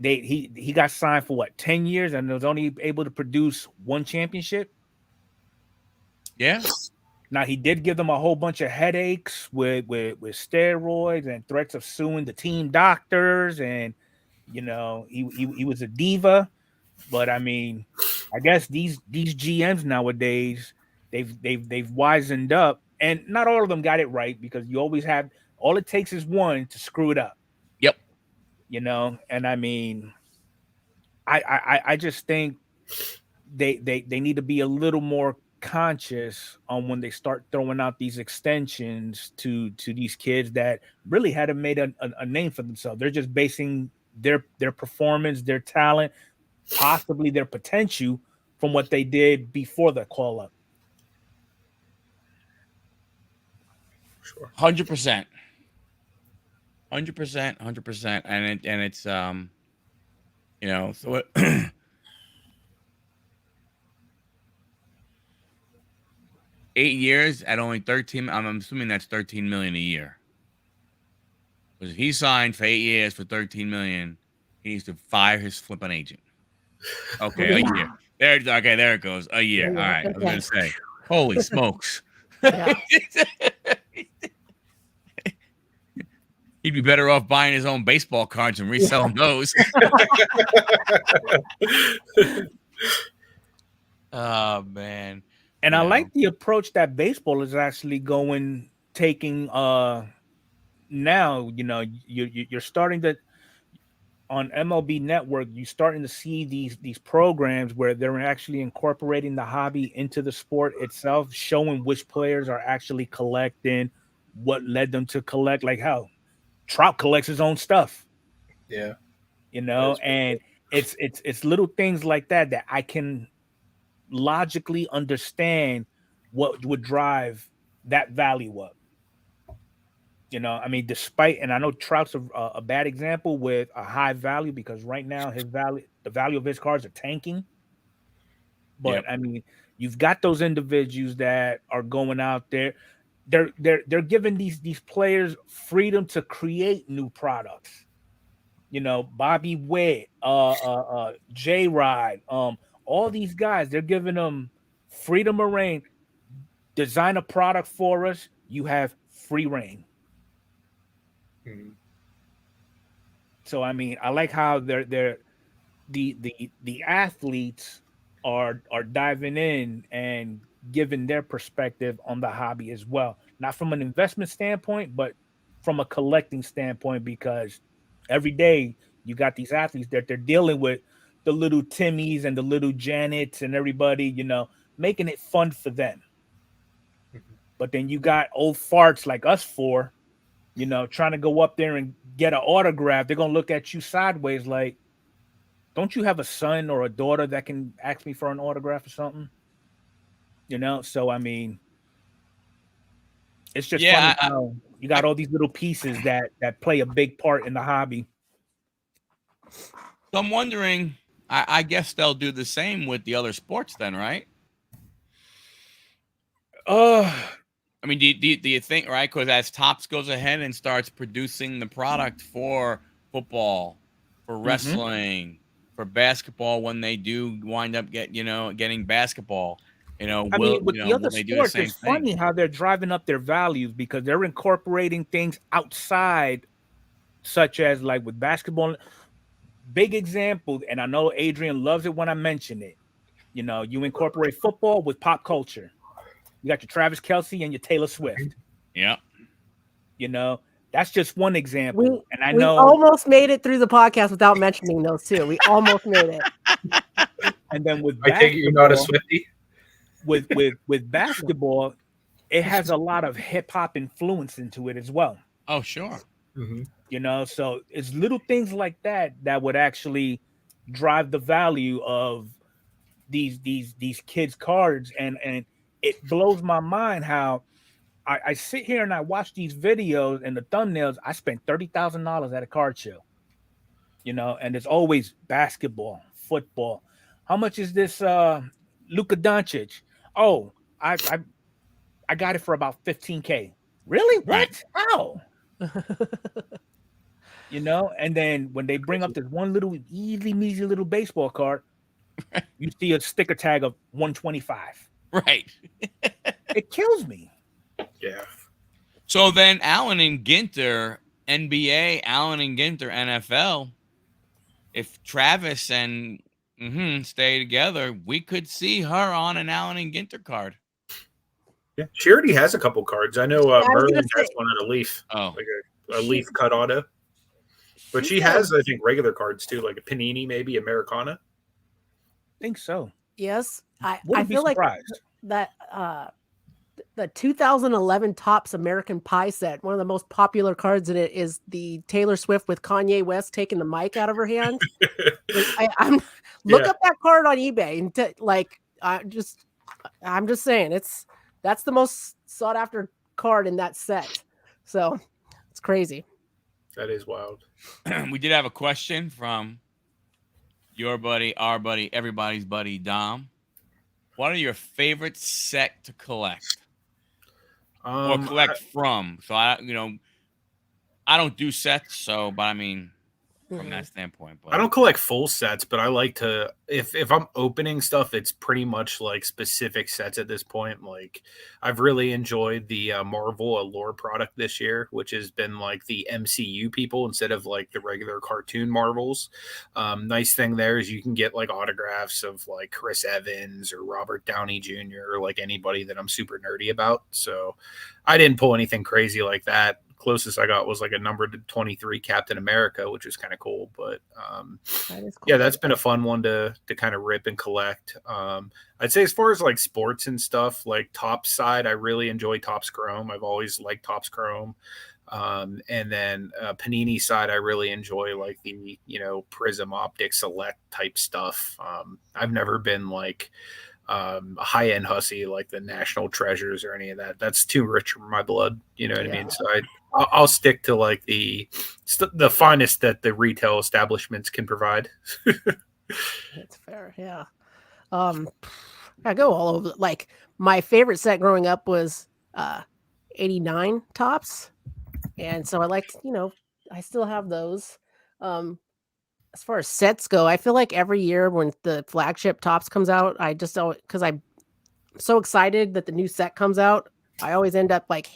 he got signed for what, 10 years, and was only able to produce one championship. Yeah. Now, he did give them a whole bunch of headaches with steroids and threats of suing the team doctors, and he was a diva. But I mean, I guess these GMs nowadays, they've wisened up, and not all of them got it right, because you always have, all it takes is one to screw it up. Yep. And I mean, I just think they need to be a little more conscious on when they start throwing out these extensions to these kids that really hadn't made a name for themselves. They're just basing their performance, their talent, possibly their potential, from what they did before the call up. Sure. 100%. 100%. And it's so it, 8 years at only 13. I'm assuming that's 13 million a year. Because if he signed for 8 years for 13 million, he needs to fire his flipping agent. Okay, a year. There it goes. A year. Yeah, All right. I was okay. gonna say, holy smokes. Yeah. He'd be better off buying his own baseball cards and reselling those. Oh man. And I like the approach that baseball is actually taking now. You're starting to, on MLB Network, you're starting to see these programs where they're actually incorporating the hobby into the sport itself, showing which players are actually collecting, what led them to collect, like how Trout collects his own stuff. Yeah. And it's little things like that I can logically understand what would drive that value up. I mean, despite, and I know Trout's a bad example with a high value, because right now the value of his cards are tanking. But Yep. I mean, you've got those individuals that are going out there. They're giving these players freedom to create new products. Bobby Witt, J Rod, all these guys, they're giving them freedom of reign. Design a product for us. You have free reign. Mhm. So I mean, I like how the athletes are diving in and giving their perspective on the hobby as well. Not from an investment standpoint, but from a collecting standpoint, because every day you got these athletes that they're dealing with, the little Timmys and the little Janets and everybody, making it fun for them. But then you got old farts like us four, trying to go up there and get an autograph. They're going to look at you sideways like, don't you have a son or a daughter that can ask me for an autograph or something? So I mean, it's just funny how you got all these little pieces that play a big part in the hobby. So I'm wondering, I guess they'll do the same with the other sports then, right? I mean, do you think, right? Because as Topps goes ahead and starts producing the product for football, for wrestling, for basketball, when they do wind up getting basketball, I mean, with the other will they do the sports, same it's thing? funny how they're driving up their values, because they're incorporating things outside, such as like with basketball. Big example, and I know Adrian loves it when I mention it. You incorporate football with pop culture. You got your Travis Kelce and your Taylor Swift. Yeah. That's just one example. We, and I we know, almost made it through the podcast without mentioning those two. We almost made it. and then with I take it you're not a basketball, Swiftie. with basketball, it has a lot of hip hop influence into it as well. Oh, sure. Mm-hmm. You know, so it's little things like that that would actually drive the value of these kids' cards, and it blows my mind how I sit here and I watch these videos and the thumbnails. I spent $30,000 at a card show, you know, and it's always basketball, football. How much is this Luka Doncic? Oh, I got it for about $15K. Really? What? Right. How? You know, and then when they bring up this one little easy measy little baseball card, you see a sticker tag of 125. Right. It kills me. Yeah. So then Allen and Ginter, NBA, Allen and Ginter, NFL. If Travis and stay together, we could see her on an Allen and Ginter card. Yeah. She already has a couple cards. I know was Merlin gonna has say- one on a Leaf. Oh, Like a Leaf cut auto. But she has, I think, regular cards too, like a Panini, maybe Americana. I think so. Yes, I Wouldn't be feel like surprised. that the 2011 Topps American Pie set, one of the most popular cards in it is the Taylor Swift with Kanye West taking the mic out of her hand. I'm look Yeah. up that card on eBay and I'm just saying that's the most sought after card in that set. So it's crazy. That is wild. we did have a question from your buddy, our buddy, everybody's buddy, Dom. What are your favorite set to collect or collect from? So I don't do sets, but I mean, from that standpoint, but I don't collect full sets, but I like to if I'm opening stuff, it's pretty much like specific sets at this point. Like I've really enjoyed the Marvel Allure product this year, which has been like the MCU people instead of like the regular cartoon Marvels. Nice thing there is you can get like autographs of like Chris Evans or Robert Downey Jr. or like anybody that I'm super nerdy about. So I didn't pull anything crazy like that. Closest I got was like a number to 23 Captain America, which was kind of cool. But That is cool. yeah, that's been a fun one to kind of rip and collect. I'd say as far as like sports and stuff, like Topps side, I really enjoy Topps Chrome. I've always liked Topps Chrome. And then Panini side, I really enjoy like the Prism Optic Select type stuff. I've never been like a high-end hussy like the National Treasures or any of that. That's too rich for my blood. You know what I mean? So I'll stick to like the finest that the retail establishments can provide. That's fair. Yeah. I go all over. Like my favorite set growing up was 89 Topps. And so I liked, I still have those. As far as sets go, I feel like every year when the flagship Topps comes out, I just don't, because I'm so excited that the new set comes out. I always end up like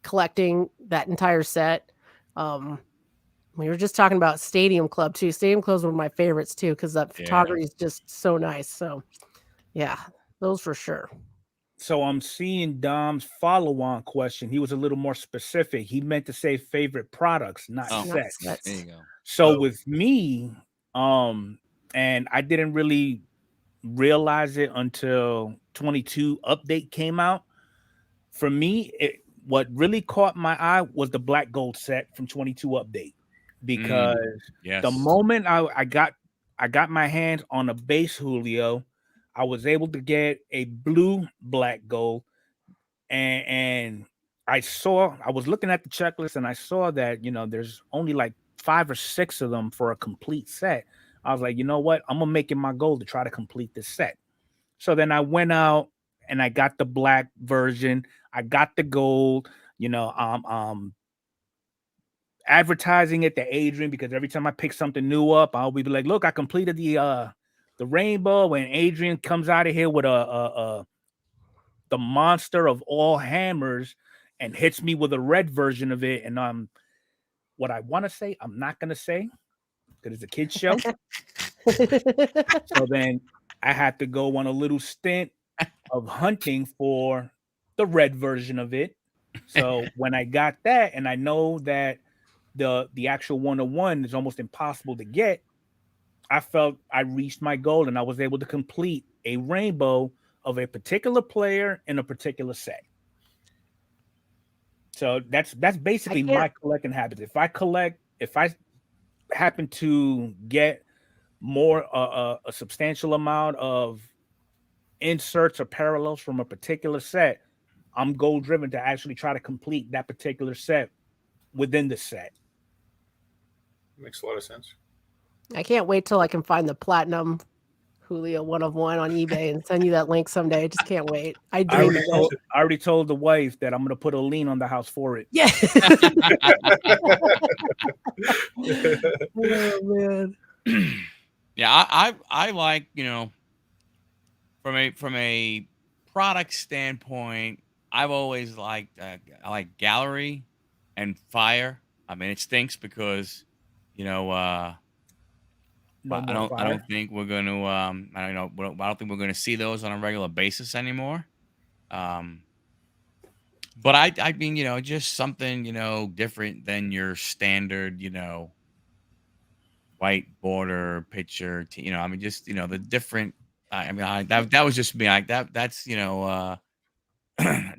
collecting that entire set. We were just talking about Stadium Club too. Stadium Club is one of my favorites too, because that photography is just so nice. So yeah, those for sure. So I'm seeing Dom's follow-on question. He was a little more specific. He meant to say favorite products, not sets. There you go. So with me, and I didn't really realize it until 22 update came out. For me, what really caught my eye was the black gold set from 22 update, because the moment I got my hands on a base Julio, I was able to get a blue black gold, and I was looking at the checklist and I saw that there's only like 5 or 6 of them for a complete set. I was like, you know what? I'm gonna make it my goal to try to complete this set. So then I went out and I got the black version. I got the gold. Advertising it to Adrian, because every time I pick something new up, I'll be like, look, I completed the rainbow. And Adrian comes out of here with the monster of all hammers and hits me with a red version of it. And what I want to say, I'm not going to say, because it's a kid's show. So then I had to go on a little stint of hunting for the red version of it. So when I got that, and I know that the actual 101 is almost impossible to get, I felt I reached my goal and I was able to complete a rainbow of a particular player in a particular set. So that's I basically my can't. collecting habits. If I happen to get more a substantial amount of inserts or parallels from a particular set, I'm goal driven to actually try to complete that particular set within the set. Makes a lot of sense. I can't wait till I can find the platinum Julio 1 of 1 on eBay and send you that link someday. I just can't wait. I dream of it. I already told the wife that I'm gonna put a lien on the house for it. Yeah. Oh man. Yeah, I like, from a product standpoint, I've always liked I like gallery and fire. I mean, it stinks because, No I more don't fire. think we're going to I don't know I don't think we're going to see those on a regular basis anymore. Um, but I mean, just something, different than your standard, white border picture, I mean, just, the different, I mean, that was just me. Like that's,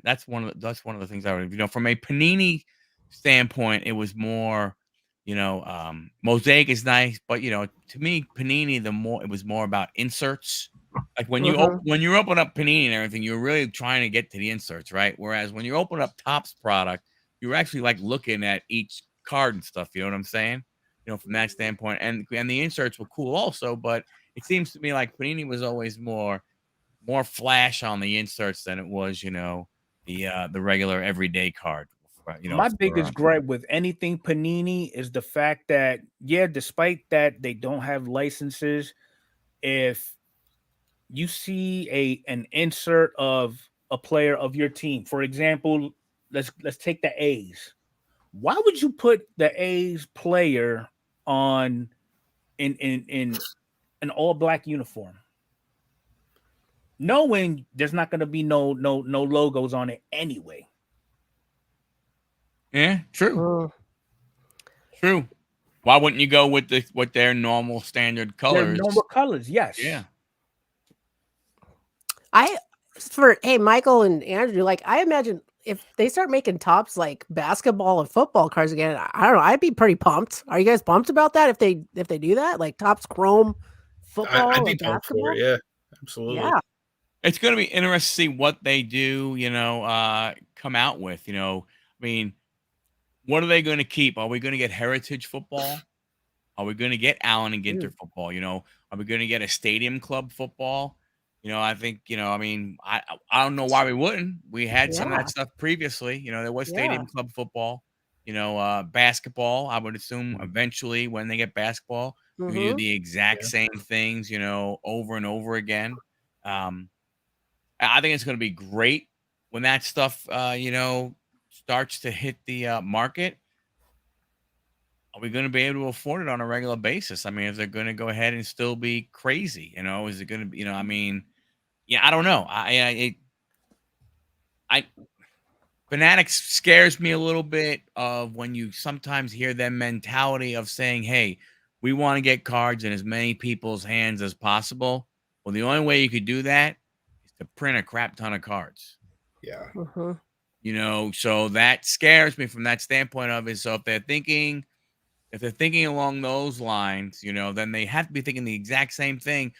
that's one of the things I would, from a Panini standpoint, it was more, mosaic is nice, but to me, Panini, it was more about inserts. Like Mhm. when you open up Panini and everything, you're really trying to get to the inserts, right? Whereas when you open up Topps product, you're actually like looking at each card and stuff. You know what I'm saying? From that standpoint, and the inserts were cool also, but it seems to me like Panini was always more flash on the inserts than it was, the regular everyday card. My For biggest gripe with anything Panini is the fact that, yeah, despite that they don't have licenses, if you see an insert of a player of your team, for example, let's take the A's. Why would you put the A's player on in an all black uniform, knowing there's not going to be no logos on it anyway? yeah, true, Mm. true. Why wouldn't you go with their normal standard They're colors? normal colors, yes. Yeah. Hey Michael and Andrew, like I imagine if they start making tops like basketball and football cards again, I don't know, I'd be pretty pumped. Are you guys pumped about that if they do that? Like tops chrome I'd football be or pumped for basketball? it. Yeah, absolutely. Yeah. It's going to be interesting to see what they do, come out with, I mean, what are they going to keep? Are we going to get heritage football? Are we going to get Allen and Ginter Dude. football? Are we going to get a stadium club football? I think, I mean, I don't know why we wouldn't. We had some of Yeah. that stuff previously. There was Yeah. stadium club football, basketball. I would assume eventually when they get basketball, we can do Mhm. the exact Yeah. same things, over and over again. I think it's going to be great when that stuff, starts to hit the market. Are we going to be able to afford it on a regular basis? I mean, is it going to go ahead and still be crazy? Is it going to be, I mean, yeah, I don't know. I Fanatics scares me a little bit of when you sometimes hear their mentality of saying, hey, we want to get cards in as many people's hands as possible. Well, the only way you could do that is to print a crap ton of cards. Yeah. Mhm. So that scares me from that standpoint of it. So if they're thinking along those lines, then they have to be thinking the exact same thing.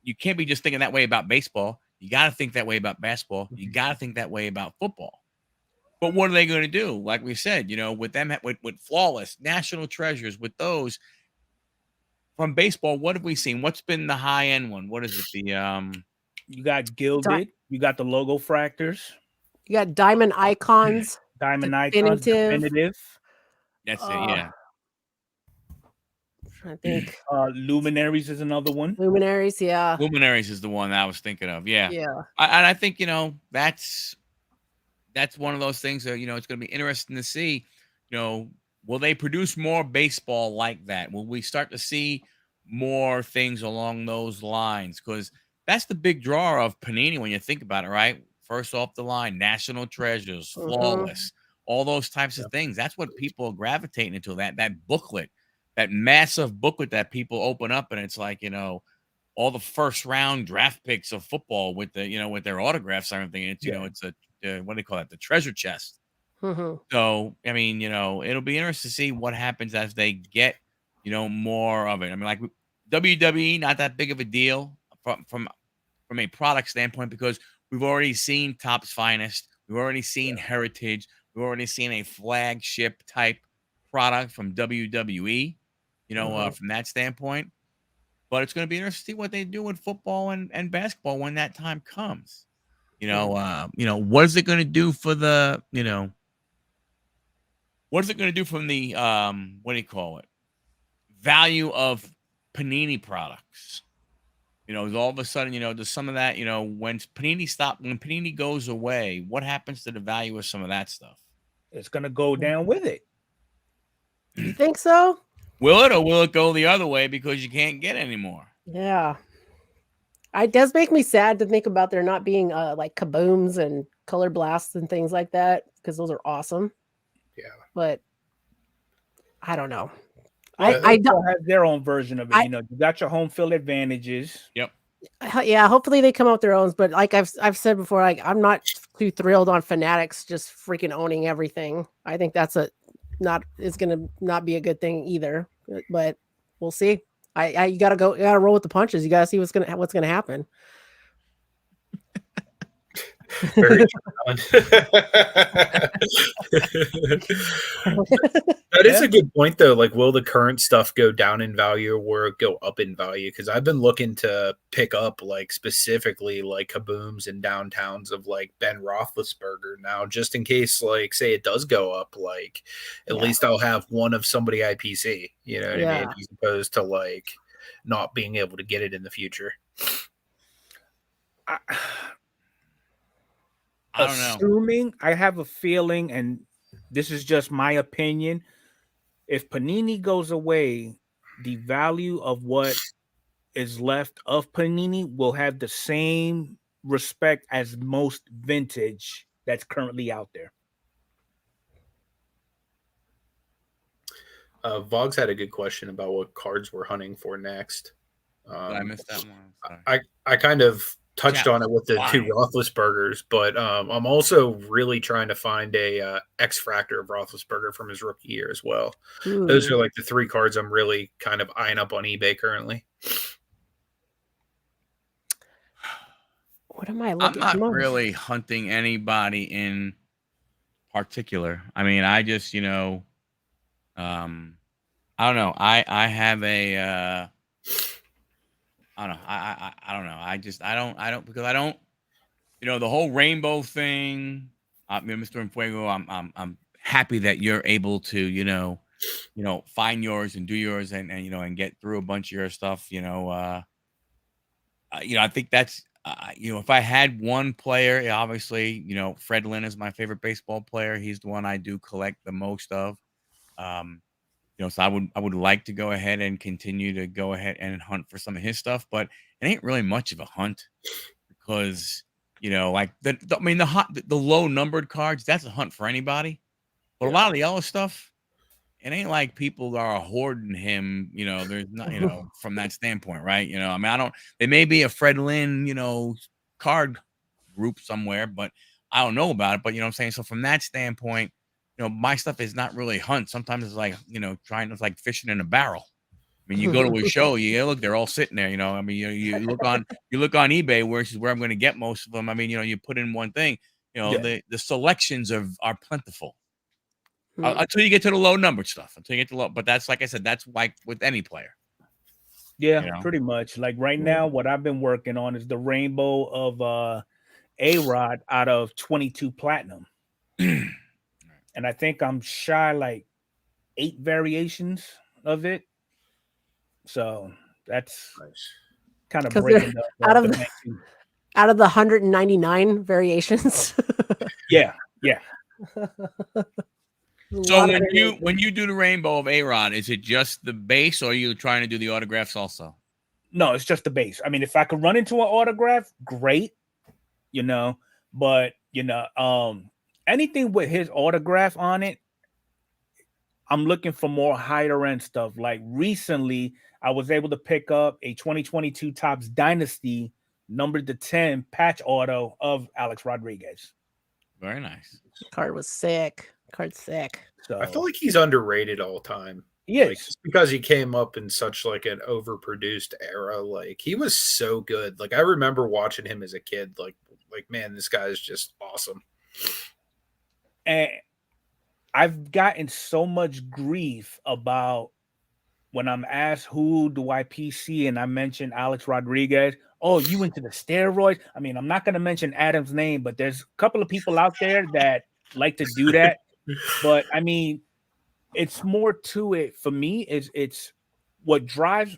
You can't be just thinking that way about baseball. You got to think that way about basketball. You got to think that way about football. But what are they going to do? Like we said, with them, with Flawless, National Treasures, with those from baseball, what have we seen? What's been the high end one? What is it? You got Di- gilded, you got the logo fractors, you got diamond icons, diamond icons, definitive. definitive, That's it. Uh, Yeah. I think luminaries is another one. luminaries. Yeah. Luminaries is the one that I was thinking of. Yeah. Yeah. And I think, that's one of those things that, it's going to be interesting to see, will they produce more baseball like that? Will we start to see more things along those lines? Because that's the big draw of Panini when you think about it, right? First off the line, National Treasures, Mhm. Flawless. all those types of things. That's what people are gravitating into. That booklet, that massive booklet that people open up, and it's like, all the first round draft picks of football with the, with their autographs and everything. It's, it's a what do they call it? The treasure chest. So, I mean, it'll be interesting to see what happens as they get, more of it. I mean, like WWE, not that big of a deal from a product standpoint, because we've already seen Topps Finest, we've already seen Heritage, we've already seen a flagship type product from WWE, from that standpoint. But it's going to be interesting to see what they do with football and basketball when that time comes. What is it going to do for the, what is it going to do from the what do you call it? Value of Panini products. All of a sudden, there's some of that, when Panini goes away, what happens to the value of some of that stuff? It's going to go down with it. You think so? Will it, or will it go the other way because you can't get any more? Yeah. It does make me sad to think about there not being like kabooms and color blasts and things like that, because those are awesome. Yeah. But I don't know. I don't have their own version of it. You got your home field advantages. Yep. Yeah, hopefully they come out with their own. But like I've said before, like I'm not too thrilled on Fanatics just freaking owning everything. I think that's it's gonna not be a good thing either. But we'll see. You gotta roll with the punches. You gotta see what's gonna happen. Very That is a good point, though. Like, will the current stuff go down in value or go up in value? Because I've been looking to pick up, like, specifically, like, kabooms and downtowns of, like, Ben Roethlisberger now, just in case, like, say it does go up, like, at least I'll have one of somebody IPC, you know what I mean? As opposed to, like, not being able to get it in the future. I don't know. Assuming, I have a feeling, and this is just my opinion, if Panini goes away, the value of what is left of Panini will have the same respect as most vintage that's currently out there. Vogs had a good question about what cards we're hunting for next. I missed that one. I kind of touched on it with the two Roethlisbergers, but I'm also really trying to find a X-Fractor of Roethlisberger from his rookie year as well. Ooh. Those are like the three cards I'm really kind of eyeing up on eBay currently. What am I looking? I'm not really hunting anybody in particular. I mean, I just, I don't know. I have a I don't know. I don't know. I don't because I don't, the whole rainbow thing. Mr. Enfuego, I'm happy that you're able to, find yours and do yours and get through a bunch of your stuff. I think that's, if I had one player, obviously, Fred Lynn is my favorite baseball player. He's the one I do collect the most of. So I would like to go ahead and continue to go ahead and hunt for some of his stuff, but it ain't really much of a hunt because, like the low numbered cards, that's a hunt for anybody. But a lot of the other stuff, it ain't like people are hoarding him, there's not, from that standpoint, right? I mean, there may be a Fred Lynn, card group somewhere, but I don't know about it. But, what I'm saying? So from that standpoint, my stuff is not really hunt. Sometimes it's like, it's like fishing in a barrel. I mean, you go to a show, look, they're all sitting there, I mean, you look on eBay, which is where I'm going to get most of them. I mean, you put in one thing, the selections are plentiful until you get to the low numbered stuff, but that's, like I said, that's like with any player. Yeah, pretty much. Like right now, what I've been working on is the rainbow of A-Rod out of 22 platinum. And I think I'm shy like 8 variations of it. So that's kind of breaking up out of the 199 variations. Yeah. So when you do the rainbow of A-Rod, is it just the base, or are you trying to do the autographs also? No, it's just the base. I mean, if I could run into an autograph, great, but anything with his autograph on it, I'm looking for more higher end stuff. Like recently, I was able to pick up a 2022 Topps Dynasty numbered to 10 patch auto of Alex Rodriguez. Very nice. Card was sick. Card's sick. So I feel like he's underrated all time. he Like, is. just because he came up in such like an overproduced era, like he was so good. Like I remember watching him as a kid. Like man, this guy is just awesome. And I've gotten so much grief about when I'm asked who do I PC and I mention Alex Rodriguez. Oh, you into the steroids? I mean, I'm not going to mention Adam's name, but there's a couple of people out there that like to do that. But I mean, it's more to it for me. It's what drives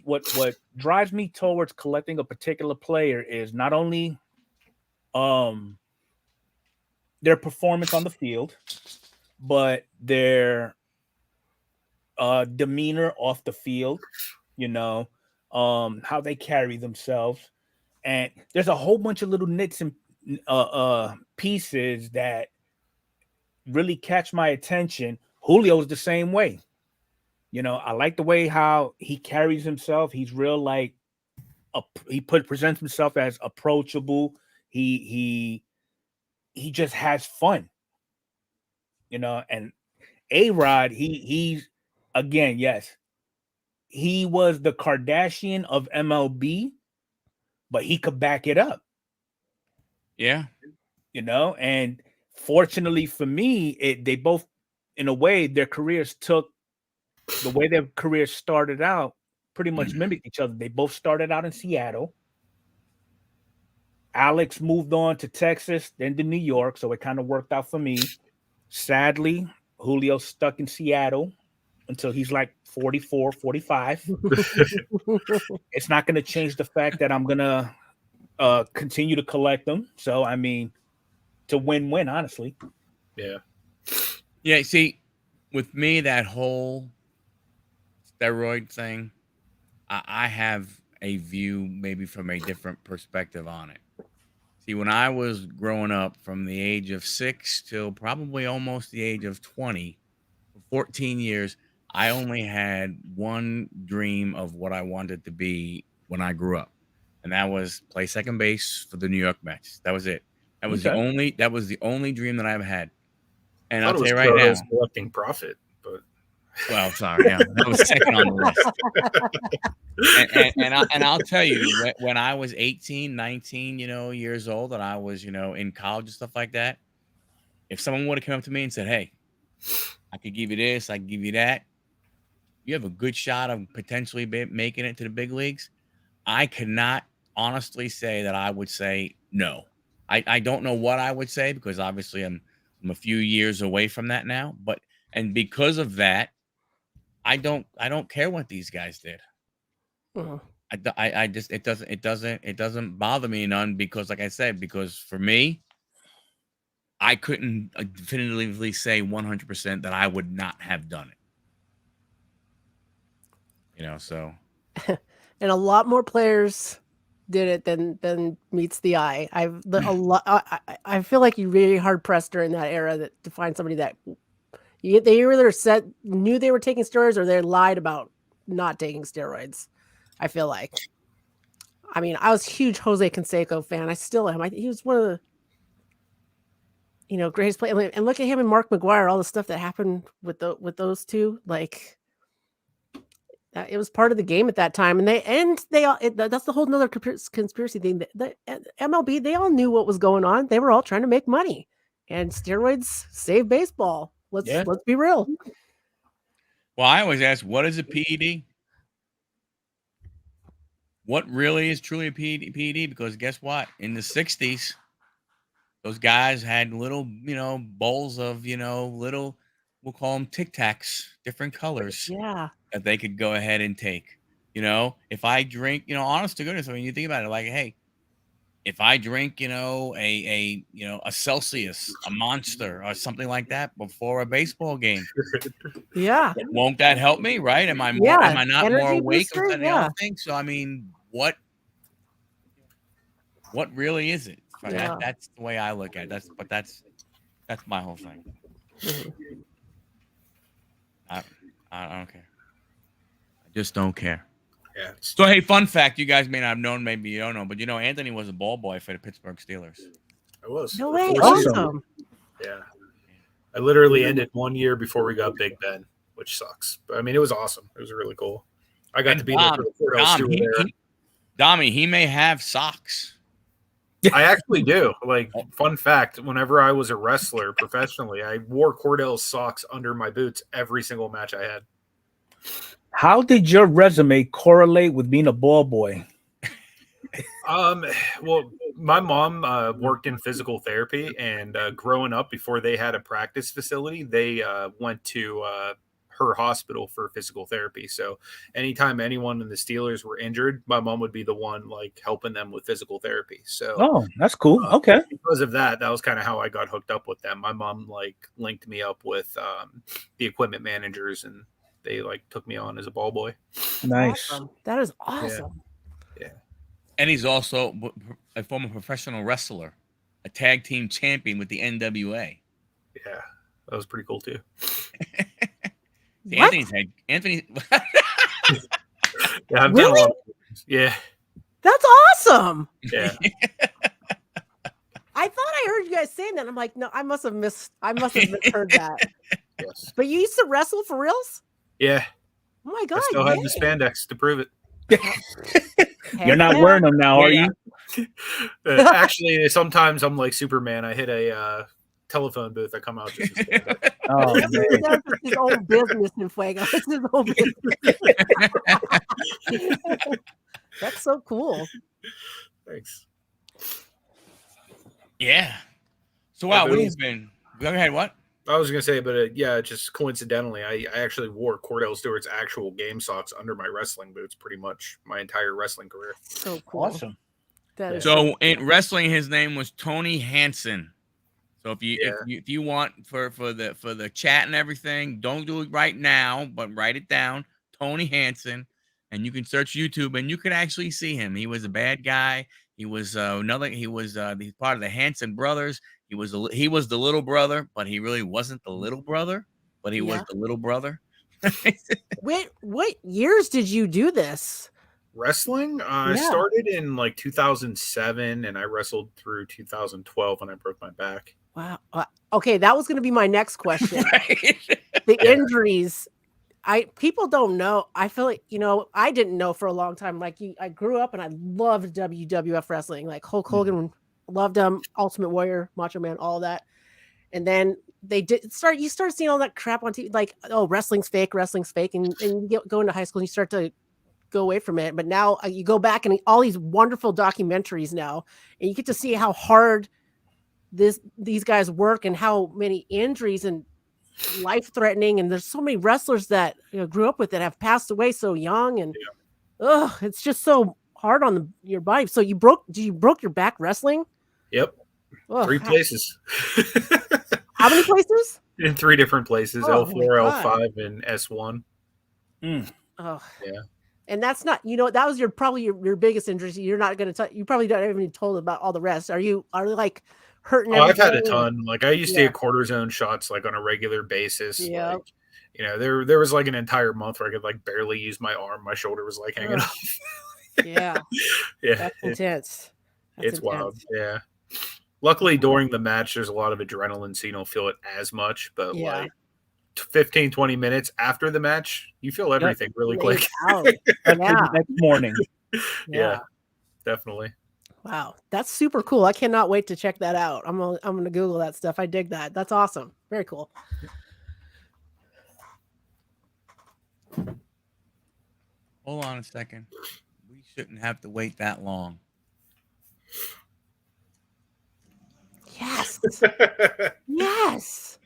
me towards collecting a particular player is not only their performance on the field, but their demeanor off the field, how they carry themselves. And there's a whole bunch of little nits and pieces that really catch my attention. Julio's the same way. I like the way how he carries himself. He's real presents himself as approachable. He just has fun. And A-Rod, he's again, yes. He was the Kardashian of MLB, but he could back it up. Yeah. And fortunately for me, they both, in a way, their careers the way their careers started out pretty much mimicked each other. They both started out in Seattle. Alex moved on to Texas, then to New York, so it kind of worked out for me. Sadly, Julio stuck in Seattle until he's like 44, 45. It's not going to change the fact that I'm going to continue to collect them. So, I mean, to win-win, honestly. Yeah. Yeah, see, with me, that whole steroid thing, I have a view maybe from a different perspective on it. See, when I was growing up from the age of 6 till probably almost the age of 20, for 14 years, I only had one dream of what I wanted to be when I grew up. And that was play second base for the New York Mets. That was it. That was the only dream that I've had. And I'll tell you right now, collecting profit, but well, sorry, yeah, that was second on the list. And I'll tell you, when I was 18, 19, years old, and I was, in college and stuff like that, if someone would have come up to me and said, "Hey, I could give you this, I could give you that, you have a good shot of potentially making it to the big leagues," I cannot honestly say that I would say no. I don't know what I would say because obviously I'm a few years away from that now, and because of that, I don't care what these guys did. I just it doesn't bother me none because, like I said, because for me, I couldn't definitively say 100% that I would not have done it. So. And a lot more players did it than meets the eye. I feel like you really hard pressed during that era to find somebody that they either knew they were taking steroids or they lied about not taking steroids. I feel like. I mean, I was a huge Jose Canseco fan. I still am. He was one of the greatest players. And look at him and Mark McGwire, all the stuff that happened with those two. Like, it was part of the game at that time, and that's the whole nother conspiracy thing. The MLB, they all knew what was going on. They were all trying to make money, and steroids save baseball. Let's be real. Well, I always ask, what is a PED? What really is truly a PED? Because guess what? In the 60s, those guys had little, bowls of, little, we'll call them Tic Tacs, different colors. Yeah. That they could go ahead and take. If I drink, honest to goodness, I mean, you think about it, like, hey, if I drink, a Celsius, a Monster, or something like that before a baseball game, yeah, won't that help me? Right? Am I not more awake than the other thing? So, I mean, what really is it? Yeah. That's the way I look at it. That's That's my whole thing. Mhm. I don't care. I just don't care. Yeah. So hey, fun fact: you guys may not have known, maybe you don't know, but Anthony was a ball boy for the Pittsburgh Steelers. I was. No For way. 4 seasons. Awesome. Yeah. I literally ended 1 year before we got Big Ben, which sucks. But I mean, it was awesome. It was really cool. I got to be there for the Cordell Stewart era. Dommy, he may have socks. I actually do. Like, fun fact, whenever I was a wrestler professionally, I wore Cordell's socks under my boots every single match I had. How did your resume correlate with being a ball boy? Well, my mom worked in physical therapy, and growing up, before they had a practice facility, they went to her hospital for physical therapy. So anytime anyone in the Steelers were injured, my mom would be the one like helping them with physical therapy. So Oh, that's cool. Okay. because of that, that was kind of how I got hooked up with them. My mom like linked me up with the equipment managers, and they like took me on as a ball boy. Nice. Awesome. That is awesome. Yeah. And he's also a former professional wrestler, a tag team champion with the NWA. Yeah, that was pretty cool too. What? Anthony. Yeah, I've done a Really? lot of things. Yeah, That's awesome. yeah. I thought I heard you guys saying that. I'm like, no, I must have misheard that. Yes. But you used to wrestle for reals? Yeah. Oh my god. I still have yay. the spandex to prove it. You're not Heck wearing them now, are Yeah. you? Actually, sometimes I'm like Superman. I hit a telephone booth. I come out just to stand up. Oh, yeah. man. That's his own business in Fuego. It's his own business. That's so cool. Thanks. Yeah. So Yeah, wow, but we've been. Go ahead. What? I was gonna say, but yeah, just coincidentally, I actually wore Cordell Stewart's actual game socks under my wrestling boots pretty much my entire wrestling career. So cool. Awesome. That is So in wrestling, his name was Tony Hansen. So if you Yeah. if you want for the chat and everything, don't do it right now, but write it down, Tony Hansen, and you can search YouTube and you can actually see him. He was a bad guy. He was He was he's part of the Hansen brothers. He was the little brother, but he really wasn't the little brother, but he was Yeah. the little brother. Wait, what years did you do this? Wrestling, I Yeah. started in like 2007, and I wrestled through 2012 when I broke my back. Wow. Okay, that was going to be my next question. Right? The Yeah. injuries. People don't know. I feel like, I didn't know for a long time. Like I grew up and I loved WWF wrestling. Like Hulk Hogan, loved Ultimate Warrior, Macho Man, all that. And then you start seeing all that crap on TV, like, oh, wrestling's fake, and you go into high school and you start to go away from it. But now you go back and all these wonderful documentaries now, and you get to see how hard these guys work and how many injuries and life-threatening, and there's so many wrestlers that grew up with that have passed away so young, and it's just so hard on your body. So you broke your back wrestling? Yep. Ugh, 3 places. How many places? In 3 different places, Oh, my L4, God. L5, and S1. Oh Yeah. And that's not, that was probably your biggest injury. You're not going to you probably don't even told about all the rest. Are you like hurting? Oh, I've had a everything? ton. Like I used to get cortisone shots like on a regular basis. Yeah. Like, there was like an entire month where I could like barely use my arm. My shoulder was like hanging Ugh. off. Yeah. Yeah. That's intense. It's wild. Yeah. Luckily, during the match, there's a lot of adrenaline, so you don't feel it as much. But Yeah. like 15, 20 minutes after the match, you feel everything really quick. Out. That's Yeah. the next morning. Yeah, definitely. Wow, that's super cool. I cannot wait to check that out. I'm gonna Google that stuff. I dig that. That's awesome. Very cool. Hold on a second. We shouldn't have to wait that long. Yes. Yes.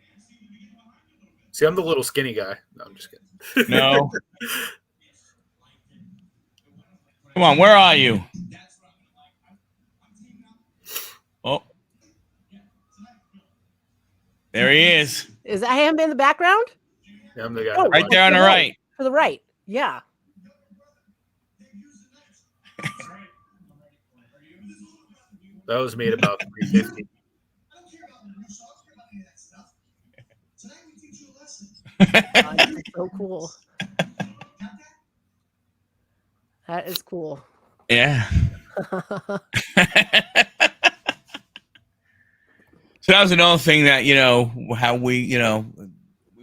See, I'm the little skinny guy. No, I'm just kidding. No. Come on, where are you? Oh. There he is. Is that him in the background? Yeah, I'm the guy. Oh, Right there on the right. To the right. Yeah. That was me at about 350. That's so cool. That is cool. Yeah. So that was another thing that, how we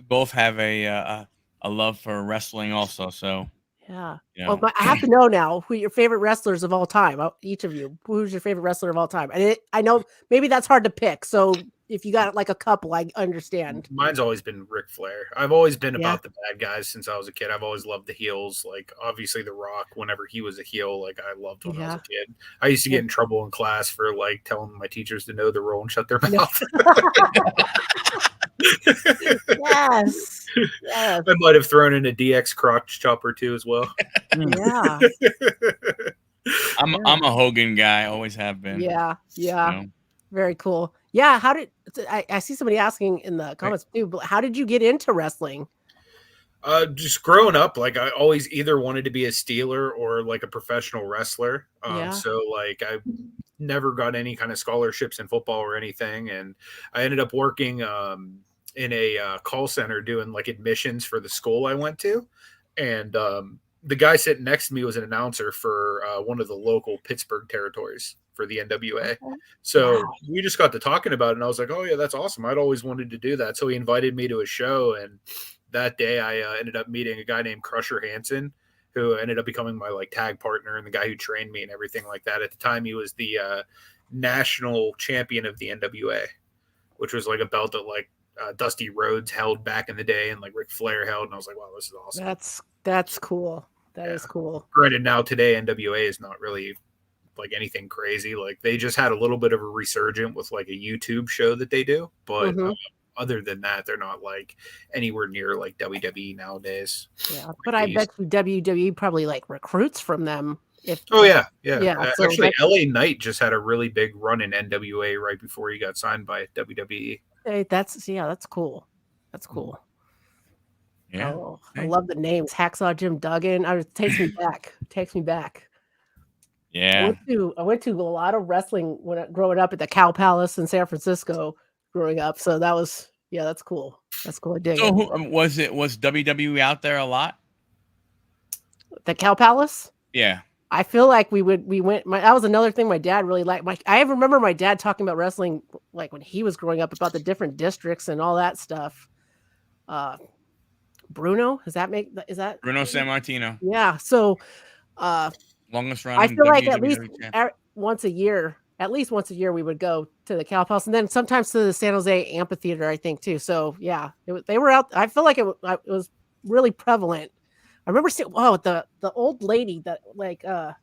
both have a love for wrestling also. So, Yeah. you Well, know, but I have to know now who your favorite wrestlers of all time. Each of you, who's your favorite wrestler of all time? And I know maybe that's hard to pick. So if you got like a couple, I understand. Mine's always been Ric Flair. I've always been Yeah. about the bad guys since I was a kid. I've always loved the heels. Like obviously The Rock, whenever he was a heel, like I loved when I was a kid. I used to get in trouble in class for like telling my teachers to know the rule and shut their mouth. Yes. I might have thrown in a DX crotch chopper too as well. Yeah. I'm a Hogan guy, always have been. Yeah. You know? Very cool. Yeah. How did I see somebody asking in the comments too, but how did you get into wrestling? Just growing up, like I always either wanted to be a Steeler or like a professional wrestler. So like I never got any kind of scholarships in football or anything, and I ended up working in a call center doing like admissions for the school I went to, and the guy sitting next to me was an announcer for one of the local Pittsburgh territories for the NWA. So we just got to talking about it, and I was like, oh yeah, that's awesome. I'd always wanted to do that. So he invited me to a show, and that day I ended up meeting a guy named Crusher Hansen, who ended up becoming my like tag partner and the guy who trained me and everything like that. At the time, he was the national champion of the NWA, which was like a belt that like Dusty Rhodes held back in the day and like Ric Flair held. And I was like, wow, this is awesome. That's cool. That is cool. Granted, now today NWA is not really like anything crazy. Like they just had a little bit of a resurgent with like a YouTube show that they do, but other than that, they're not like anywhere near like WWE nowadays. Yeah, but I bet you WWE probably like recruits from them. Yeah. So actually, LA Knight just had a really big run in NWA right before he got signed by WWE. Hey, that's cool. That's cool. Yeah, oh, I love the names. Hacksaw Jim Duggan. It takes me back. Takes me back. Yeah, I went to a lot of wrestling growing up at the Cow Palace in San Francisco. Growing up, so that was that's cool. That's cool. I dig so it. Was WWE out there a lot? The Cow Palace? Yeah. I feel like we went. That was another thing my dad really liked. I remember my dad talking about wrestling like when he was growing up about the different districts and all that stuff. Bruno, is that Bruno Sammartino? Yeah. So, longest run. I feel like at least once a year we would go to the Cow Palace, and then sometimes to the San Jose Amphitheater, I think too. So yeah, they were out. I feel like it was really prevalent. I remember seeing the old lady that like the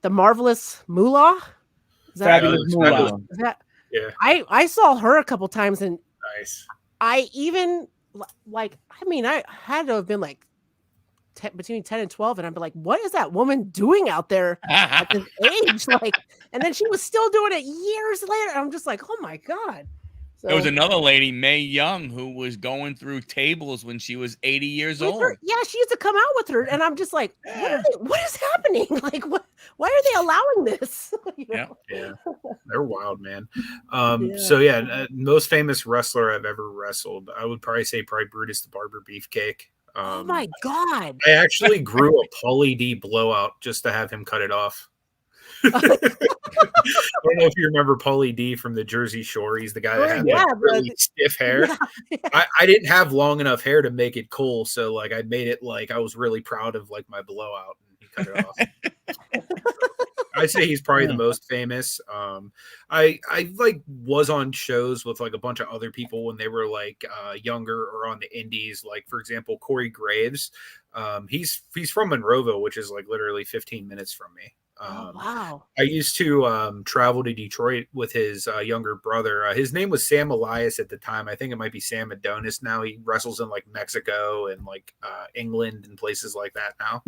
marvelous Moolah. Fabulous Moolah. Yeah. I saw her a couple times, and nice. I even like I had to have been like between 10 and 12, and I'm like, what is that woman doing out there at this age? Like, and then she was still doing it years later. I'm just like, oh my God. So, there was another lady, Mae Young, who was going through tables when she was 80 years old. Yeah, she used to come out with her, and I'm just like, what is happening? Like, why are they allowing this? Yeah, they're wild, man. So most famous wrestler I've ever wrestled, I would probably say Brutus the Barber Beefcake. Oh my God! I actually grew a Paulie D blowout just to have him cut it off. I don't know if you remember Paulie D from the Jersey Shore. He's the guy that had really stiff hair. Yeah. I didn't have long enough hair to make it cool, so like I made it like I was really proud of like my blowout, and he cut it off. I'd say he's probably the most famous. I like was on shows with like a bunch of other people when they were like younger or on the indies. Like for example, Corey Graves. He's from Monroeville, which is like literally 15 minutes from me. Wow. I used to travel to Detroit with his younger brother. His name was Sam Elias at the time. I think it might be Sam Adonis now. He wrestles in like Mexico and like England and places like that now.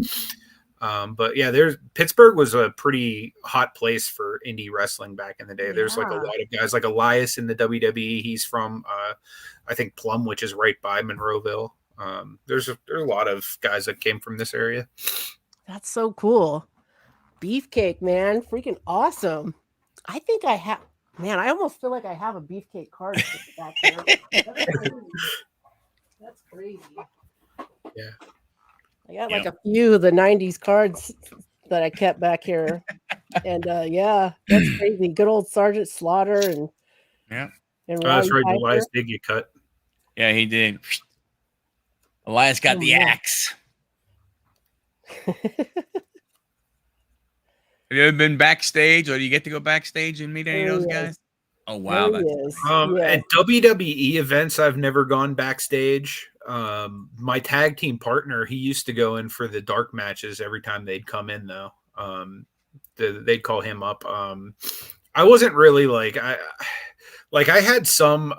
But yeah, Pittsburgh was a pretty hot place for indie wrestling back in the day. There's like a lot of guys like Elias in the WWE. He's from I think Plum, which is right by Monroeville. There's a lot of guys that came from this area. That's so cool. Beefcake, man, freaking awesome. I think I have, man, I almost feel like I have a Beefcake card back there. That's crazy. Yeah. I got like a few of the 90s cards that I kept back here. And yeah, that's crazy. Good old Sergeant Slaughter and Yeah. and Oh, that's Roddy right. Piper. Elias did get cut. Yeah, he did. Elias got the man. axe. Have you ever been backstage, or do you get to go backstage and meet any of There those he guys? is. Oh wow, There he that's is. Yeah. At WWE events, I've never gone backstage. My tag team partner, he used to go in for the dark matches every time they'd come in, though. They'd call him up. I wasn't really like I had some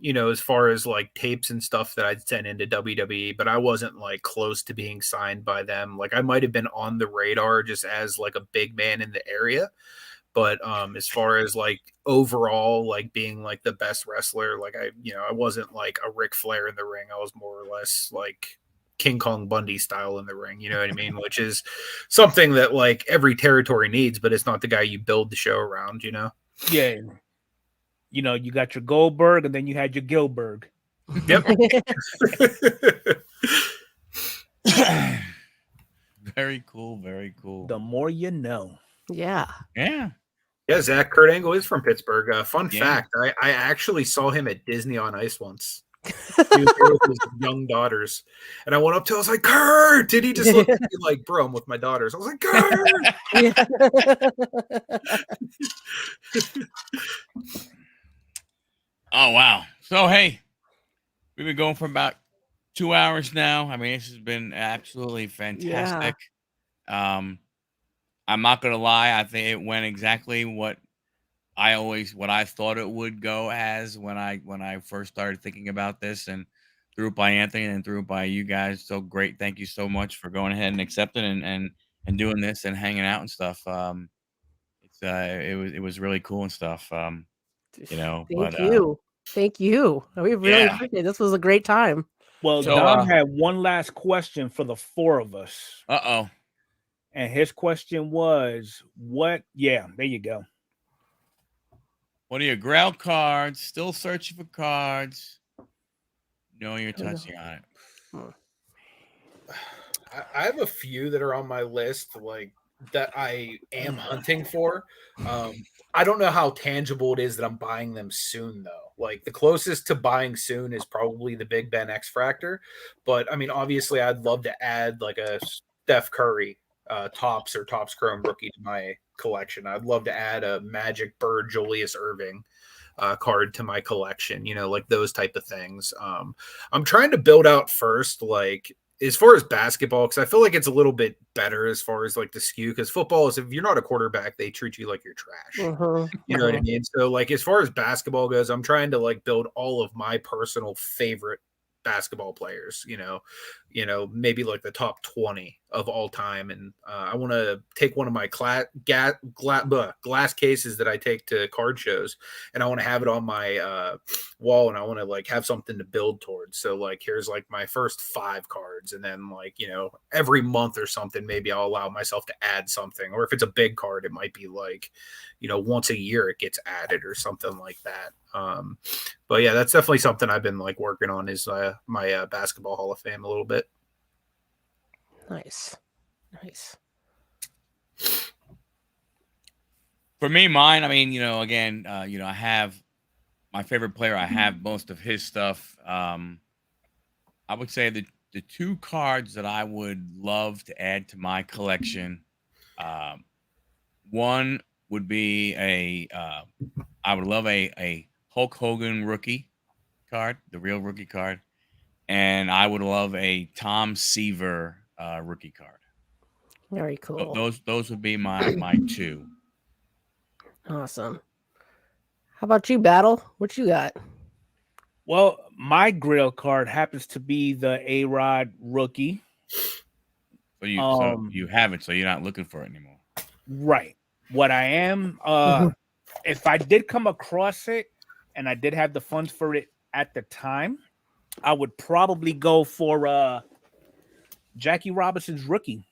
as far as like tapes and stuff that I'd sent into WWE, but I wasn't like close to being signed by them. Like I might have been on the radar just as like a big man in the area. But as far as like overall, like being like the best wrestler, like I wasn't like a Ric Flair in the ring. I was more or less like King Kong Bundy style in the ring. You know what I mean? Which is something that like every territory needs, but it's not the guy you build the show around. You know? Yeah. You know, you got your Goldberg, and then you had your Gilbert. Yep. very cool. Very cool. The more you know. Yeah. Yeah. Yeah, Zach Kurt Angle is from Pittsburgh. Fun Yeah. fact, I actually saw him at Disney on Ice once. He was there with his young daughters. And I went up to him, I was like, Kurt! And he just looked at me like, bro, I'm with my daughters. I was like, Kurt! Oh wow. So hey, we've been going for about 2 hours now. I mean, this has been absolutely fantastic. I'm not gonna lie, I think it went exactly what I thought it would go as when I first started thinking about this, and threw it by Anthony and threw it by you guys. So great. Thank you so much for going ahead and accepting and doing this and hanging out and stuff. It was really cool and stuff. Thank you. We really appreciate it. This was a great time. Well, So, Dom had one last question for the four of us. Uh-oh. And his question was, what? Yeah, there you go. What are your Grail cards? Still searching for cards? No, you're touching on it. I have a few that are on my list, like that I am hunting for. I don't know how tangible it is that I'm buying them soon, though. Like the closest to buying soon is probably the Big Ben X Fractor. But I mean, obviously, I'd love to add like a Steph Curry Topps or Topps Chrome rookie to my collection. I'd love to add a Magic Bird Julius Irving card to my collection, like those type of things. I'm trying to build out first, like as far as basketball, because I feel like it's a little bit better as far as like the skew, because football is, if you're not a quarterback, they treat you like you're trash. You know what I mean? So like as far as basketball goes, I'm trying to like build all of my personal favorite basketball players, maybe like the top 20 of all time. And I want to take one of my glass cases that I take to card shows, and I want to have it on my wall, and I want to like have something to build towards. So like, here's like my first 5 cards. And then like, every month or something, maybe I'll allow myself to add something. Or if it's a big card, it might be like, once a year it gets added or something like that. But yeah, that's definitely something I've been like working on, is my basketball Hall of Fame a little bit. Nice. For me, mine, I mean, again, I have my favorite player. I have most of his stuff. I would say the 2 cards that I would love to add to my collection, one would be I would love a Hulk Hogan rookie card, the real rookie card, and I would love a Tom Seaver rookie card. Very cool. Those would be my 2. Awesome. How about you, Battle? What you got? Well, my Grail card happens to be the A-Rod rookie. So you have it, so you're not looking for it anymore. Right. What I am, if I did come across it and I did have the funds for it at the time, I would probably go for Jackie Robinson's rookie.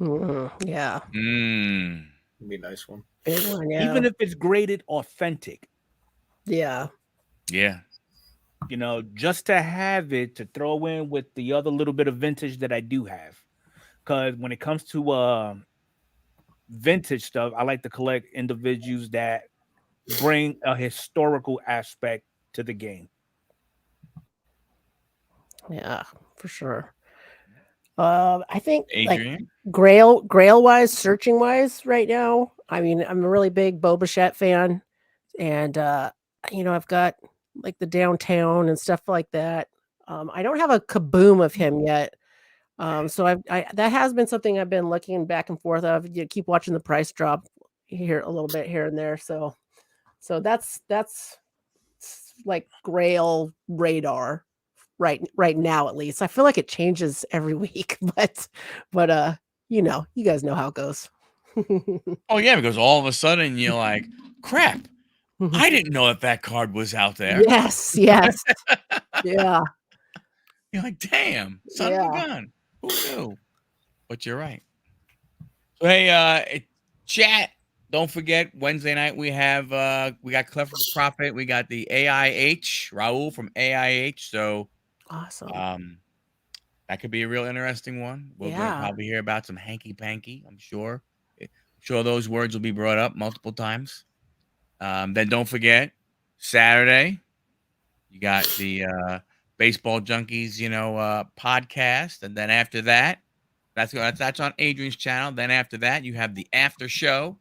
Yeah. It'd be a nice one. Big one, yeah. Even if it's graded authentic. Yeah. Yeah. you know, just to have it to throw in with the other little bit of vintage that I do have. Because when it comes to vintage stuff, I like to collect individuals that bring a historical aspect to the game. Yeah, for sure. I think like Adrian. Grail wise, searching wise, right now. I mean, I'm a really big Boba Fett fan, and I've got like the downtown and stuff like that. I don't have a kaboom of him yet. So I that has been something I've been looking back and forth of. You keep watching the price drop here a little bit here and there. So that's like Grail radar right now, at least. I feel like it changes every week, but you guys know how it goes. Oh yeah, because all of a sudden you're like, crap, I didn't know that card was out there. Yes. Yeah. You're like, damn, son of a Yeah. gun. Who knew? But you're right. So hey, chat. Don't forget Wednesday night we got Clef Prophet, we got the AIH, Raul from AIH. So Awesome. that could be a real interesting one. We're gonna Yeah. probably hear about some hanky panky, I'm sure. I'm sure those words will be brought up multiple times. Then don't forget Saturday, you got the Baseball Junkies, podcast, and then after that, that's on Adrian's channel. Then after that, you have the after show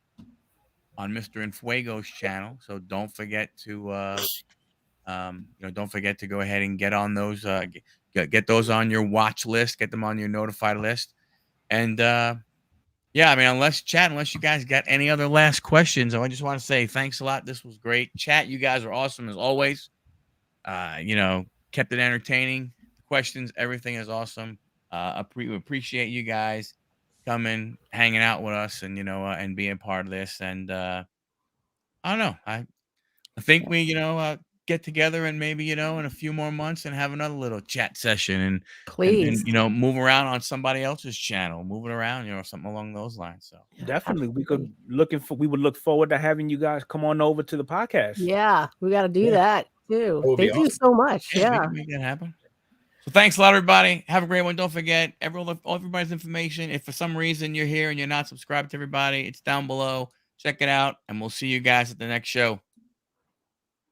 on Mr. Enfuego's channel. So don't forget to don't forget to go ahead and get on those get those on your watch list, get them on your notified list. And yeah, I mean, unless you guys got any other last questions, I just want to say thanks a lot. This was great. Chat, you guys are awesome as always. Kept it entertaining. Questions, everything is awesome. We appreciate you guys coming, hanging out with us, and and being part of this. And I don't know. I think we get together and maybe in a few more months and have another little chat session and Please. move around on somebody else's channel, move it around, something along those lines. So Yeah, Definitely, absolutely. we would look forward to having you guys come on over to the podcast. Yeah, we got to do Yeah. that too. That would be Thank you awesome. so much. we Yeah. can make that happen. So thanks a lot, everybody. Have a great one. Don't forget everybody's information. If for some reason you're here and you're not subscribed to everybody, it's down below. Check it out, and we'll see you guys at the next show.